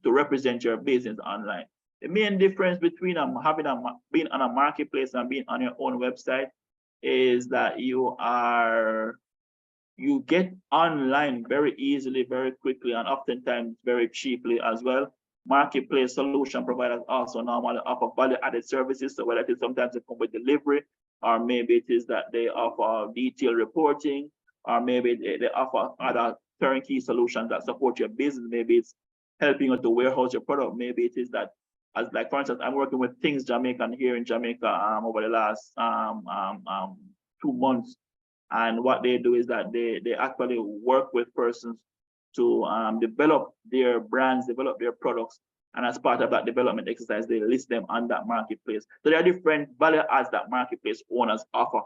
represent your business online. The main difference between being on a marketplace and being on your own website is that you get online very easily, very quickly, and oftentimes very cheaply as well. Marketplace solution providers also normally offer value-added services. So whether it is sometimes they come with delivery, or maybe it is that they offer detailed reporting, or maybe they offer other turnkey solutions that support your business. Maybe it's helping you to warehouse your product. Maybe it is that, as like for instance, I'm working with Things Jamaican here in Jamaica over the last 2 months. And what they do is that they actually work with persons to develop their brands, develop their products. And as part of that development exercise, they list them on that marketplace. So there are different value adds that marketplace owners offer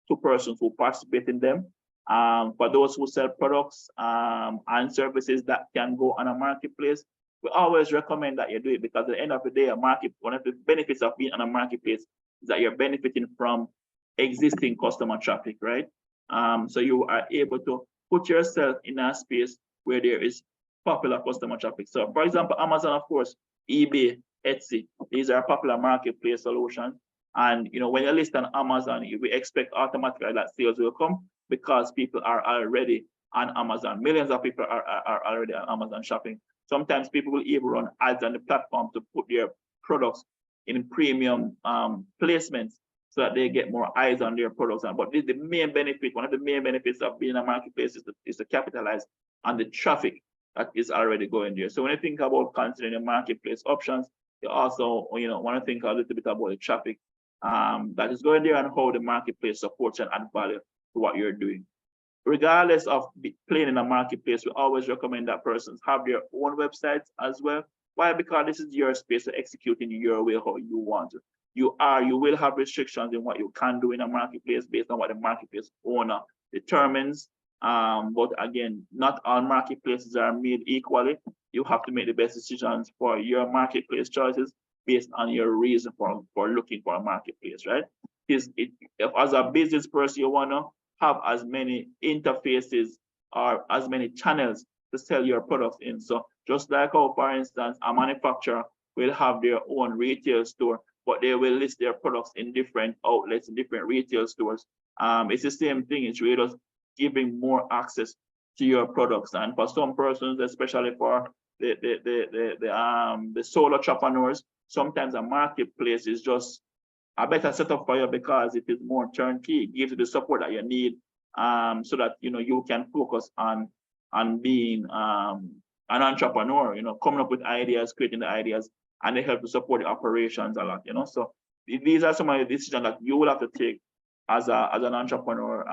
to persons who participate in them. For those who sell products and services that can go on a marketplace, we always recommend that you do it, because at the end of the day, one of the benefits of being on a marketplace is that you're benefiting from existing customer traffic, right? So you are able to put yourself in a space where there is popular customer traffic. So for example, Amazon, of course, eBay, Etsy, these are popular marketplace solutions. And when you list on Amazon, we expect automatically that sales will come because people are already on Amazon. Millions of people are already on Amazon shopping. Sometimes people will even run ads on the platform to put their products in premium placements so that they get more eyes on their products. But the main benefit, one of the main benefits of being a marketplace is to capitalize on the traffic that is already going there. So when you think about considering the marketplace options, you also want to think a little bit about the traffic that is going there and how the marketplace supports and add value to what you're doing. Regardless of playing in a marketplace, we always recommend that persons have their own websites as well. Why? Because this is your space to execute in your way how you want to. You will have restrictions in what you can do in a marketplace based on what the marketplace owner determines. But again, not all marketplaces are made equally. You have to make the best decisions for your marketplace choices based on your reason for looking for a marketplace, right? If as a business person, you want to have as many interfaces or as many channels to sell your products in. So just like how, for instance, a manufacturer will have their own retail store, but they will list their products in different outlets, in different retail stores. It's the same thing. It's really just giving more access to your products. And for some persons, especially for the solo entrepreneurs, sometimes a marketplace is just a better setup for you because it is more turnkey. It gives you the support that you need, so that you can focus on being an entrepreneur. Coming up with ideas, creating the ideas, and they help to support the operations a lot. So these are some of the decisions that you will have to take as an entrepreneur,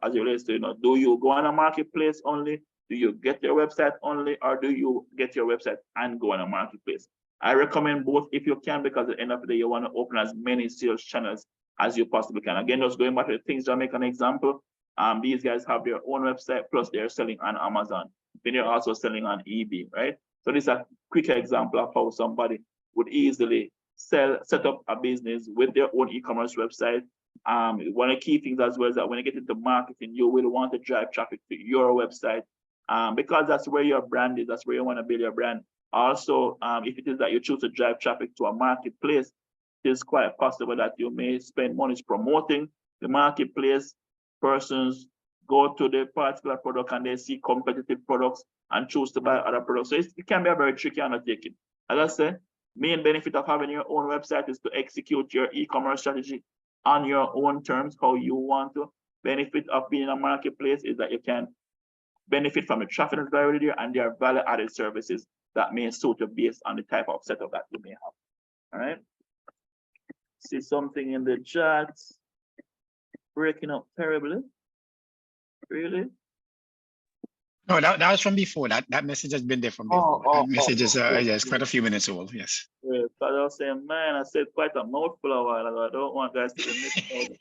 as it relates to do you go on a marketplace only? Do you get your website only, or do you get your website and go on a marketplace? I recommend both if you can, because at the end of the day, you want to open as many sales channels as you possibly can. Again, just going back to the things that make an example. These guys have their own website, plus they're selling on Amazon. Then they're also selling on eBay, right? So this is a quick example of how somebody would easily set up a business with their own e-commerce website. One of the key things as well is that when you get into marketing, you will want to drive traffic to your website, because that's where your brand is. That's where you want to build your brand. Also, if it is that you choose to drive traffic to a marketplace, it is quite possible that you may spend money promoting the marketplace. Persons go to the particular product and they see competitive products and choose to buy other products. So it can be a very tricky undertaking. As I said, main benefit of having your own website is to execute your e-commerce strategy on your own terms, how you want to. Benefit of being a marketplace is that you can benefit from the traffic that's already there, and there are value-added services that may suit you based on the type of setup that you may have. All right. See something in the chat. Breaking up terribly. Really? No, that was from before. That message has been there from before. That message is yes, quite a few minutes old. Yes. Yeah, but I was saying, man, I said quite a mouthful a while ago. I don't want guys to miss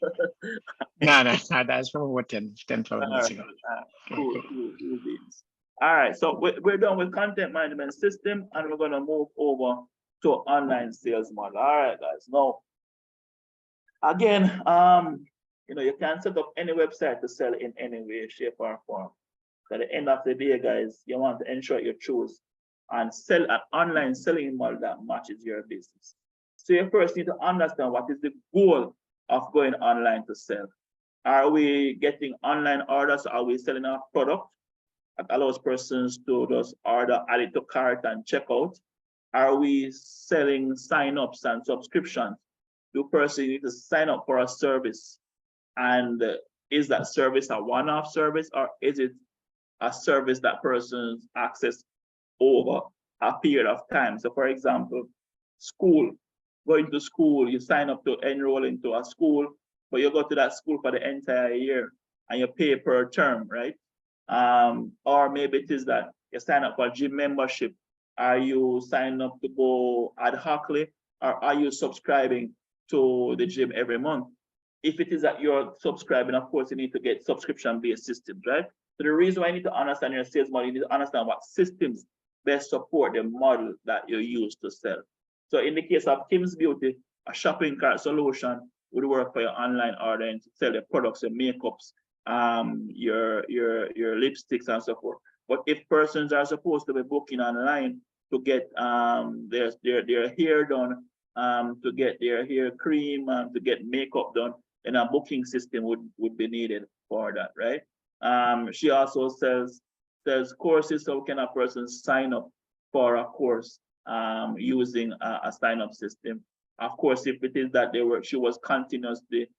out. No, that's from what 10, 12 minutes ago. Cool beans. All right, so we're done with content management system, and we're gonna move over to online sales model. All right, guys. Now, again, you can set up any website to sell in any way, shape, or form. At the end of the day, guys, you want to ensure you choose and sell an online selling model that matches your business. So you first need to understand what is the goal of going online to sell. Are we getting online orders? Are we selling a product that allows persons to just order, add it to cart, and check out? Are we selling sign-ups and subscriptions? Do persons need to sign up for a service? And is that service a one-off service, or is it a service that persons access over a period of time? So for example, school, going to school, you sign up to enroll into a school, but you go to that school for the entire year and you pay per term, right? Or maybe it is that you sign up for a gym membership. Are you signing up to go ad hocly, or are you subscribing to the gym every month? If it is that you're subscribing, of course, you need to get subscription-based systems, right? So the reason why you need to understand your sales model, you need to understand what systems best support the model that you use to sell. So in the case of Kim's Beauty, A shopping cart solution would work for your online ordering to sell your products, your makeups, your lipsticks and so forth. But if persons are supposed to be booking online to get their hair done, to get their hair cream, to get makeup done, then a booking system would be needed for that, right? She also sells courses, so can a person sign up for a course using a sign-up system. Of course, if it is that she was continuously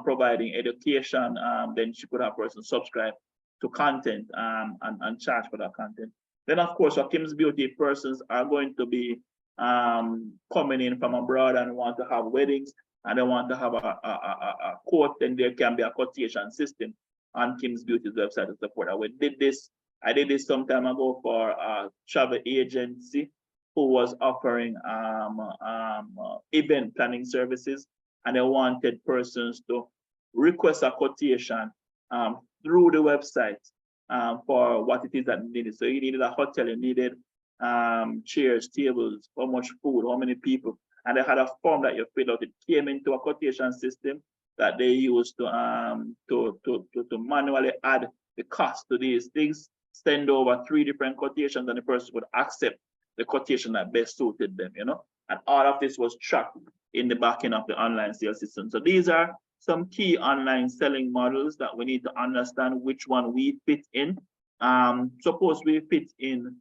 providing education, then she could have a person subscribe to content and charge for that content. Then, of course, for Kim's Beauty, persons are going to be coming in from abroad and want to have weddings and they want to have a quote, then there can be a quotation system on Kim's Beauty's website to support that. I did this some time ago for a travel agency who was offering event planning services, and they wanted persons to request a quotation through the website for what it is that needed. So you needed a hotel, you needed chairs, tables, how much food, how many people, and they had a form that you filled out. It came into a quotation system that they used to manually add the cost to these things, send over 3 different quotations, and the person would accept the quotation that best suited them, you know. And all of this was tracked in the back end of the online sales system. So these are some key online selling models that we need to understand which one we fit in. Suppose we fit in,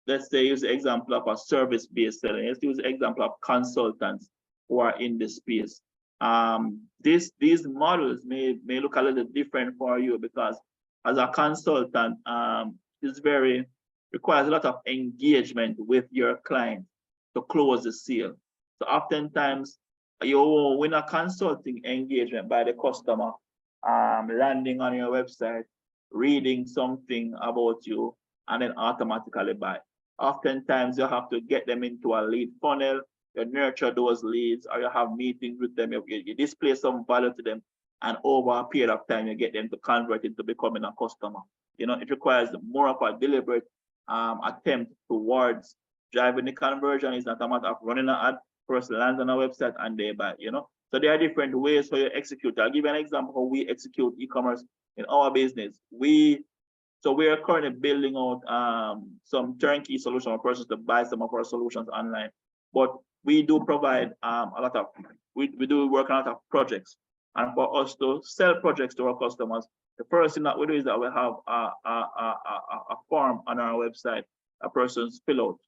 let's say, use the example of a service-based selling. Let's use the example of consultants who are in this space. These models may look a little different for you because as a consultant, requires a lot of engagement with your client to close the sale. So oftentimes you will win a consulting engagement by the customer, landing on your website, reading something about you, and then automatically buy. Oftentimes you have to get them into a lead funnel, you nurture those leads, or you have meetings with them, you display some value to them, and over a period of time, you get them to convert into becoming a customer. You know, it requires more of a deliberate attempt towards driving the conversion. It's not a matter of running an ad, person lands on a website and they buy, you know. So there are different ways for you to execute. I'll give you an example how we execute e-commerce in our business. We are currently building out some turnkey solution for persons to buy some of our solutions online. But we do provide we do work on a lot of projects. And for us to sell projects to our customers, the first thing that we do is that we have a form on our website a person's fill out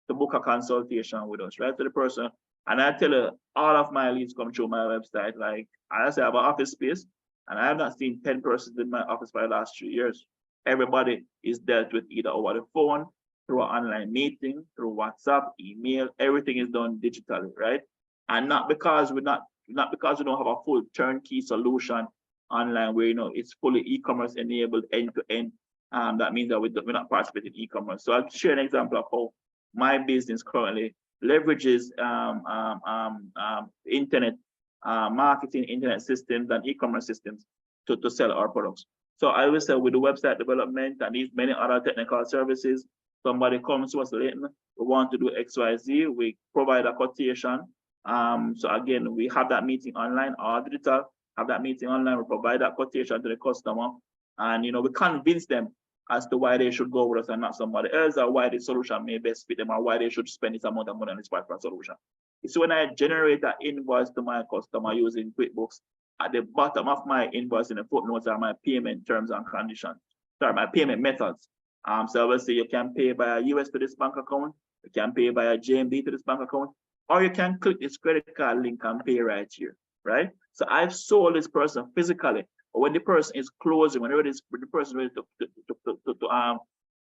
to book a consultation with us, right? To the person, and I tell you, all of my leads come through my website. Like I say, I have an office space, and I have not seen 10 persons in my office for the last 3 years. Everybody is dealt with either over the phone, through an online meeting, through WhatsApp, email. Everything is done digitally, right? And not because we don't have a full turnkey solution online where, you know, it's fully e-commerce enabled end to end. That means that we're not participating in e-commerce. So I'll share an example of how my business currently leverages internet marketing, internet systems, and e-commerce systems to sell our products. So I will say with the website development and these many other technical services, somebody comes to us, we want to do XYZ, we provide a quotation. So again, we have that meeting online or digital, have that meeting online, we provide that quotation to the customer, and, you know, we convince them as to why they should go with us and not somebody else, or why the solution may best fit them, or why they should spend this amount of money on this particular solution. So when I generate an invoice to my customer using QuickBooks, at the bottom of my invoice in the footnotes are my payment terms and conditions. Sorry, my payment methods. So I will say you can pay by a US to this bank account, you can pay by a JMB to this bank account, or you can click this credit card link and pay right here, right? So I've sold this person physically, but when the person is closing, when the person is ready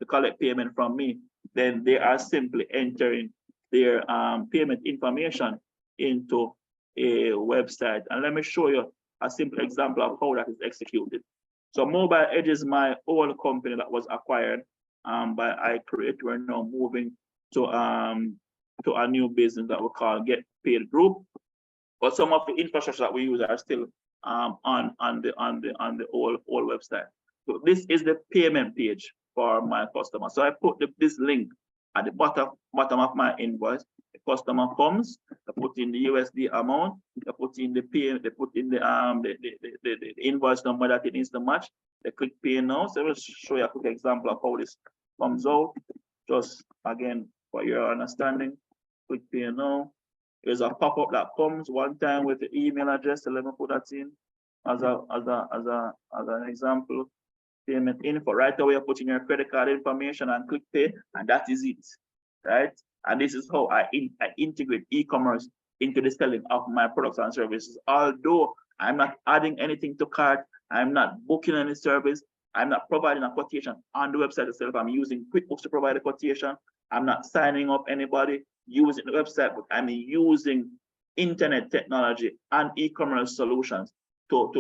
to collect payment from me, then they are simply entering their payment information into a website. And let me show you a simple example of how that is executed. So Mobile Edge is my old company that was acquired by iCreate. We're now moving to a new business that we call Get Paid Group. But some of the infrastructure that we use are still on the old website. So this is the payment page for my customer. So I put this link at the bottom of my invoice. The customer comes, they put in the USD amount, they put in the pay, they put in the invoice number that it needs to match. They click pay now. So we'll show you a quick example of how this comes out. Just again for your understanding, click pay now. There's a pop-up that comes one time with the email address. So let me put that in as an example. Payment info. Right away, you put in your credit card information and click pay, and that is it. Right? And this is how I integrate e-commerce into the selling of my products and services. Although I'm not adding anything to cart, I'm not booking any service, I'm not providing a quotation on the website itself. I'm using QuickBooks to provide a quotation. I'm not signing up anybody using the website, but I'm using internet technology and e-commerce solutions to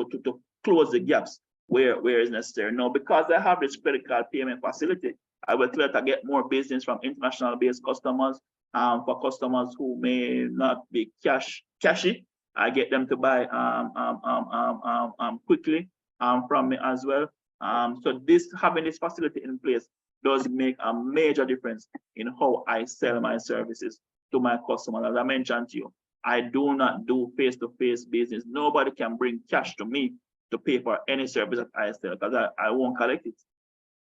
close the gaps where is necessary. Now, because I have this credit card payment facility, I will try to get more business from international based customers. For customers who may not be cashy, I get them to buy quickly from me as well. So having this facility in place does make a major difference in how I sell my services to my customers. As I mentioned to you, I do not do face-to-face business. Nobody can bring cash to me to pay for any service that I sell because I won't collect it.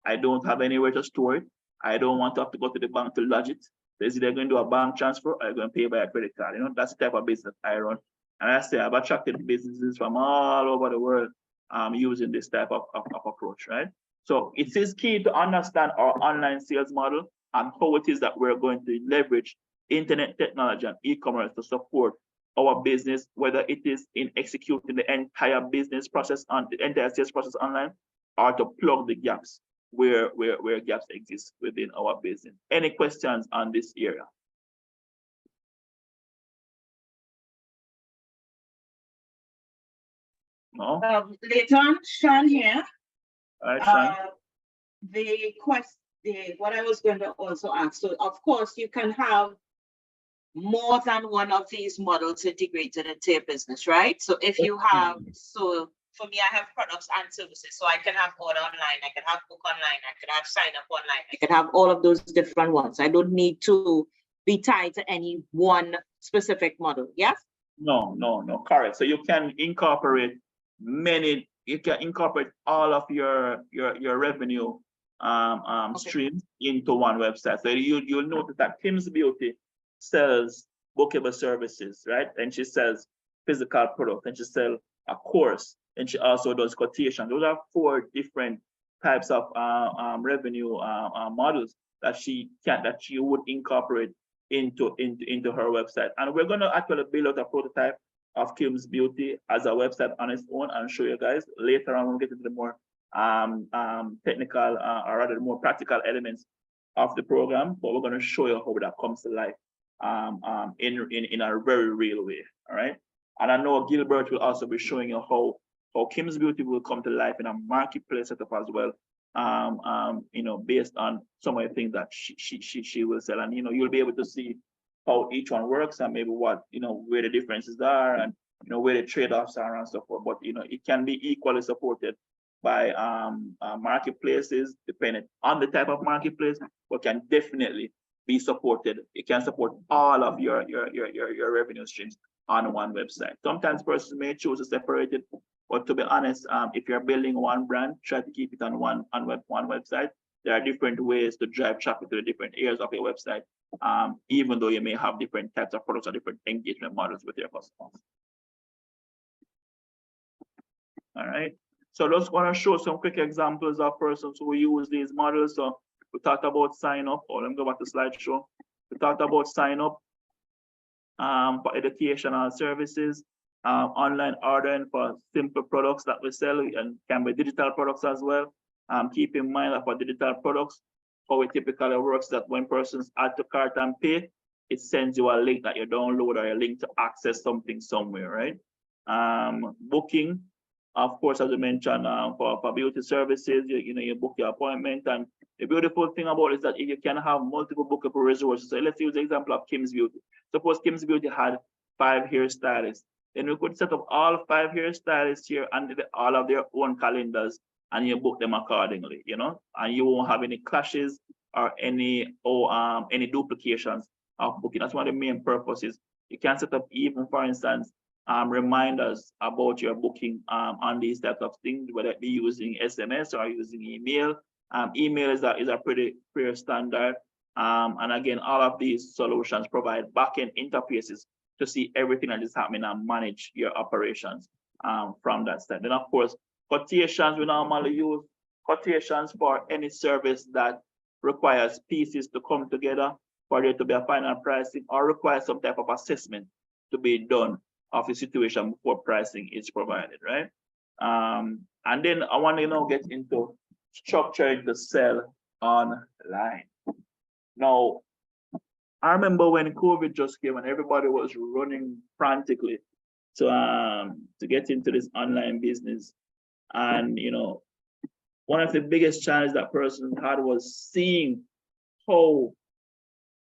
I don't have anywhere to store it. I don't want to have to go to the bank to lodge it. They're either going to do a bank transfer or going to pay by a credit card. You know, that's the type of business I run. And I say I've attracted businesses from all over the world using this type of approach, right? So it is key to understand our online sales model and how it is that we're going to leverage internet technology and e-commerce to support our business, whether it is in executing the entire business process on the entire sales process online, or to plug the gaps where gaps exist within our business. Any questions on this area? No? Later on, Sean here. All right, Sean. What I was going to also ask, so of course you can have more than one of these models integrated into your business, right? So if you have, so for me, I have products and services. So I can have order online, I can have book online, I can have sign up online, I can have all of those different ones. I don't need to be tied to any one specific model, yes? No, correct. So you can incorporate all of your revenue streams into one website. So you'll notice that Kim's Beauty sells bookable services, right? And she sells physical products, and she sells a course, and she also does quotation. Those are 4 different types of revenue models that she would incorporate into her website. And we're going to actually build out a prototype of Kim's Beauty as a website on its own and show you guys later on when we get into the more technical or rather more practical elements of the program. But we're going to show you how that comes to life in a very real way. All right. And I know Gilbert will also be showing you how Kim's Beauty will come to life in a marketplace setup as well. You know, based on some of the things that she will sell, and you know, you'll be able to see how each one works and maybe what, you know, where the differences are and, you know, where the trade-offs are and so forth. But you know, it can be equally supported by marketplaces depending on the type of marketplace, but can definitely be supported. It can support all of your revenue streams on one website. Sometimes persons may choose to separate it, but to be honest, if you're building one brand, try to keep it on one website. There are different ways to drive traffic to the different areas of your website, even though you may have different types of products or different engagement models with your customers. All right. So just want to show some quick examples of persons who use these models. So we talked about sign up. Or let me go back to slideshow. We talked about sign up for educational services, online ordering for simple products that we sell, and can be digital products as well. Keep in mind that for digital products, how it typically works that when persons add to cart and pay, it sends you a link that you download or a link to access something somewhere, right? Booking, of course, as I mentioned, for beauty services, you book your appointment. And the beautiful thing about it is that if you can have multiple bookable resources. So let's use the example of Kim's Beauty. Suppose Kim's Beauty had 5 hairstylists. Then we could set up all 5 hairstylists here and all of their own calendars, and you book them accordingly, you know, and you won't have any clashes or any duplications of booking. That's one of the main purposes. You can set up even, for instance, reminders about your booking on these types of things, whether it be using SMS or using email. Email is a pretty standard. And again, all of these solutions provide backend interfaces to see everything that is happening and manage your operations from that side. Then, of course, quotations, we normally use quotations for any service that requires pieces to come together for there to be a final pricing or requires some type of assessment to be done of the situation before pricing is provided, right? And then I want to now get into structuring the sell online. Now, I remember when COVID just came and everybody was running frantically to get into this online business. And one of the biggest challenges that person had was seeing how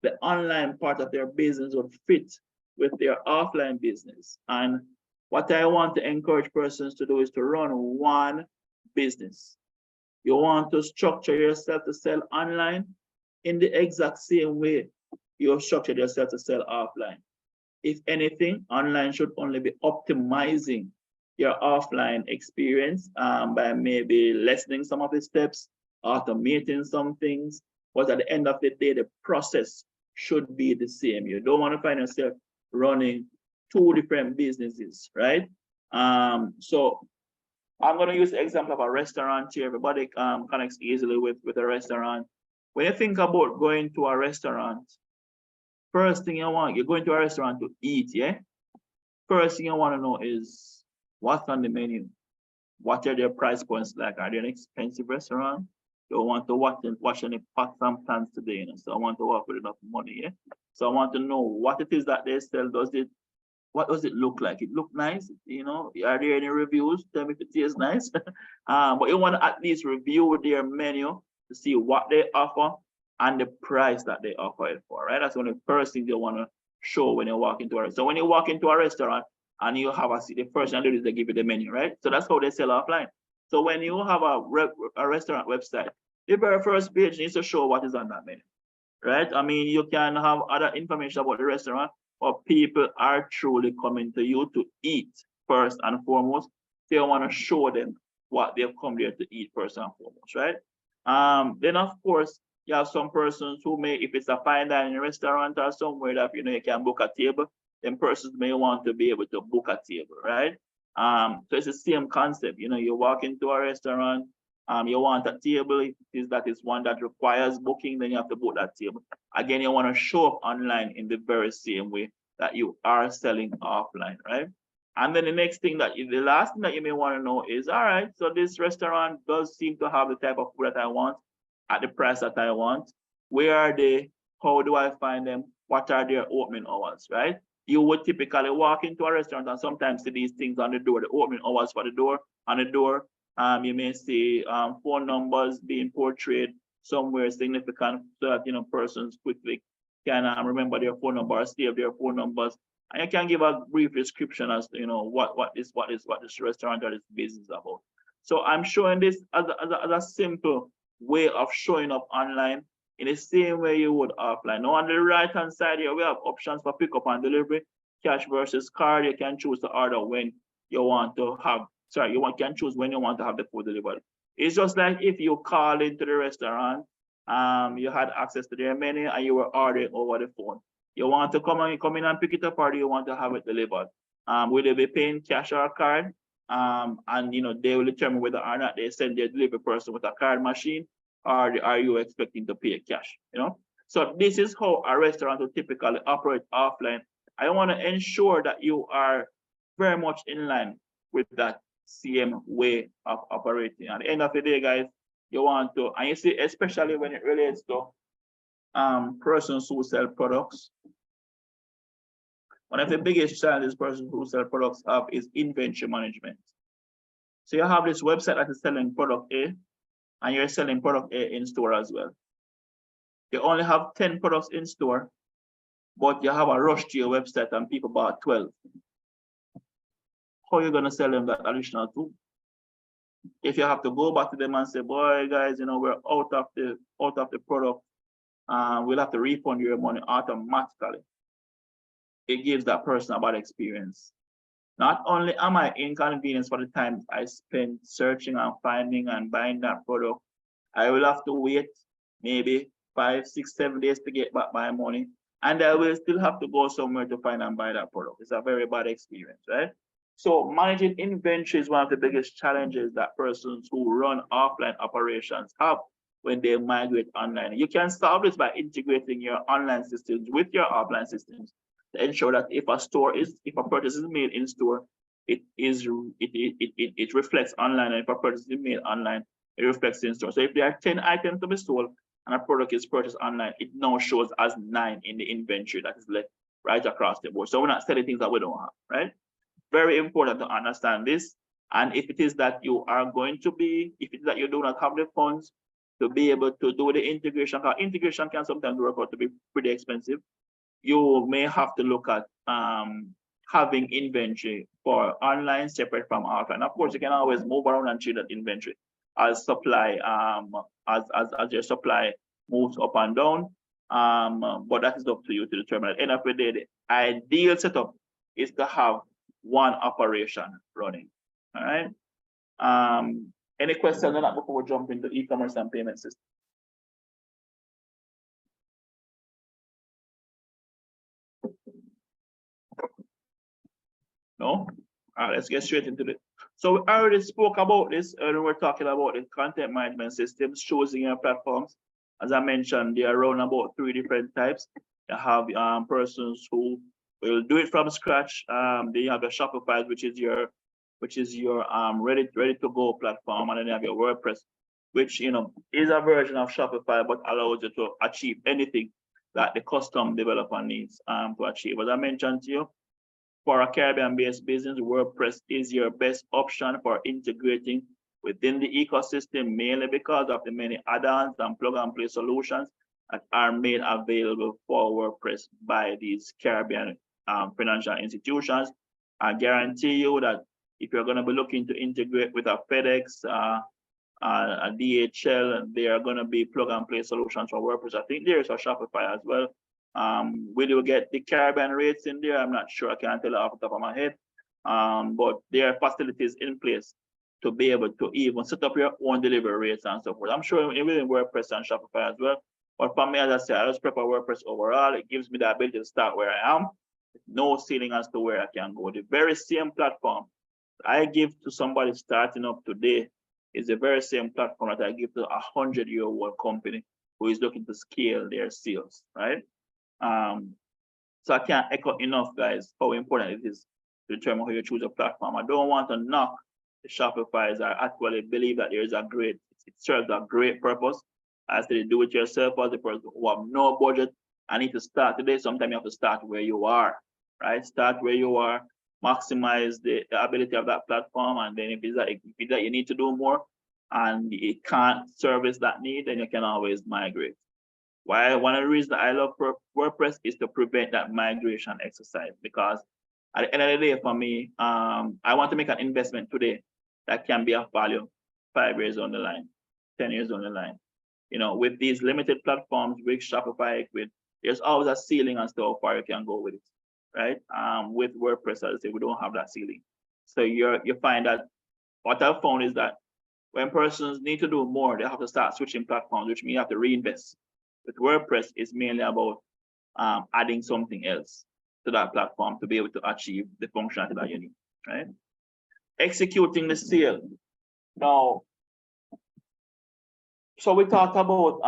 the online part of their business would fit with their offline business. And what I want to encourage persons to do is to run one business. You want to structure yourself to sell online in the exact same way you structured yourself to sell offline. If anything, online should only be optimizing your offline experience by maybe lessening some of the steps, automating some things, but at the end of the day, the process should be the same. You don't want to find yourself running two different businesses, right? So I'm going to use the example of a restaurant here. Everybody connects easily with a restaurant. When you think about going to a restaurant, first thing you're going to a restaurant to eat, yeah? First thing you want to know is what's on the menu. What are their price points like? Are they an expensive restaurant? You want to watch any pots and pans today, so I want to work with enough money, yeah? So I want to know what it is that they sell. What does it look like? It look nice, are there any reviews? Tell me if it tastes nice. But you want to at least review their menu to see what they offer and the price that they offer it for, right? That's one of the first things you want to show when you walk into a restaurant. So when you walk into a restaurant and you have a seat, the first thing they do is they give you the menu, right? So that's how they sell offline. So when you have a restaurant website, the very first page needs to show what is on that menu, right? I mean, you can have other information about the restaurant, but people are truly coming to you to eat first and foremost. They want to show them what they've come there to eat first and foremost, right? Then of course, you have some persons who may, if it's a fine dining restaurant or somewhere that you can book a table, then persons may want to be able to book a table, right? So it's the same concept. You walk into a restaurant, you want a table. If that is one that requires booking, then you have to book that table. Again, you want to show up online in the very same way that you are selling offline, right? And then the last thing that you may want to know is, all right, so this restaurant does seem to have the type of food that I want at the price that I want. Where are they? How do I find them? What are their opening hours, right? You would typically walk into a restaurant and sometimes see these things on the door, the opening hours for the door. On the door, you may see phone numbers being portrayed somewhere significant so that persons quickly can remember their phone number or save their phone numbers. And you can give a brief description as to what this restaurant or this business is about. So I'm showing this as a simple way of showing up online in the same way you would offline. Now on the right hand side here, we have options for pickup and delivery, cash versus card. You can choose to order when you want to have, can choose when you want to have the food delivered. It's just like if you call into the restaurant, you had access to their menu and you were ordering over the phone. You want to come in and pick it up, or do you want to have it delivered? Will they be paying cash or card? And they will determine whether or not they send their delivery person with a card machine, or are you expecting to pay cash? So this is how a restaurant will typically operate offline. I want to ensure that you are very much in line with that same way of operating. At the end of the day, guys, you want to, and you see, especially when it relates to persons who sell products. One of the biggest challenges persons who sell products have is inventory management. So you have this website that is selling product A, and you're selling product A in store as well. You only have 10 products in store, but you have a rush to your website and people bought 12. How are you going to sell them that additional 2? If you have to go back to them and say, boy, guys, we're out of the product, will have to refund your money automatically. It gives that person a bad experience. Not only am I inconvenienced for the time I spent searching and finding and buying that product, I will have to wait maybe 5, 6, 7 days to get back my money. And I will still have to go somewhere to find and buy that product. It's a very bad experience, right? So managing inventory is one of the biggest challenges that persons who run offline operations have when they migrate online. You can solve this by integrating your online systems with your offline systems to ensure that if a purchase is made in store, it reflects online, and if a purchase is made online, it reflects in store. So if there are 10 items to be sold and a product is purchased online, it now shows as 9 in the inventory that is left right across the board. So we're not selling things that we don't have, right? Very important to understand this. And if it is that you are going to be, if it is that you do not have the funds to be able to do the integration, because integration can sometimes work out to be pretty expensive, you may have to look at having inventory for online separate from offline. Of course, you can always move around and treat that inventory as supply, as your supply moves up and down. But that is up to you to determine. At the end of the day, the ideal setup is to have one operation running. All right. Any questions on that before we jump into e-commerce and payment system? No? All right, let's get straight into it. So we already spoke about this earlier. We're talking about the content management systems choosing your platforms. As I mentioned, there are around about 3 different types. You have persons who will do it from scratch. Then you have your Shopify, which is your ready to go platform, and then you have your WordPress, which is a version of Shopify but allows you to achieve anything that the custom developer needs to achieve. As I mentioned to you, for a Caribbean-based business, WordPress is your best option for integrating within the ecosystem, mainly because of the many add-ons and plug-and-play solutions that are made available for WordPress by these Caribbean financial institutions. I guarantee you that if you're going to be looking to integrate with a FedEx, a DHL, there are going to be plug-and-play solutions for WordPress. I think there's a Shopify as well. Will you get the Caribbean rates in there? I'm not sure. I can't tell off the top of my head. But there are facilities in place to be able to even set up your own delivery rates and so forth. I'm sure within WordPress and Shopify as well. But for me, as I said, I just prefer WordPress overall. It gives me the ability to start where I am, no ceiling as to where I can go. The very same platform I give to somebody starting up today is the very same platform that I give to a 100-year-old company who is looking to scale their sales, right? So I can't echo enough, guys, how important it is to determine how you choose a platform. I don't want to knock the Shopify's. I actually believe that it serves a great purpose. As they do it yourself, as the person who have no budget, I need to start today. Sometimes you have to start where you are, right? Start where you are, maximize the ability of that platform, and then if it's that you need to do more and it can't service that need, then you can always migrate. Why? One of the reasons I love WordPress is to prevent that migration exercise, because at the end of the day, for me, I want to make an investment today that can be of value 5 years on the line, 10 years on the line. With these limited platforms, with Shopify, there's always a ceiling as to how far you can go with it, right? With WordPress, as I say, we don't have that ceiling. So you find that what I've found is that when persons need to do more, they have to start switching platforms, which means you have to reinvest. With WordPress, it's mainly about adding something else to that platform to be able to achieve the functionality that you need, right? Executing the sale. Now, so we talked about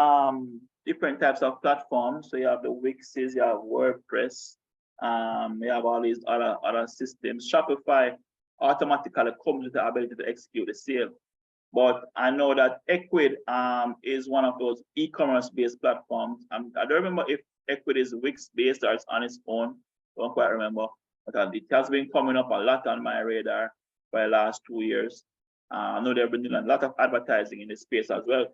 different types of platforms. So you have the Wixes, you have WordPress, you have all these other systems. Shopify automatically comes with the ability to execute the sale. But I know that Equid is one of those e-commerce based platforms. I don't remember if Equid is Wix based or it's on its own. Don't quite remember. But it has been coming up a lot on my radar for the last 2 years. I know they've been doing a lot of advertising in this space as well.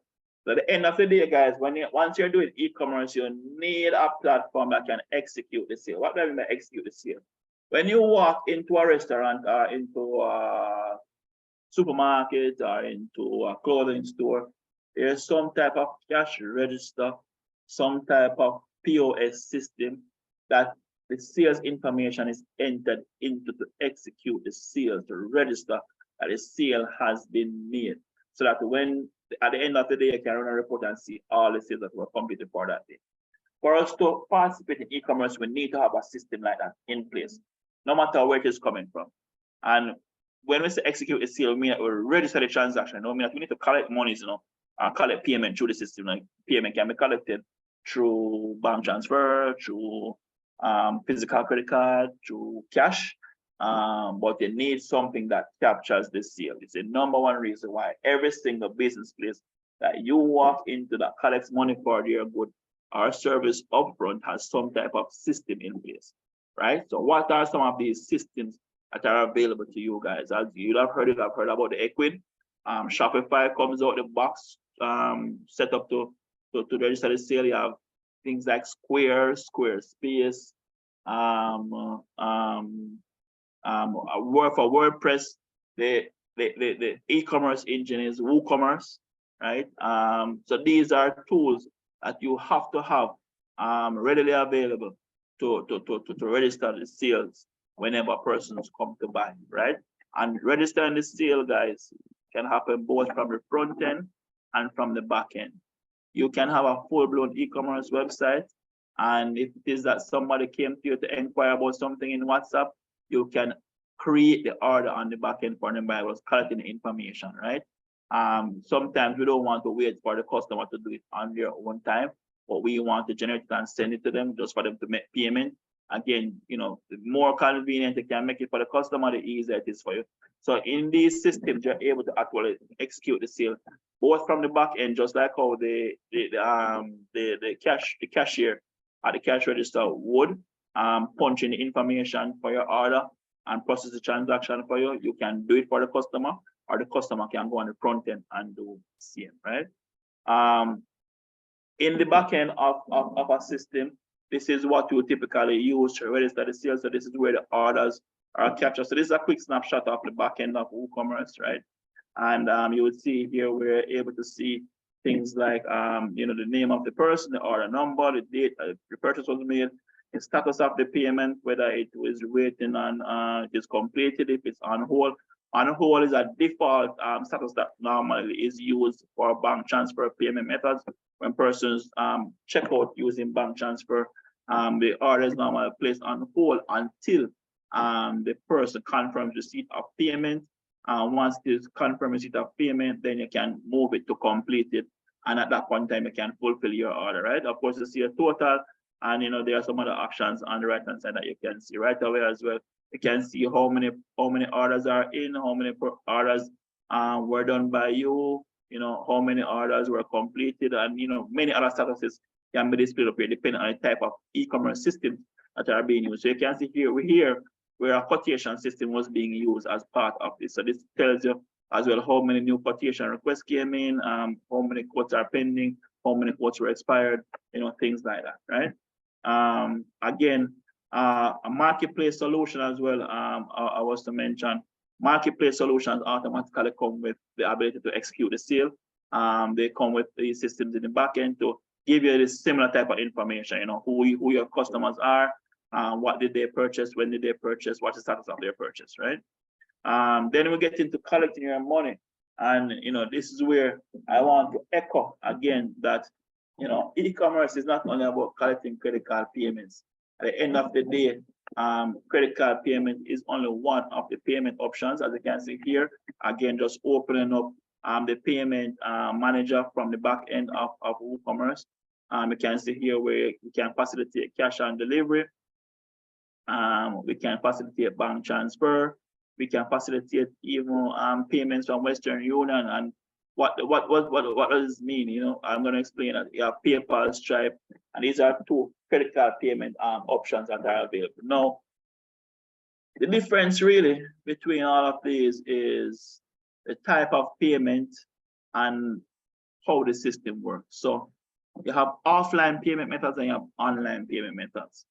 So at the end of the day, guys, once you're doing e-commerce, you need a platform that can execute the sale. What do I mean by execute the sale? When you walk into a restaurant or into a supermarket or into a clothing store, there's some type of cash register some type of POS system that the sales information is entered into to execute the sale, to register that the sale has been made. So that when at the end of the day, you can run a report and see all the sales that were completed for that day. For us to participate in e-commerce, we need to have a system like that in place, no matter where it is coming from. And when we say execute a sale, we register the transaction. We need to collect monies, collect payment through the system. Like payment can be collected through bank transfer, through physical credit card, through cash. But you need something that captures the sale. It's the number one reason why every single business place that you walk into that collects money for their good or service upfront has some type of system in place, right? So what are some of these systems that are available to you guys? As you'll have heard about the Equid. Shopify comes out the box set up to register the sale. You have things like Square, Squarespace, for WordPress, the e-commerce engine is WooCommerce, right? So these are tools that you have to have readily available to register the sales whenever persons come to buy, right? And registering the sale, guys, can happen both from the front end and from the back end. You can have a full-blown e-commerce website, and if it is that somebody came to you to inquire about something in WhatsApp, you can create the order on the back end for them by collecting the information, right? Sometimes we don't want to wait for the customer to do it on their own time, but we want to generate it and send it to them just for them to make payment. Again, the more convenient you can make it for the customer, the easier it is for you. So in these systems, you're able to actually execute the sale both from the back end, just like how the cashier at the cash register would punch in the information for your order and process the transaction for you. You can do it for the customer, or the customer can go on the front end and do the same, right? In the back end of a system, this is what you typically use to register the sales. So this is where the orders are captured. So this is a quick snapshot of the back end of WooCommerce, right? And you would see here we're able to see things like the name of the person, the order number, the date the purchase was made, the status of the payment, whether it was waiting on it is completed, if it's on hold. On hold is a default status that normally is used for bank transfer payment methods. When persons check out using bank transfer, the order is normally placed on hold until the person confirms receipt of payment. Once this confirmed receipt of payment, then you can move it to complete it. And at that point in time, you can fulfill your order, right? Of course, you see a total, and there are some other options on the right-hand side that you can see right away as well. You can see how many orders are in, how many orders were done by you, how many orders were completed, and many other statuses can be displayed up here depending on the type of e-commerce systems that are being used. So you can see here, where a quotation system was being used as part of this. So this tells you as well how many new quotation requests came in, how many quotes are pending, how many quotes were expired, things like that, right? Again, a marketplace solution as well, I was to mention, marketplace solutions automatically come with the ability to execute the sale. They come with the systems in the back end to give you this similar type of information, who your customers are, what did they purchase, when did they purchase, what's the status of their purchase, right? Then we get into collecting your money. And, this is where I want to echo again that, e-commerce is not only about collecting credit card payments. At the end of the day, credit card payment is only one of the payment options, as you can see here. Again, just opening up the payment manager from the back end of WooCommerce. You can see here where we can facilitate cash on delivery. We can facilitate bank transfer. We can facilitate even payments from Western Union. And what does this mean? I'm going to explain that. You have PayPal, Stripe, and these are two credit card payment options that are available. Now, the difference really between all of these is the type of payment and how the system works. So you have offline payment methods and you have online payment methods.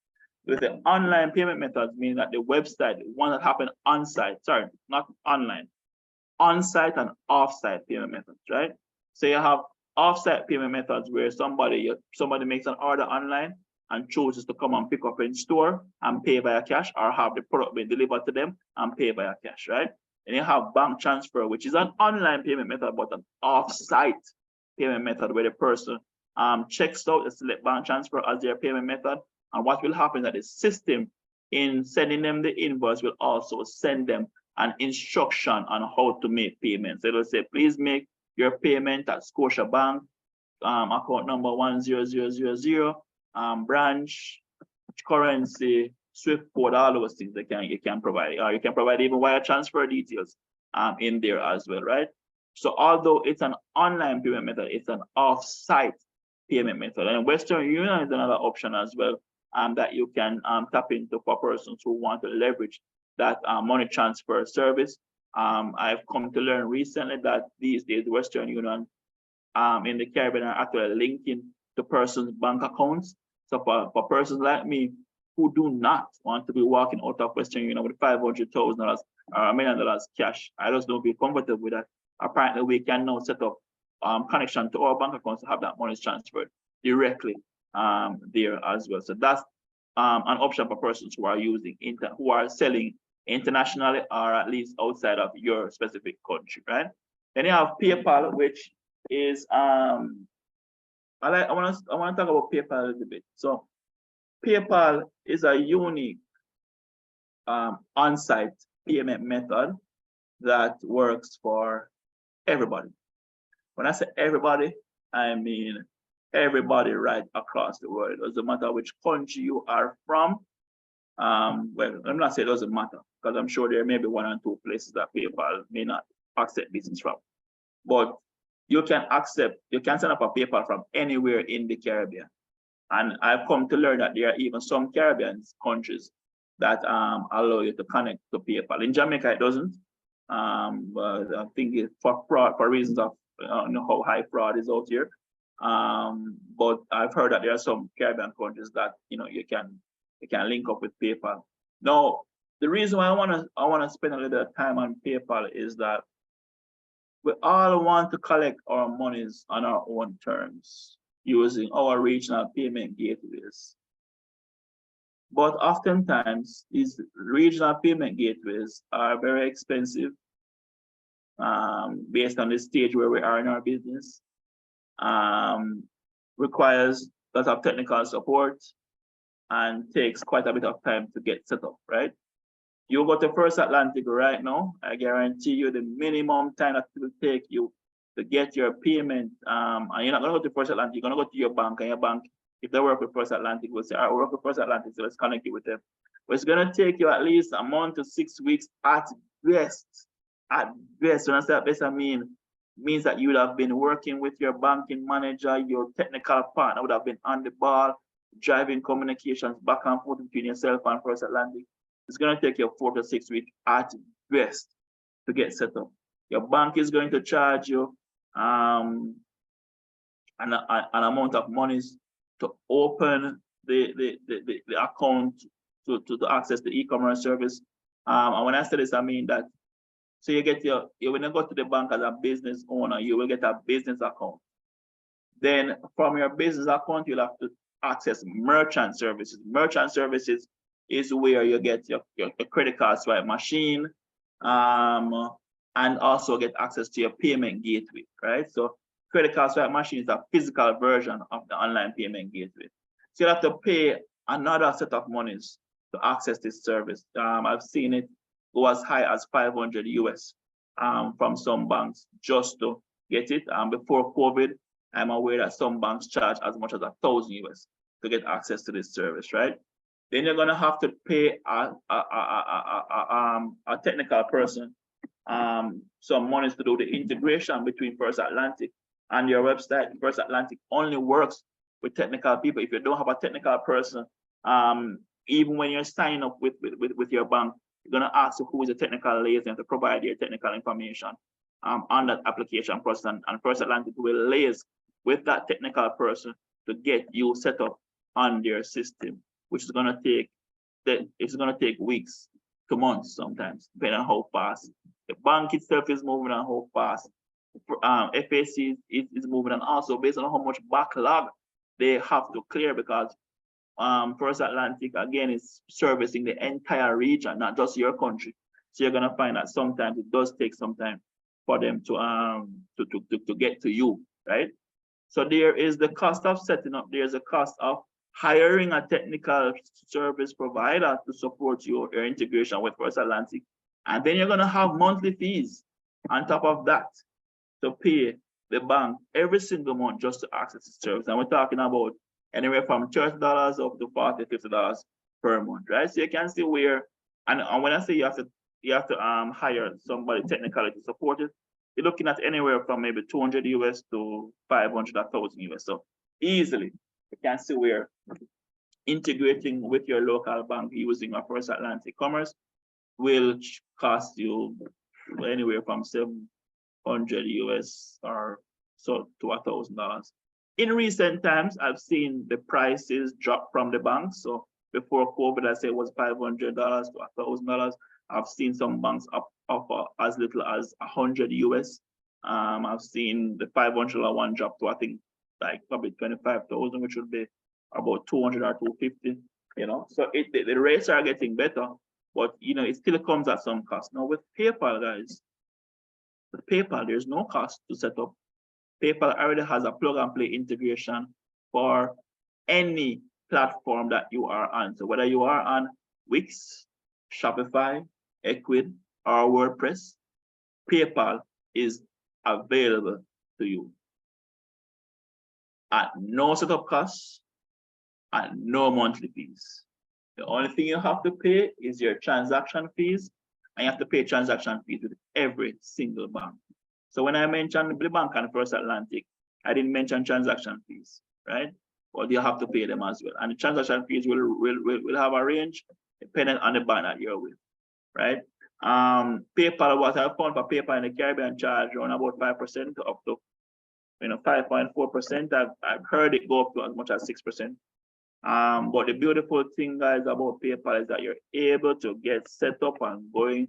With the online payment methods, meaning that the website, the one that happen on-site, sorry, not online, on-site and off-site payment methods, right? So you have offsite payment methods where somebody makes an order online and chooses to come and pick up in store and pay via cash, or have the product being delivered to them and pay via cash, right? And you have bank transfer, which is an online payment method, but an offsite payment method where the person checks out the select bank transfer as their payment method. And what will happen is that the system, in sending them the invoice, will also send them an instruction on how to make payments. It will say, please make your payment at Scotiabank, account number 10000, branch, currency, SWIFT code, all those things you can provide. You can provide even wire transfer details in there as well, right? So although it's an online payment method, it's an off-site payment method. And Western Union is another option as well that you can tap into for persons who want to leverage that money transfer service. I've come to learn recently that these days Western Union in the Caribbean are actually linking to persons' bank accounts. So for persons like me who do not want to be walking out of Western Union with $500,000 or $1 million cash, I just don't feel comfortable with that. Apparently, we can now set up connection to our bank accounts to have that money transferred directly there as well. So that's an option for persons who are who are selling internationally or at least outside of your specific country, right? Then you have PayPal, which is I want to talk about PayPal a little bit. So PayPal is a unique on-site payment method that works for everybody. When I say everybody, I mean everybody right across the world. It doesn't matter which country you are from. Well, I'm not saying it doesn't matter, because I'm sure there may be 1 or 2 places that PayPal may not accept business from. But you can set up a PayPal from anywhere in the Caribbean. And I've come to learn that there are even some Caribbean countries that allow you to connect to PayPal. In Jamaica, it doesn't. But I think it's for reasons of how high fraud is out here. But I've heard that there are some Caribbean countries that you can link up with PayPal. Now, the reason why I wanna spend a little time on PayPal is that we all want to collect our monies on our own terms using our regional payment gateways. But oftentimes, these regional payment gateways are very expensive based on the stage where we are in our business. Requires a lot of technical support and takes quite a bit of time to get set up, right? You go to First Atlantic right now, I guarantee you the minimum time that it will take you to get your payment, and you're not gonna go to First Atlantic, you're gonna go to your bank, and your bank, if they work with First Atlantic, will say, all right, we work with First Atlantic, so let's connect you with them. But it's gonna take you at least a month to 6 weeks at best. At best, when I say at best, I means that you would have been working with your banking manager, your technical partner would have been on the ball, driving communications back and forth between yourself and First Atlantic. It's going to take you 4 to 6 weeks at best to get set up. Your bank is going to charge you an amount of monies to open the account to access the e-commerce service. And when I say this, I mean that, so you get when you go to the bank as a business owner, you will get a business account. Then from your business account, you'll have to access merchant services. Merchant services is where you get your credit card swipe machine, and also get access to your payment gateway, right? So credit card swipe machine is a physical version of the online payment gateway. So you have to pay another set of monies to access this service. I've seen it go as high as 500 US from some banks just to get it. Before COVID, I'm aware that some banks charge as much as 1,000 US to get access to this service, right? Then you're gonna have to pay a technical person some monies to do the integration between First Atlantic and your website. First Atlantic only works with technical people. If you don't have a technical person, even when you're signing up with your bank, you're gonna ask who is a technical liaison to provide your technical information on that application process, and First Atlantic will liaise with that technical person to get you set up on their system, which is gonna take weeks to months sometimes, depending on how fast the bank itself is moving and how fast FAC is moving, and also based on how much backlog they have to clear, because First Atlantic again is servicing the entire region, not just your country. So you're gonna find that sometimes it does take some time for them to get to you, right? So there is the cost of setting up. There's a cost of hiring a technical service provider to support your integration with First Atlantic, and then you're gonna have monthly fees on top of that to pay the bank every single month just to access the service. And we're talking about anywhere from $30 up to $40, $50 per month, right? So you can see where, and when I say you have to hire somebody technically to support it, you're looking at anywhere from maybe 200 US to 500, 1,000 US. So easily, you can see where integrating with your local bank using a First Atlantic Commerce will cost you anywhere from 700 US or so to $1,000. In recent times, I've seen the prices drop from the banks. So before COVID, I say it was $500 to $1,000. I've seen some banks up as little as 100 US. I've seen the $500 one drop to, I think, like probably 25,000, which would be about 200 or 250. You know, so the rates are getting better, but you know, it still comes at some cost. Now with PayPal, guys, with PayPal, there's no cost to set up. PayPal already has a plug and play integration for any platform that you are on. So whether you are on Wix, Shopify, Equid, or WordPress, PayPal is available to you at no setup costs and no monthly fees. The only thing you have to pay is your transaction fees, and you have to pay transaction fees with every single bank. So when I mentioned the bank and First Atlantic, I didn't mention transaction fees, right? But you have to pay them as well. And the transaction fees will have a range depending on the bank that you're with, right? PayPal, what I found for PayPal in the Caribbean charge around about 5% up to 5.4%. I've heard it go up to as much as 6%. But the beautiful thing, guys, about PayPal is that you're able to get set up and going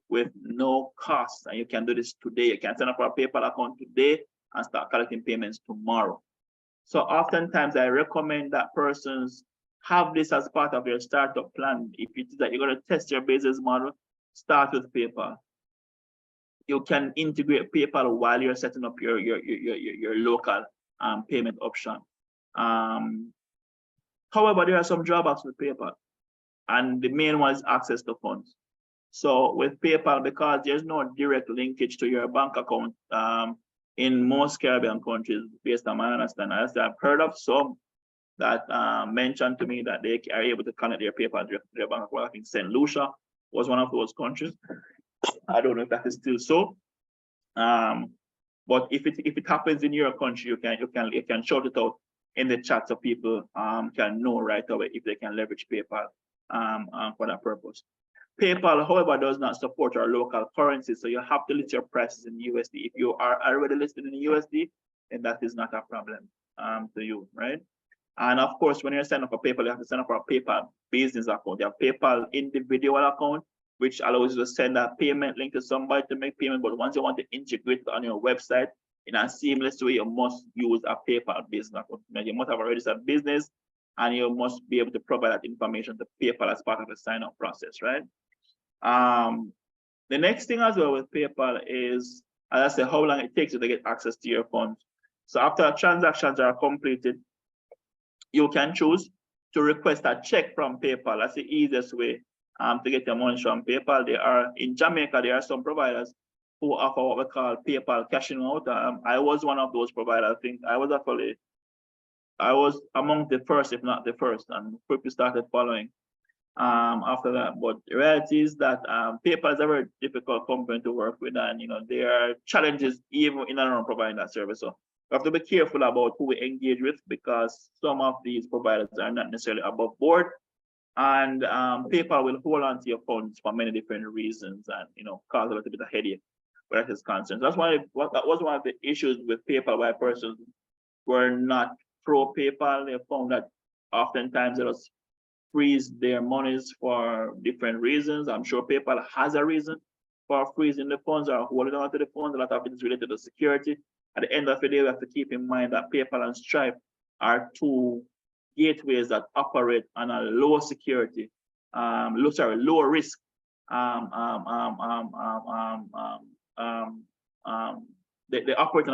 with no cost, and you can do this today. You can sign up for a PayPal account today and start collecting payments tomorrow. So oftentimes I recommend that persons have this as part of your startup plan. If it is that you're going to test your business model, start with PayPal. You can integrate PayPal while you're setting up your local payment option. However, there are some drawbacks with PayPal, and the main one is access to funds. So with PayPal, because there's no direct linkage to your bank account in most Caribbean countries, based on my understanding, I've heard of some that mentioned to me that they are able to connect their PayPal to their bank account. I think St. Lucia was one of those countries. I don't know if that is still so. But if it happens in your country, you can shout it out in the chat so people can know right away if they can leverage PayPal for that purpose. PayPal, however, does not support our local currency, so you have to list your prices in USD. If you are already listed in USD, then that is not a problem to you, right? And of course, when you're signing up for PayPal, you have to sign up for a PayPal business account. You have PayPal individual account, which allows you to send a payment link to somebody to make payment. But once you want to integrate it on your website in a seamless way, you must use a PayPal business account. Now, you must have already started business, and you must be able to provide that information to PayPal as part of the sign-up process, right? The next thing as well with PayPal is, as I said, how long it takes you to get access to your funds. So after transactions are completed, you can choose to request a check from PayPal. That's the easiest way to get your money from PayPal. In Jamaica, there are some providers who offer what we call PayPal cashing out. I was one of those providers. I think I was among the first, if not the first, and quickly started following after that. But the reality is that PayPal is a very difficult company to work with, and there are challenges even in and around providing that service. So we have to be careful about who we engage with, because some of these providers are not necessarily above board, and PayPal will hold on to your funds for many different reasons, and cause a little bit of headache where that is concerned. That's why that was one of the issues with PayPal, why persons were not pro PayPal. They found that oftentimes it was freeze their monies for different reasons. I'm sure PayPal has a reason for freezing the funds or holding on to the funds. A lot of it is related to security. At the end of the day, we have to keep in mind that PayPal and Stripe are two gateways that operate on a low security, low risk. They operate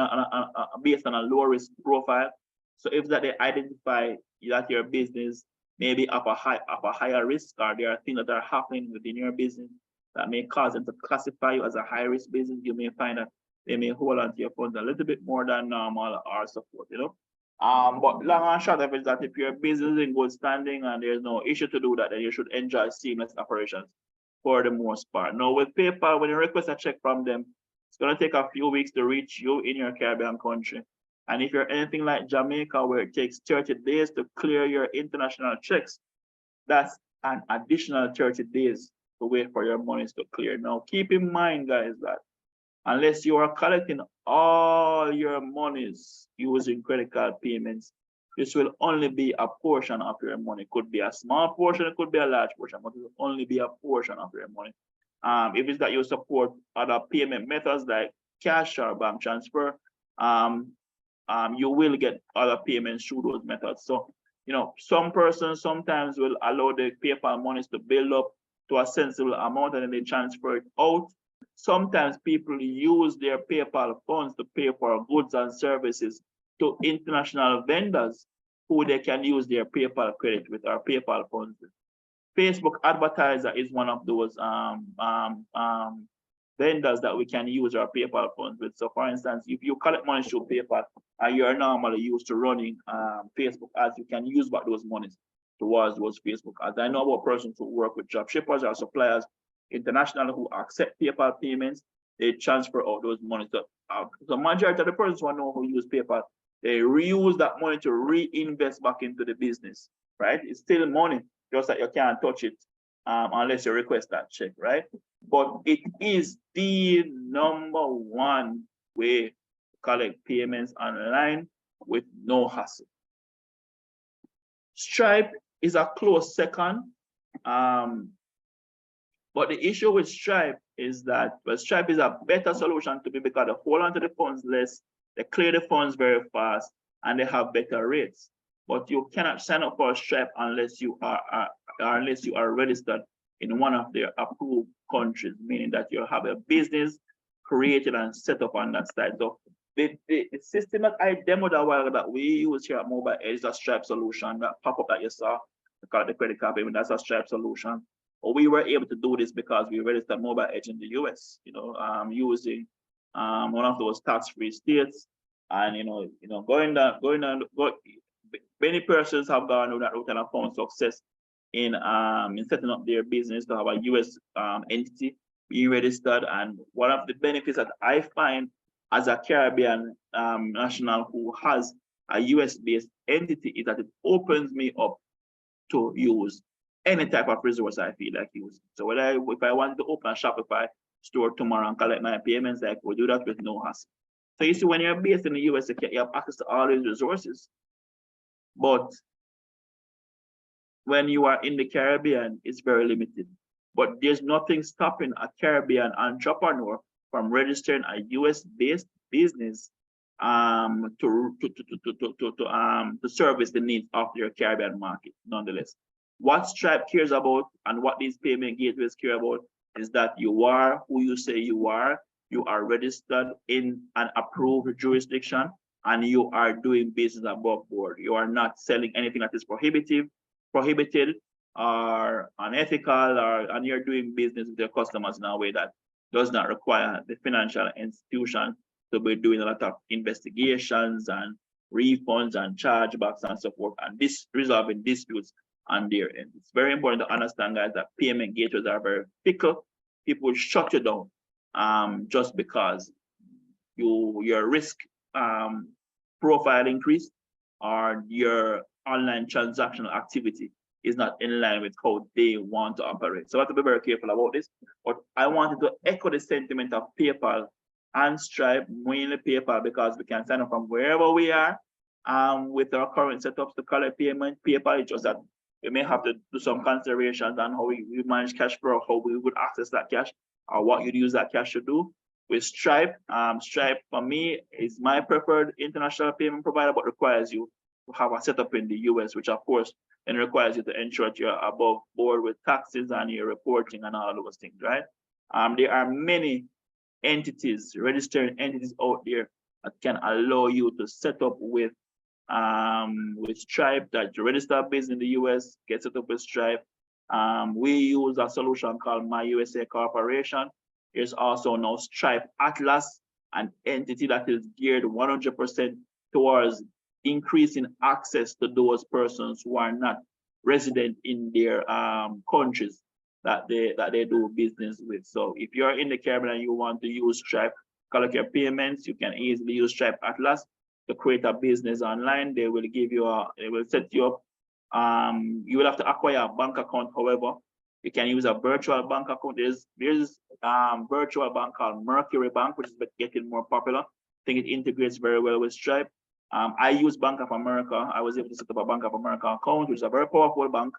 based on a low risk profile. So if that they identify that your business may be of a higher risk, or there are things that are happening within your business that may cause them to classify you as a high risk business, you may find that they may hold on to your funds a little bit more than normal or support, you know. But long and short of it is that if your business is in good standing and there's no issue to do that, then you should enjoy seamless operations for the most part. Now with PayPal, when you request a check from them, it's going to take a few weeks to reach you in your Caribbean country. And if you're anything like Jamaica, where it takes 30 days to clear your international checks, that's an additional 30 days to wait for your monies to clear. Now, keep in mind, guys, that unless you are collecting all your monies using credit card payments, this will only be a portion of your money. It could be a small portion, it could be a large portion, but it will only be a portion of your money. If it's that you support other payment methods like cash or bank transfer, you will get other payments through those methods. So, you know, some persons sometimes will allow the PayPal monies to build up to a sensible amount and then they transfer it out. Sometimes people use their PayPal funds to pay for goods and services to international vendors who they can use their PayPal credit with or PayPal funds with. Facebook advertiser is one of those vendors that we can use our PayPal funds with. So for instance, if you collect money through PayPal and you're normally used to running Facebook ads, you can use back those monies towards those Facebook ads. I know about persons who work with job shippers or suppliers international who accept PayPal payments, they transfer out those monies. So the majority of the persons who know who use PayPal, they reuse that money to reinvest back into the business, right? It's still money, just that you can't touch it unless you request that check, right? But it is the #1 way to collect payments online with no hassle. Stripe is a close second. But the issue with Stripe is that Stripe is a better solution to be because they hold on to the funds less, they clear the funds very fast, and they have better rates. But you cannot sign up for Stripe unless you are registered in one of their approved countries, meaning that you have a business created and set up on that side. So the system that I demoed a while that we use here at Mobile Edge is a Stripe solution. That pop-up that you saw, the credit card payment, that's a Stripe solution. But we were able to do this because we registered Mobile Edge in the US, you know, using one of those tax-free states, and many persons have gone on that route and have found success in setting up their business to have a US entity being registered. And one of the benefits that I find as a Caribbean national who has a US-based entity is that it opens me up to use any type of resource I feel like using. So if I wanted to open a Shopify store tomorrow and collect my payments, I could do that with no hassle. So you see, when you're based in the US, you have access to all these resources. But when you are in the Caribbean, it's very limited. But there's nothing stopping a Caribbean entrepreneur from registering a US-based business to service the needs of their Caribbean market, nonetheless. What Stripe cares about and what these payment gateways care about is that you are who you say you are registered in an approved jurisdiction, and you are doing business above board. You are not selling anything that is prohibited or unethical, and you're doing business with your customers in a way that does not require the financial institution to be doing a lot of investigations and refunds and chargebacks and so forth, and resolving disputes on their end. It's very important to understand, guys, that payment gateways are very fickle. People will shut you down just because your risk profile increased or your online transactional activity is not in line with how they want to operate. So I have to be very careful about this. But I wanted to echo the sentiment of PayPal and Stripe, mainly PayPal, because we can sign up from wherever we are with our current setups to collect payment. PayPal is just that we may have to do some considerations on how we manage cash flow, how we would access that cash. or what you'd use that cash to do. With Stripe, Stripe for me is my preferred international payment provider, but requires you to have a setup in the US, which of course then requires you to ensure that you're above board with taxes and your reporting and all those things, right? There are many entities, registering entities out there that can allow you to set up with Stripe, that you register a business in the US, get set up with Stripe. We use a solution called My USA Corporation. There's also now Stripe Atlas, an entity that is geared 100% towards increasing access to those persons who are not resident in their countries that they do business with. So if you're in the Caribbean and you want to use Stripe, collect your payments, you can easily use Stripe Atlas to create a business online. They will give you they will set you up. You will have to acquire a bank account. However, you can use a virtual bank account. There's virtual bank called Mercury Bank, which is getting more popular. I think it integrates very well with Stripe. I use Bank of America. I was able to set up a Bank of America account, which is a very powerful bank.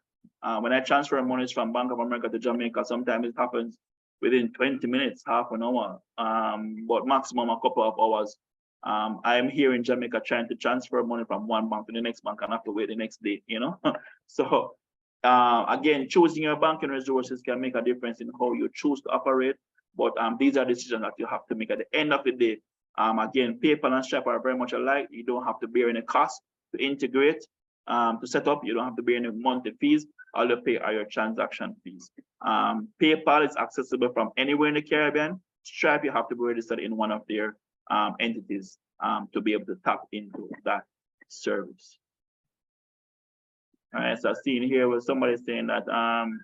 When I transfer monies from Bank of America to Jamaica, sometimes it happens within 20 minutes, half an hour, but maximum a couple of hours. I'm here in Jamaica trying to transfer money from one bank to the next bank and have to wait the next day, you know? So again, choosing your banking resources can make a difference in how you choose to operate, but these are decisions that you have to make at the end of the day. Again, PayPal and Stripe are very much alike. You don't have to bear any cost to integrate, to set up. You don't have to bear any monthly fees. All you pay are your transaction fees. PayPal is accessible from anywhere in the Caribbean. Stripe, you have to be registered in one of their entities to be able to tap into that service. All right, so I've seen here where somebody saying that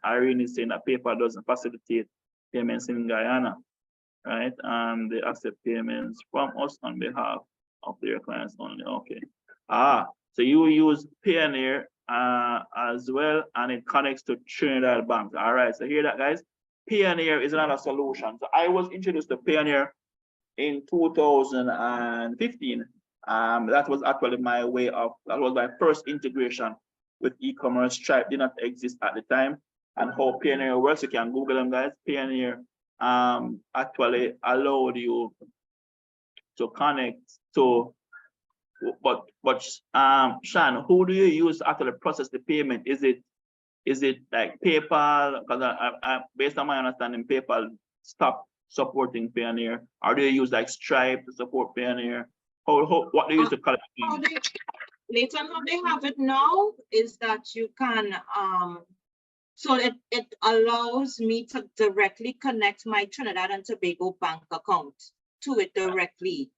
Irene is saying that PayPal doesn't facilitate payments in Guyana, right? They accept payments from us on behalf of their clients only. Okay. So you use Payoneer as well, and it connects to Trinidad Bank. All right, so hear that, guys. Payoneer is another solution. So I was introduced to Payoneer in 2015. That was actually my way of, that was my first integration with e-commerce. Stripe did not exist at the time. And how Payoneer works, you can Google them, guys. Payoneer actually allowed you to connect to, but Shan, who do you use to actually process the payment? Is it like PayPal? Because I based on my understanding, PayPal stopped supporting Payoneer. Or do you use like Stripe to support Payoneer? What do you use to collect? Later on, how they have it now is that you can so it allows me to directly connect my Trinidad and Tobago bank account to it directly.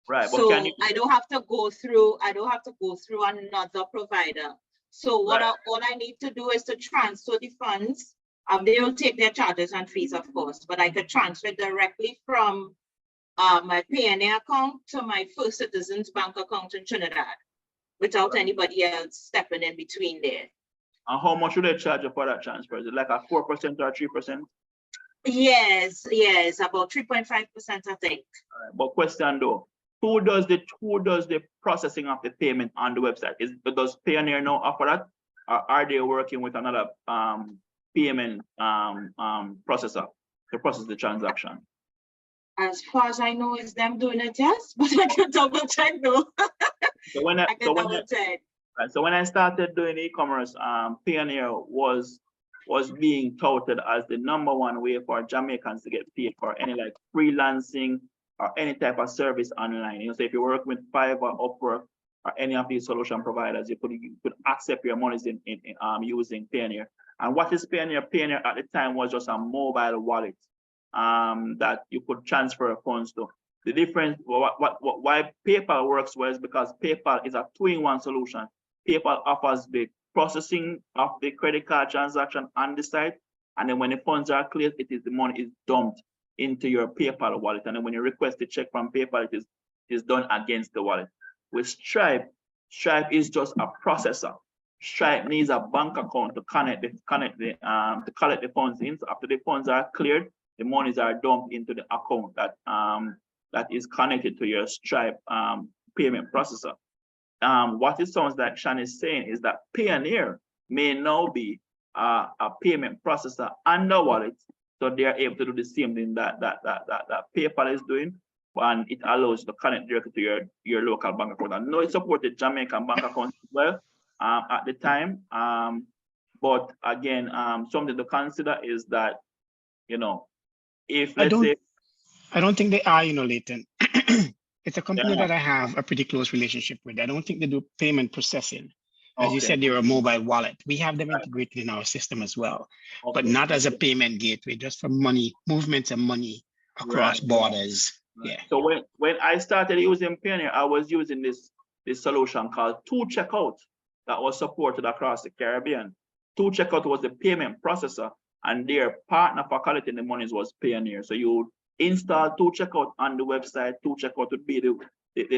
Right. So I don't have to go through another provider. So all I need to do is to transfer the funds. They will take their charges and fees, of course, but I could transfer directly from my Payoneer account to my First Citizens bank account in Trinidad without anybody else stepping in between there. And how much would they charge you for that transfer? Is it like a 4% or 3%? Yes, about 3.5%, I think. But question though, who does the processing of the payment on the website? Does Payoneer now offer that, or are they working with another payment processor to process the transaction? As far as I know, it's them doing it, yes, but I can double check though. So when I started doing e-commerce, Payoneer was being touted as the #1 way for Jamaicans to get paid for any like freelancing or any type of service online. You know, so if you work with Fiverr, Upwork, or any of these solution providers, you could accept your monies in using Payoneer. And what is Payoneer? Payoneer at the time was just a mobile wallet that you could transfer funds to. The difference, why PayPal works well is because PayPal is a 2-in-1 solution. PayPal offers the processing of the credit card transaction on the site, and then when the funds are cleared, the money is dumped into your PayPal wallet, and then when you request a check from PayPal, it is done against the wallet. With Stripe is just a processor. Stripe needs a bank account to collect the funds in. So after the funds are cleared, the monies are dumped into the account that is connected to your Stripe payment processor. What it sounds like Shan is saying is that Payoneer may now be a payment processor and a wallet So they are able to do the same thing that PayPal is doing, and it allows you to connect directly to your local bank account. I know it supported Jamaican bank accounts as well at the time. But again, something to consider is that, you know, if let's say I don't think they are, Leighton. It's a company Yeah. that I have a pretty close relationship with. I don't think they do payment processing. As you Okay. said, they're a mobile wallet. We have them integrated in our system as well, but Okay. not as a payment gateway, just for money, movements of money across Right. borders. Right. Yeah. So when I started using Payoneer, I was using this solution called 2Checkout that was supported across the Caribbean. 2Checkout was the payment processor, and their partner for collecting the monies was Payoneer. So you install 2Checkout on the website. 2Checkout would be the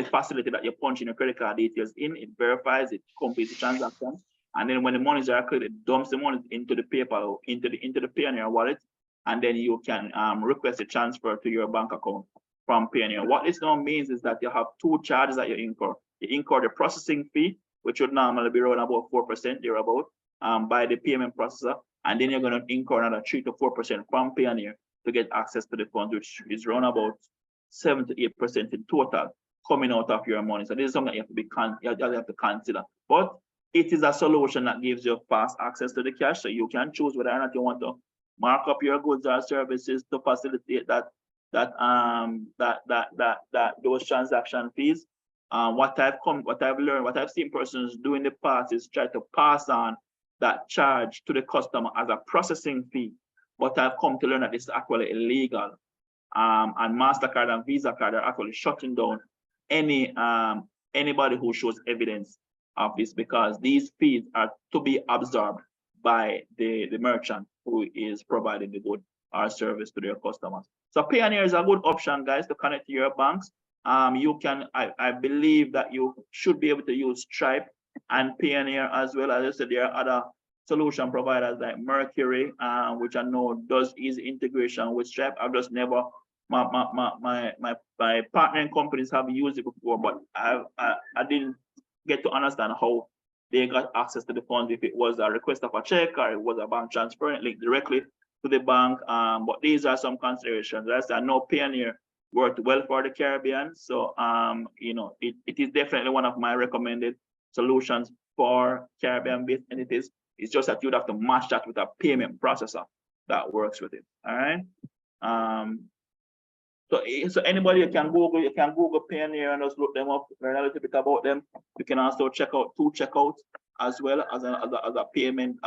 facility that you punch in your credit card details in. It verifies, it completes the transaction, and then when the monies are credited, it dumps the money into the PayPal, into the Payoneer wallet, and then you can request a transfer to your bank account from Payoneer. What this now means is that you have two charges that you incur. You incur the processing fee, which would normally be around about 4%, thereabout, by the payment processor, and then you're going to incur another 3 to 4% from Payoneer to get access to the funds, which is around about 7 to 8% in total coming out of your money. So this is something that you have to consider. But it is a solution that gives you fast access to the cash, so you can choose whether or not you want to mark up your goods or services to facilitate those transaction fees. What I've learned, what I've seen persons do in the past is try to pass on that charge to the customer as a processing fee. But I've come to learn that this is actually illegal. And MasterCard and Visa card are actually shutting down anybody who shows evidence of this, because these fees are to be absorbed by the merchant who is providing the good or service to their customers. So Payoneer is a good option, guys, to connect to your banks. You can, I believe that you should be able to use Stripe and Payoneer as well. As I said, there are other solution providers like Mercury, which I know does easy integration with Stripe. I've just never, my partnering companies have used it before, but I didn't get to understand how they got access to the funds, if it was a request of a check or it was a bank transfer and linked directly to the bank. But these are some considerations. As I know, Payoneer worked well for the Caribbean. So, it is definitely one of my recommended solutions for Caribbean-based entities. It's just that you'd have to match that with a payment processor that works with it. All right. So anybody, you can Google Payoneer and just look them up, learn a little bit about them. You can also check out 2Checkout as well as a payment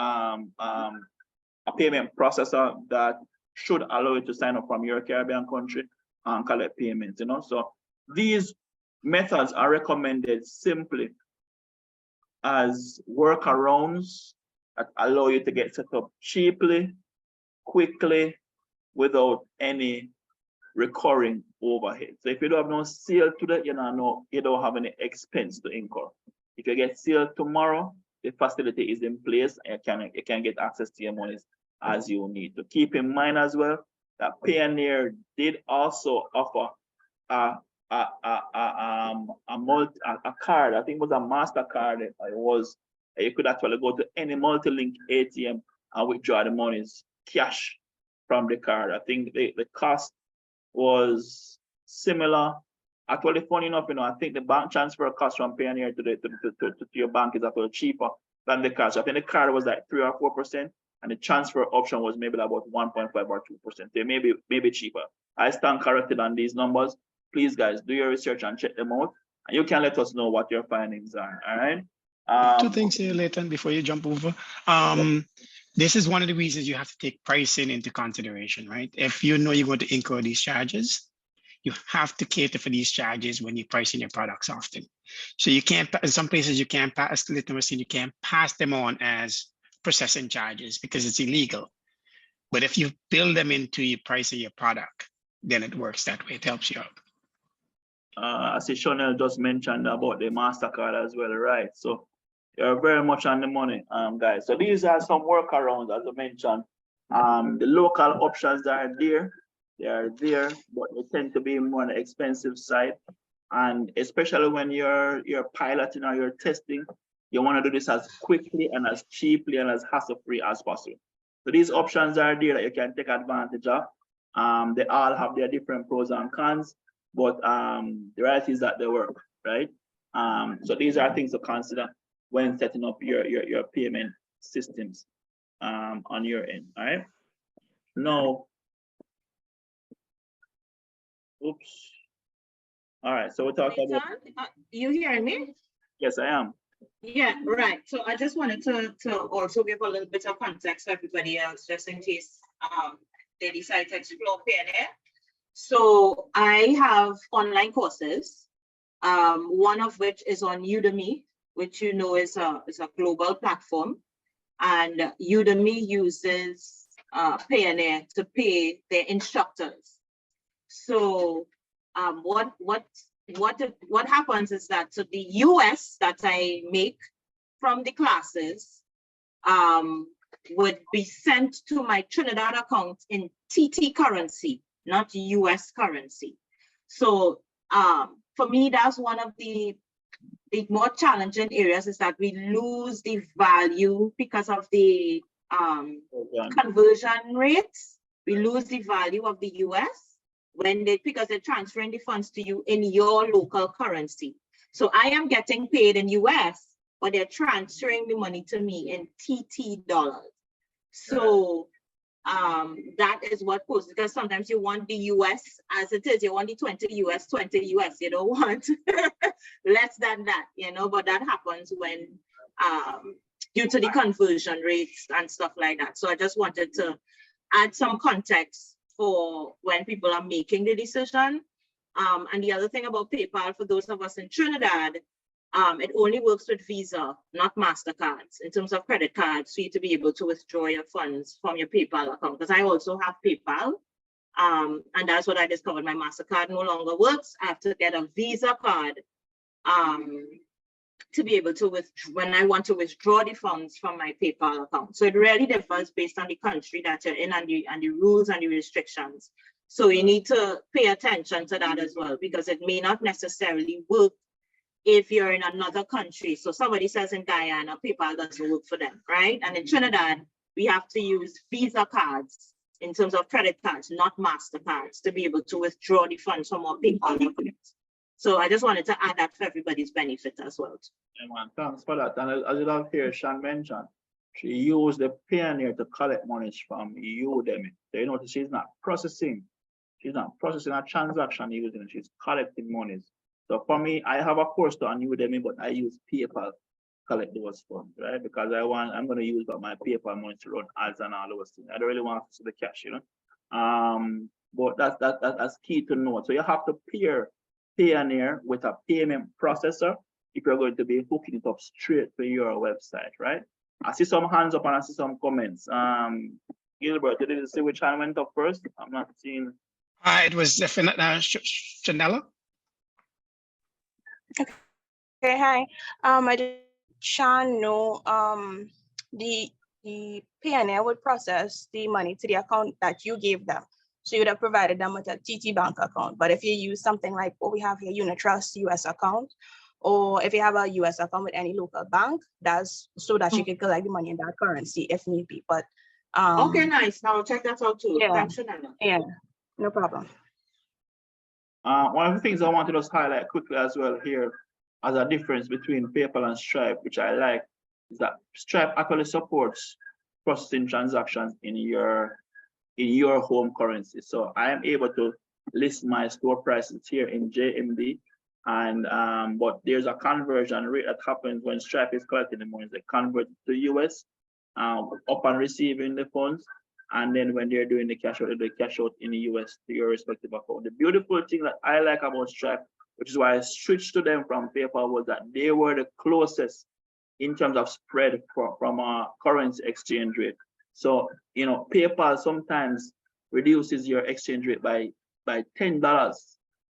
processor that should allow you to sign up from your Caribbean country and collect payments. So these methods are recommended simply as workarounds that allow you to get set up cheaply, quickly, without any recurring overhead. So if you don't have no sale today, you don't have any expense to incur. If you get sale tomorrow, the facility is in place and you can get access to your monies as you need. To keep in mind as well that Payoneer did also offer a card. I think it was a MasterCard. It was, you could actually go to any multi-link ATM and withdraw the monies cash from the card. I think the cost was similar. Actually, funny enough, I think the bank transfer cost from Payoneer to your bank is actually cheaper than the card. So I think the card was like 3 or 4%, and the transfer option was maybe about 1.5 or 2%. They may be cheaper. I stand corrected on these numbers. Please, guys, do your research and check them out, and you can let us know what your findings are. All right. Two things here, Leighton, before you jump over. This is one of the reasons you have to take pricing into consideration, right? If you know you're going to incur these charges, you have to cater for these charges when you're pricing your products often. So you can't, in some places you can't pass, you can't pass them on as processing charges because it's illegal. But if you build them into your price of your product, then it works that way. It helps you out. As Chanel just mentioned about the MasterCard as well, right? So you're very much on the money, guys. So these are some workarounds, as I mentioned. The local options that are there, they are there, but they tend to be more on the expensive side. And especially when you're piloting or you're testing, you want to do this as quickly and as cheaply and as hassle-free as possible. So these options are there that you can take advantage of. They all have their different pros and cons, but the reality is that they work, right? So these are things to consider when setting up your payment systems on your end. All right. Now, oops. All right. So we're talking about. You hearing me? Yes, I am. Yeah, right. So I just wanted to also give a little bit of context for everybody else, just in case they decide to explore PNA. So I have online courses, one of which is on Udemy, which you know is a global platform, and Udemy uses PNA to pay their instructors. So what happens is that so the US that I make from the classes would be sent to my Trinidad account in TT currency, not US currency. So for me, that's one of the more challenging areas, is that we lose the value because of the conversion rates. We lose the value of the US because they're transferring the funds to you in your local currency. So I am getting paid in US, but they're transferring the money to me in TT dollars. So that is what goes, because sometimes you want the US as it is, you want the 20 US, 20 US, you don't want less than that, you know, but that happens when due to the conversion rates and stuff like that. So I just wanted to add some context for when people are making the decision. And the other thing about PayPal, for those of us in Trinidad, it only works with Visa, not MasterCards. In terms of credit cards, for you to be able to withdraw your funds from your PayPal account, because I also have PayPal. And that's what I discovered. My MasterCard no longer works. I have to get a Visa card to be able to withdraw when I want to withdraw the funds from my PayPal account. So it really differs based on the country that you're in and the rules and the restrictions. So you need to pay attention to that as well, because it may not necessarily work if you're in another country. So somebody says in Guyana, PayPal doesn't work for them, right? And in Trinidad, we have to use Visa cards in terms of credit cards, not MasterCards, to be able to withdraw the funds from our PayPal account. So I just wanted to add that for everybody's benefit as well. Yeah, man, thanks for that. And as you have here, Sean mentioned, she used the Pioneer to collect money from Udemy. So you notice she's not processing a transaction using it, she's collecting monies. So for me, I have a course on Udemy, but I use PayPal to collect those funds, right? Because I'm going to use my PayPal money to run ads and all those things. I don't really want to see the cash, you know. But that's key to know. So you have to pair Pioneer with a payment processor if you're going to be hooking it up straight to your website, right? I see some hands up and I see some comments. Gilbert, did you see which hand went up first? I'm not seeing. It was Chanela. Okay, hi. I just Sean know the PNL would process the money to the account that you gave them. So you would have provided them with a TT bank account. But if you use something like what we have here, Unitrust US account, or if you have a US account with any local bank, that's so that you can collect the money in that currency if need be. But okay, nice. Now I'll check that out too. Yeah, Thanks, Shanana. yeah, no problem. One of the things I wanted to highlight quickly as well here, as a difference between PayPal and Stripe, which I like, is that Stripe actually supports processing transactions in your home currency. So I am able to list my store prices here in JMD, and but there's a conversion rate that happens when Stripe is collecting the money. They convert to US upon receiving the funds, and then when they're doing the cash out, they cash out in the US to your respective account. The beautiful thing that I like about Stripe, which is why I switched to them from PayPal, was that they were the closest in terms of spread from a currency exchange rate. So, you know, PayPal sometimes reduces your exchange rate by $10.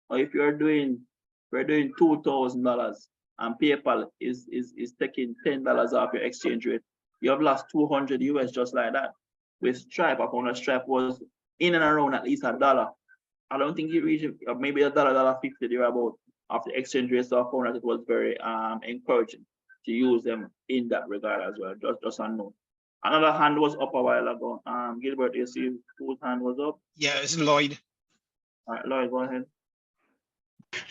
Or if we're doing $2,000 and PayPal is taking $10 off your exchange rate, you have lost 200 US just like that. With Stripe, I found that Stripe was in and around at least $1. I don't think it reached maybe $1.50 thereabout of the exchange rate. So I found that it was very encouraging to use them in that regard as well. Just a note. Another hand was up a while ago. Gilbert, you see whose hand was up? Yeah, it's Lloyd. All right, Lloyd, go ahead.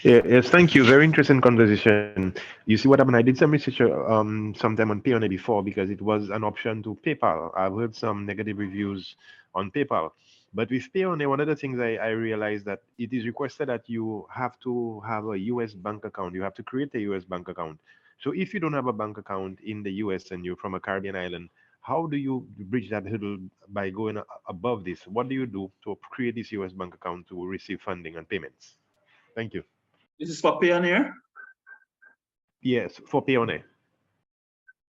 Yeah, yes, thank you. Very interesting conversation. You see what happened? I did some research sometime on Payoneer before because it was an option to PayPal. I've heard some negative reviews on PayPal. But with Payoneer, one of the things I realized that it is requested that you have to have a US bank account. You have to create a US bank account. So if you don't have a bank account in the US and you're from a Caribbean island, how do you bridge that hurdle by going above this? What do you do to create this US bank account to receive funding and payments? Thank you. This is for Payoneer. Yes, for Payoneer.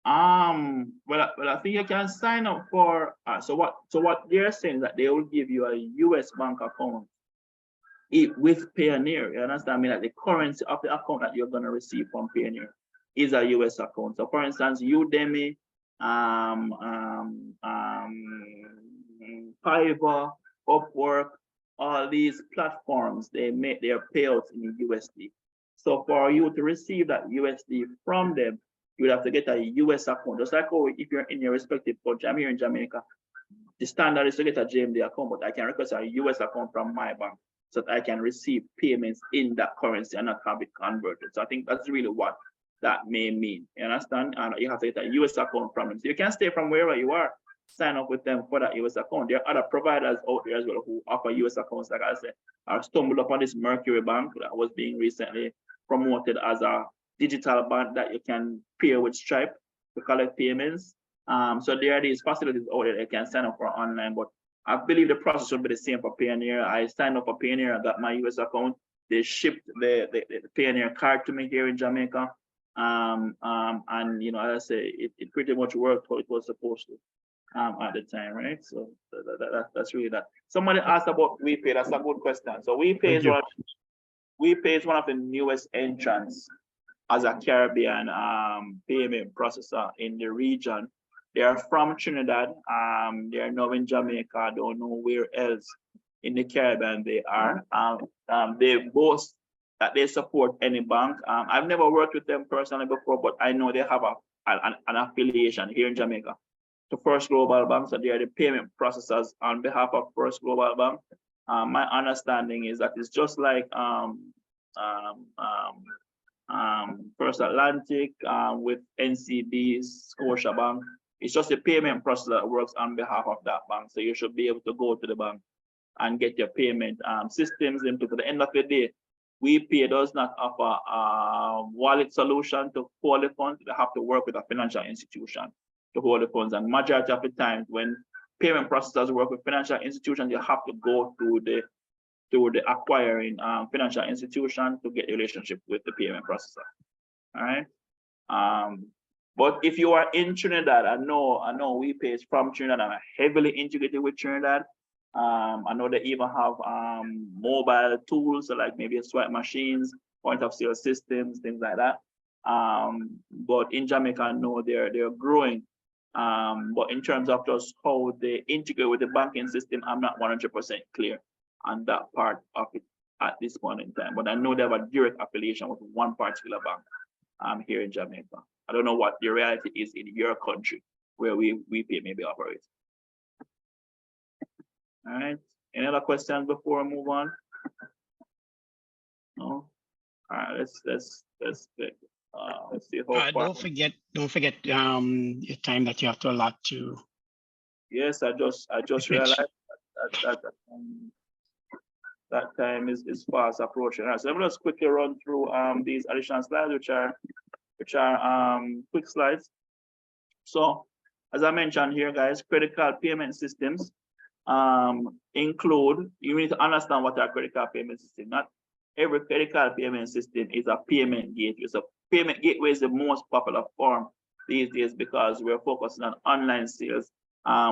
Well, I think you can sign up for. So what they're saying is that they will give you a U.S. bank account with Payoneer. You understand me? That the currency of the account that you're gonna receive from Payoneer is a U.S. account. So, for instance, Udemy, Fiverr, Upwork, all these platforms, they make their payouts in USD. So for you to receive that USD from them, you would have to get a US account. Just like if you're in your respective country, I'm here in Jamaica, the standard is to get a JMD account, but I can request a US account from my bank so that I can receive payments in that currency and not have it converted. So I think that's really what that may mean. You understand? And you have to get a US account from them. So you can stay from wherever you are, sign up with them for that US account. There are other providers out there as well who offer US accounts. Like I said, I stumbled upon this Mercury Bank that was being recently promoted as a digital bank that you can pair with Stripe to collect payments. So there are these facilities out there that you can sign up for online, but I believe the process will be the same for Payoneer. I signed up for Payoneer, I got my US account. They shipped the Payoneer card to me here in Jamaica. And you know, as I say, it pretty much worked how it was supposed to at the time, right? So that's really that. Somebody asked about VEAP. That's a good question. So VEAP is one of the newest entrants as a Caribbean payment processor in the region. They are from Trinidad. They are now in Jamaica. I don't know where else in the Caribbean they are. They boast that they support any bank. I've never worked with them personally before, but I know they have an affiliation here in Jamaica to First Global Bank. So they are the payment processors on behalf of First Global Bank. My understanding is that it's just like First Atlantic with NCB, Scotiabank. It's just a payment processor that works on behalf of that bank. So you should be able to go to the bank and get your payment systems into. To the end of the day, VEAP does not offer a wallet solution to hold the funds. They have to work with a financial institution to hold the funds. And majority of the time, when payment processors work with financial institutions, you have to go through the acquiring financial institution to get a relationship with the payment processor. All right. But if you are in Trinidad, I know VEAP is from Trinidad and are heavily integrated with Trinidad. I know they even have mobile tools, so like maybe swipe machines, point of sale systems, things like that. But in Jamaica, no, they're growing. But in terms of just how they integrate with the banking system, I'm not 100% clear on that part of it at this point in time. But I know they have a direct affiliation with one particular bank here in Jamaica. I don't know what the reality is in your country where VEAP maybe operates. All right. Any other questions before we move on? No. All right. Let's see how far. Don't forget your time that you have to allot to. Yes, I just realized that time is fast approaching. All right, so let me just quickly run through these additional slides, which are quick slides. So as I mentioned here, guys, credit card payment systems include, you need to understand what our credit card payment system. Not every credit card payment system is a payment gateway. So payment gateway is the most popular form these days because we're focusing on online sales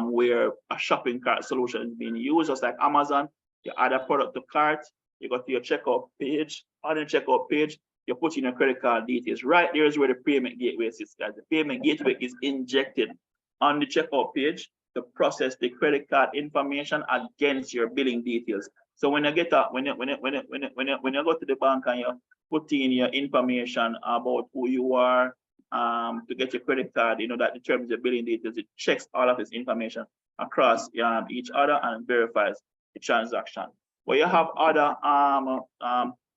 where a shopping cart solution is being used, just like Amazon. You add a product to cart, you go to your checkout page. On the checkout page, you put in your credit card details. Right there is where the payment gateway sits, guys. The payment gateway is injected on the checkout page to process the credit card information against your billing details. So when you get up, when you go to the bank and you put in your information about who you are, to get your credit card, that determines your billing details. It checks all of this information across each other and verifies the transaction. But you have other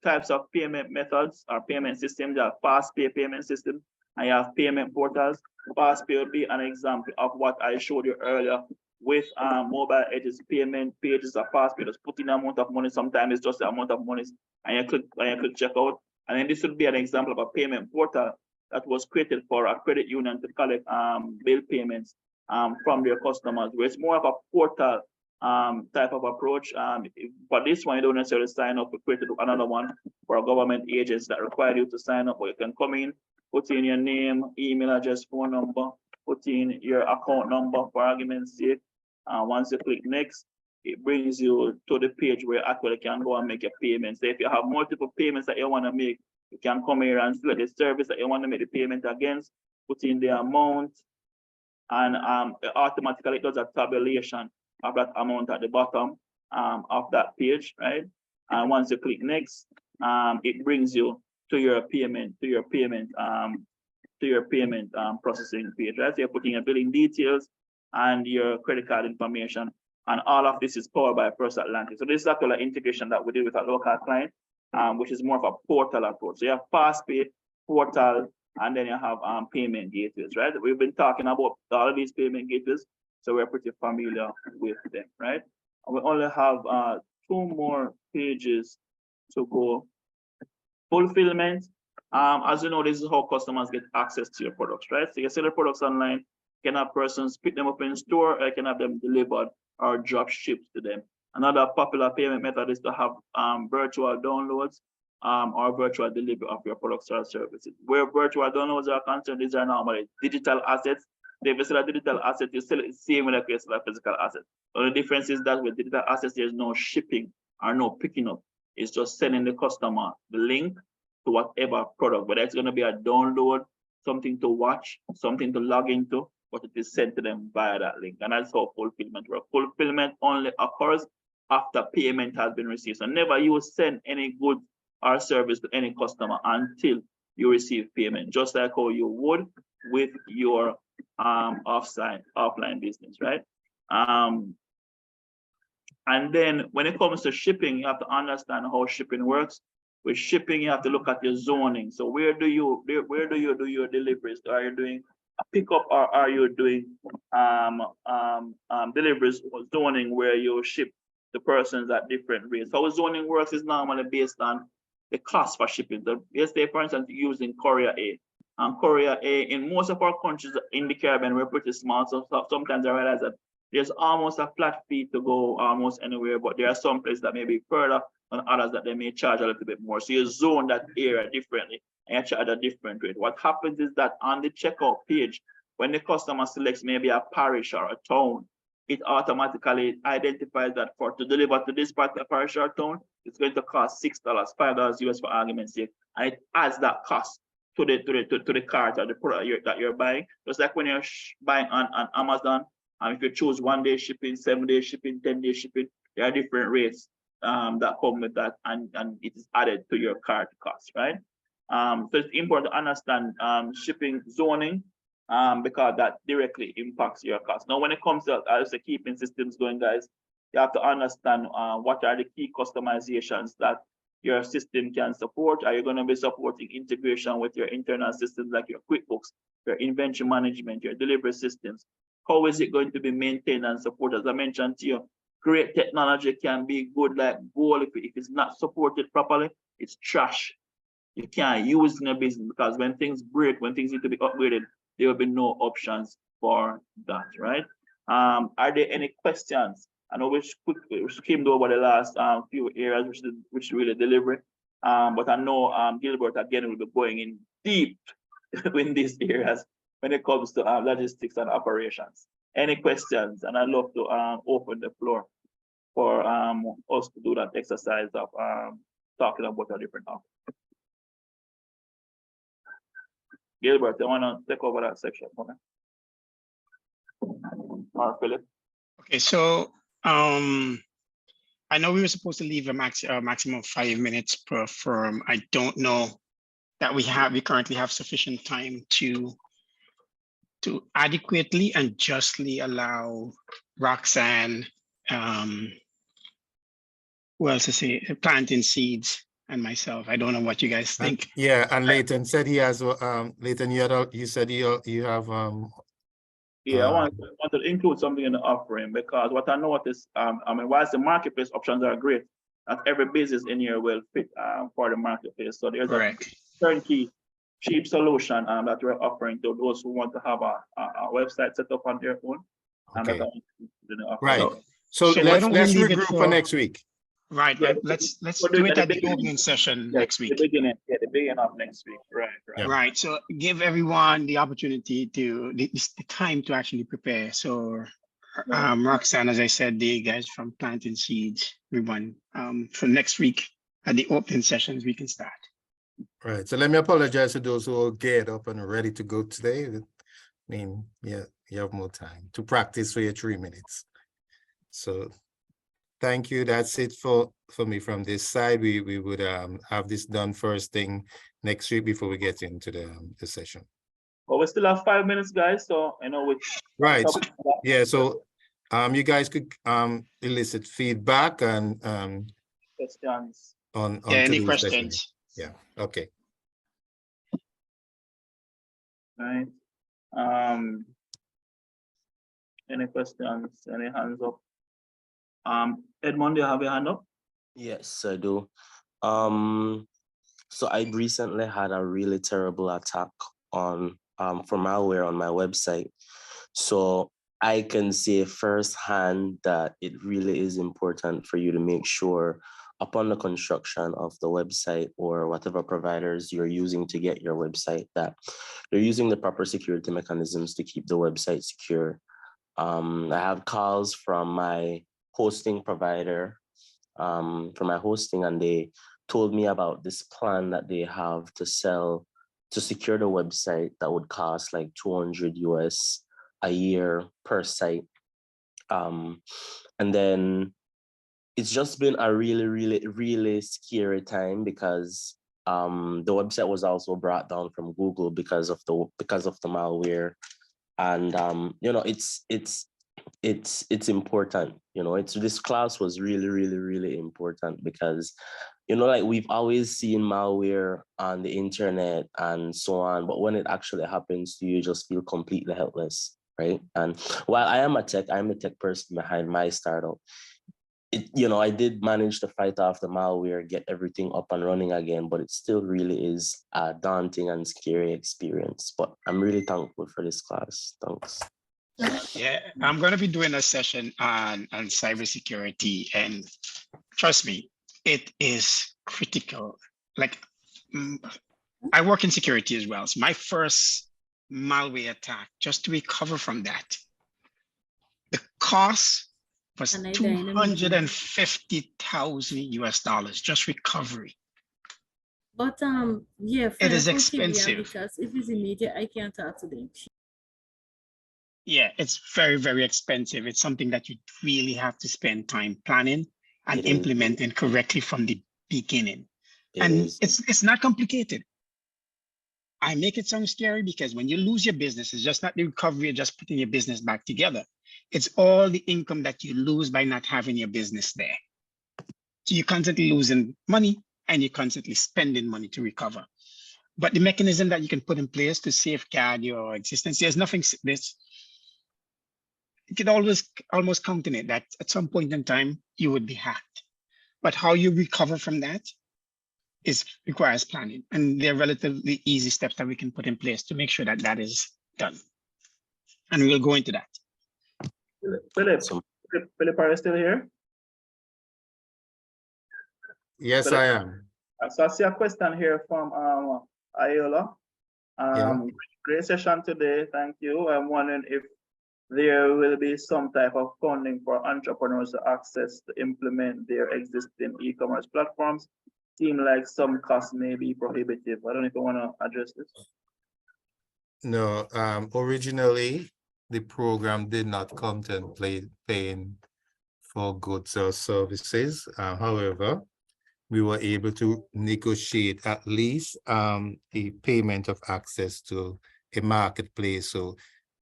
types of payment methods or payment systems. You have FastPay payment system, and you have payment portals. FastPay will be an example of what I showed you earlier with mobile edges payment pages of FastPay. Just put in an amount of money. Sometimes it's just the amount of money, and you click checkout. And then this would be an example of a payment portal that was created for a credit union to collect bill payments from their customers, where it's more of a portal type of approach. For this one, you don't necessarily sign up. We created another one for government agents that require you to sign up, but you can come in, put in your name, email address, phone number, put in your account number for argument's sake. Once you click next, it brings you to the page where you actually can go and make your payments. So if you have multiple payments that you want to make, you can come here and select the service that you want to make the payment against, put in the amount, and it automatically does a tabulation of that amount at the bottom of that page, right? And once you click next, it brings you to your payment processing page, right? So you're putting your billing details and your credit card information, and all of this is powered by First Atlantic. So this is actually an integration that we did with a local client, which is more of a portal approach. So you have FastPay, portal, and then you have payment gateways, right? We've been talking about all of these payment gateways, so we're pretty familiar with them, right? And we only have 2 more pages to go. Fulfillment. As you know, this is how customers get access to your products, right? So you sell the products online, you can have persons pick them up in store, or you can have them delivered or drop shipped to them. Another popular payment method is to have virtual downloads or virtual delivery of your products or services. Where virtual downloads are concerned, these are normally digital assets. If you sell a digital asset, you sell it the same way like you sell a physical asset. So the difference is that with digital assets, there's no shipping or no picking up. It's just sending the customer the link to whatever product, whether it's going to be a download, something to watch, something to log into, but it is sent to them via that link. And that's how fulfillment works. Fulfillment only occurs after payment has been received. So never you send any goods or service to any customer until you receive payment, just like how you would with your offline business, right? And then when it comes to shipping, you have to understand how shipping works. With shipping, you have to look at your zoning. So where do you do your deliveries? Are you doing a pickup, or are you doing deliveries or zoning where you ship the persons at different rates? How zoning works is normally based on the cost for shipping. So let's say, for instance, using Courier A. And Courier A, in most of our countries in the Caribbean, we're pretty small. So sometimes I realize that there's almost a flat fee to go almost anywhere, but there are some places that may be further and others that they may charge a little bit more. So you zone that area differently and you charge a different rate. What happens is that on the checkout page, when the customer selects maybe a parish or a town, it automatically identifies that to deliver to this particular parish or town, it's going to cost $6, $5 US for argument's sake, and it adds that cost to the cart or the product that you're buying. Just like when you're buying on Amazon, if you choose 1-day shipping, 7-day shipping, 10-day shipping, there are different rates that come with that, and it is added to your cart cost, right? So it's important to understand shipping zoning because that directly impacts your cost. Now, when it comes to keeping systems going, guys, you have to understand what are the key customizations that your system can support. Are you going to be supporting integration with your internal systems like your QuickBooks, your inventory management, your delivery systems? How is it going to be maintained and supported? As I mentioned to you, great technology can be good like gold. If it's not supported properly, it's trash. You can't use it in a business because when things break, when things need to be upgraded, there will be no options for that, right? Are there any questions? I know we skimmed over the last few areas, which really delivery. But I know Gilbert again will be going in deep in these areas when it comes to logistics and operations. Any questions? And I'd love to open the floor for us to do that exercise of talking about a different topic. Gilbert, I want to take over that section for me. Or Philip. Okay, so I know we were supposed to leave a maximum of 5 minutes per firm. I don't know that we currently have sufficient time to adequately and justly allow Roxanne, who else to say, planting seeds, and myself. I don't know what you guys think. Yeah, and Leighton said he has, Leighton, you said you have, Yeah, I want to include something in the offering because what I noticed, I mean, whilst the marketplace options are great, not every business in here will fit for the marketplace. So there's a turnkey cheap solution that we're offering to those who want to have a website set up on their own. Okay. And Right. So let's regroup for next week. Right, Yeah, right. Let's do it at the opening session next week. The beginning of next week. Right, right. Yeah. Right. So give everyone the opportunity to the time to actually prepare. So Roxanne, as I said, the guys from Planting Seeds, everyone, for next week at the opening sessions, we can start. Right. So let me apologize to those who are geared up and ready to go today. I mean, yeah, you have more time to practice for your 3 minutes. So thank you. That's it for me from this side. We would have this done first thing next week before we get into the session. Well, we still have 5 minutes, guys. So I know which. Right. So, yeah. So you guys could elicit feedback and questions on any today's questions. session. Yeah. Okay. Right. Any questions? Any hands up? Edmond, do you have your hand up? Yes, I do. So I recently had a really terrible attack on for malware on my website. So I can say firsthand that it really is important for you to make sure upon the construction of the website or whatever providers you're using to get your website that you're using the proper security mechanisms to keep the website secure. I have calls from my hosting provider for my hosting, and they told me about this plan that they have to sell to secure the website that would cost like $200 US a year per site. And then it's just been a really, really, really scary time because the website was also brought down from Google because of the malware. And you know, it's important, you know, this class was really, really, really important because, you know, like we've always seen malware on the internet and so on, but when it actually happens to you, you just feel completely helpless, right? And while I'm the tech person behind my startup, you know, I did manage to fight off the malware, get everything up and running again, but it still really is a daunting and scary experience. But I'm really thankful for this class. Thanks. Yeah, I'm going to be doing a session on cybersecurity, and trust me, it is critical. Like, I work in security as well. So my first malware attack, just to recover from that, the cost was $250,000 US, just recovery. But yeah, it is expensive because if it's immediate, I can't talk to them. Yeah, it's very, very expensive. It's something that you really have to spend time planning and implementing correctly from the beginning. It's not complicated. I make it sound scary because when you lose your business, it's just not the recovery, just putting your business back together. It's all the income that you lose by not having your business there. So you're constantly losing money and you're constantly spending money to recover. But the mechanism that you can put in place to safeguard your existence, there's nothing, you could always almost count on it that at some point in time you would be hacked. But how you recover from that requires planning, and there are relatively easy steps that we can put in place to make sure that that is done. And we'll go into that. Philip, are you still here? Yes, Philip? I am. So I see a question here from Ayola. Great session today. Thank you. I'm wondering if there will be some type of funding for entrepreneurs to access to implement their existing e-commerce platforms. Seem like some costs may be prohibitive. I don't know if you want to address this. No, originally the program did not contemplate paying for goods or services. However, we were able to negotiate at least the payment of access to a marketplace, so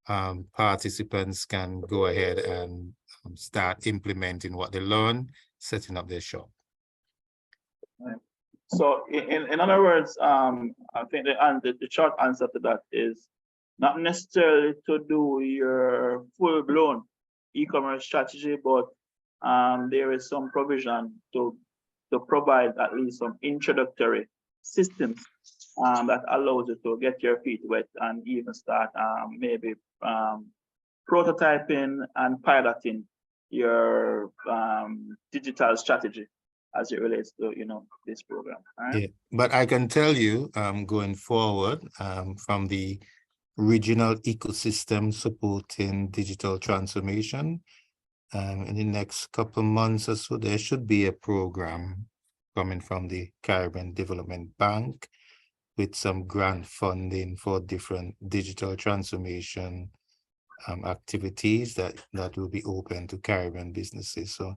participants can go ahead and start implementing what they learn, setting up their shop. Right. So in other words, I think the short answer to that is not necessarily to do your full-blown e-commerce strategy, but there is some provision to provide at least some introductory systems that allows you to get your feet wet and even start maybe prototyping and piloting your digital strategy as it relates to, you know, this program. All right? Yeah, but I can tell you going forward from the regional ecosystem supporting digital transformation, in the next couple of months or so, there should be a program coming from the Caribbean Development Bank with some grant funding for different digital transformation activities that will be open to Caribbean businesses. So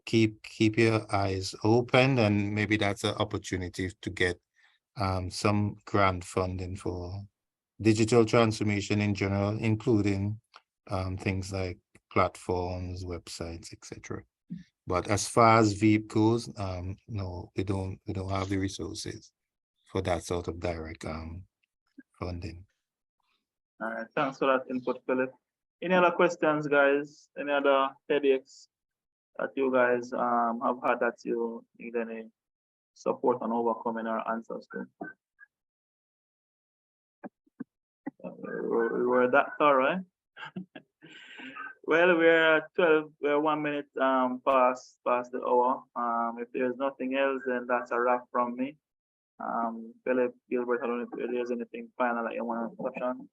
keep your eyes open, and maybe that's an opportunity to get some grant funding for digital transformation in general, including things like platforms, websites, etc. But as far as VEAP goes, no, we don't have the resources for that sort of direct funding. All right, thanks for that input, Philip. Any other questions, guys? Any other headaches that you guys have had that you need any support on overcoming or answers to? We were that thorough, eh? Well, we're 1 minute past the hour. If there's nothing else, then that's a wrap from me. Philip, Gilbert, I don't know if there's anything final that you want to touch on.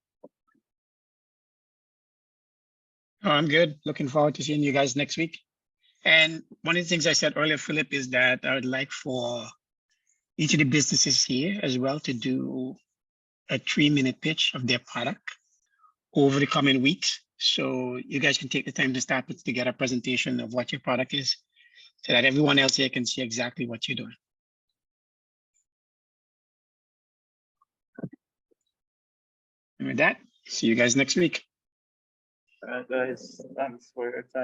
Oh, I'm good. Looking forward to seeing you guys next week. And one of the things I said earlier, Philip, is that I would like for each of the businesses here as well to do a 3-minute pitch of their product over the coming weeks. So you guys can take the time to start putting together a presentation of what your product is so that everyone else here can see exactly what you're doing. And with that, see you guys next week. All right, guys, thanks for your time.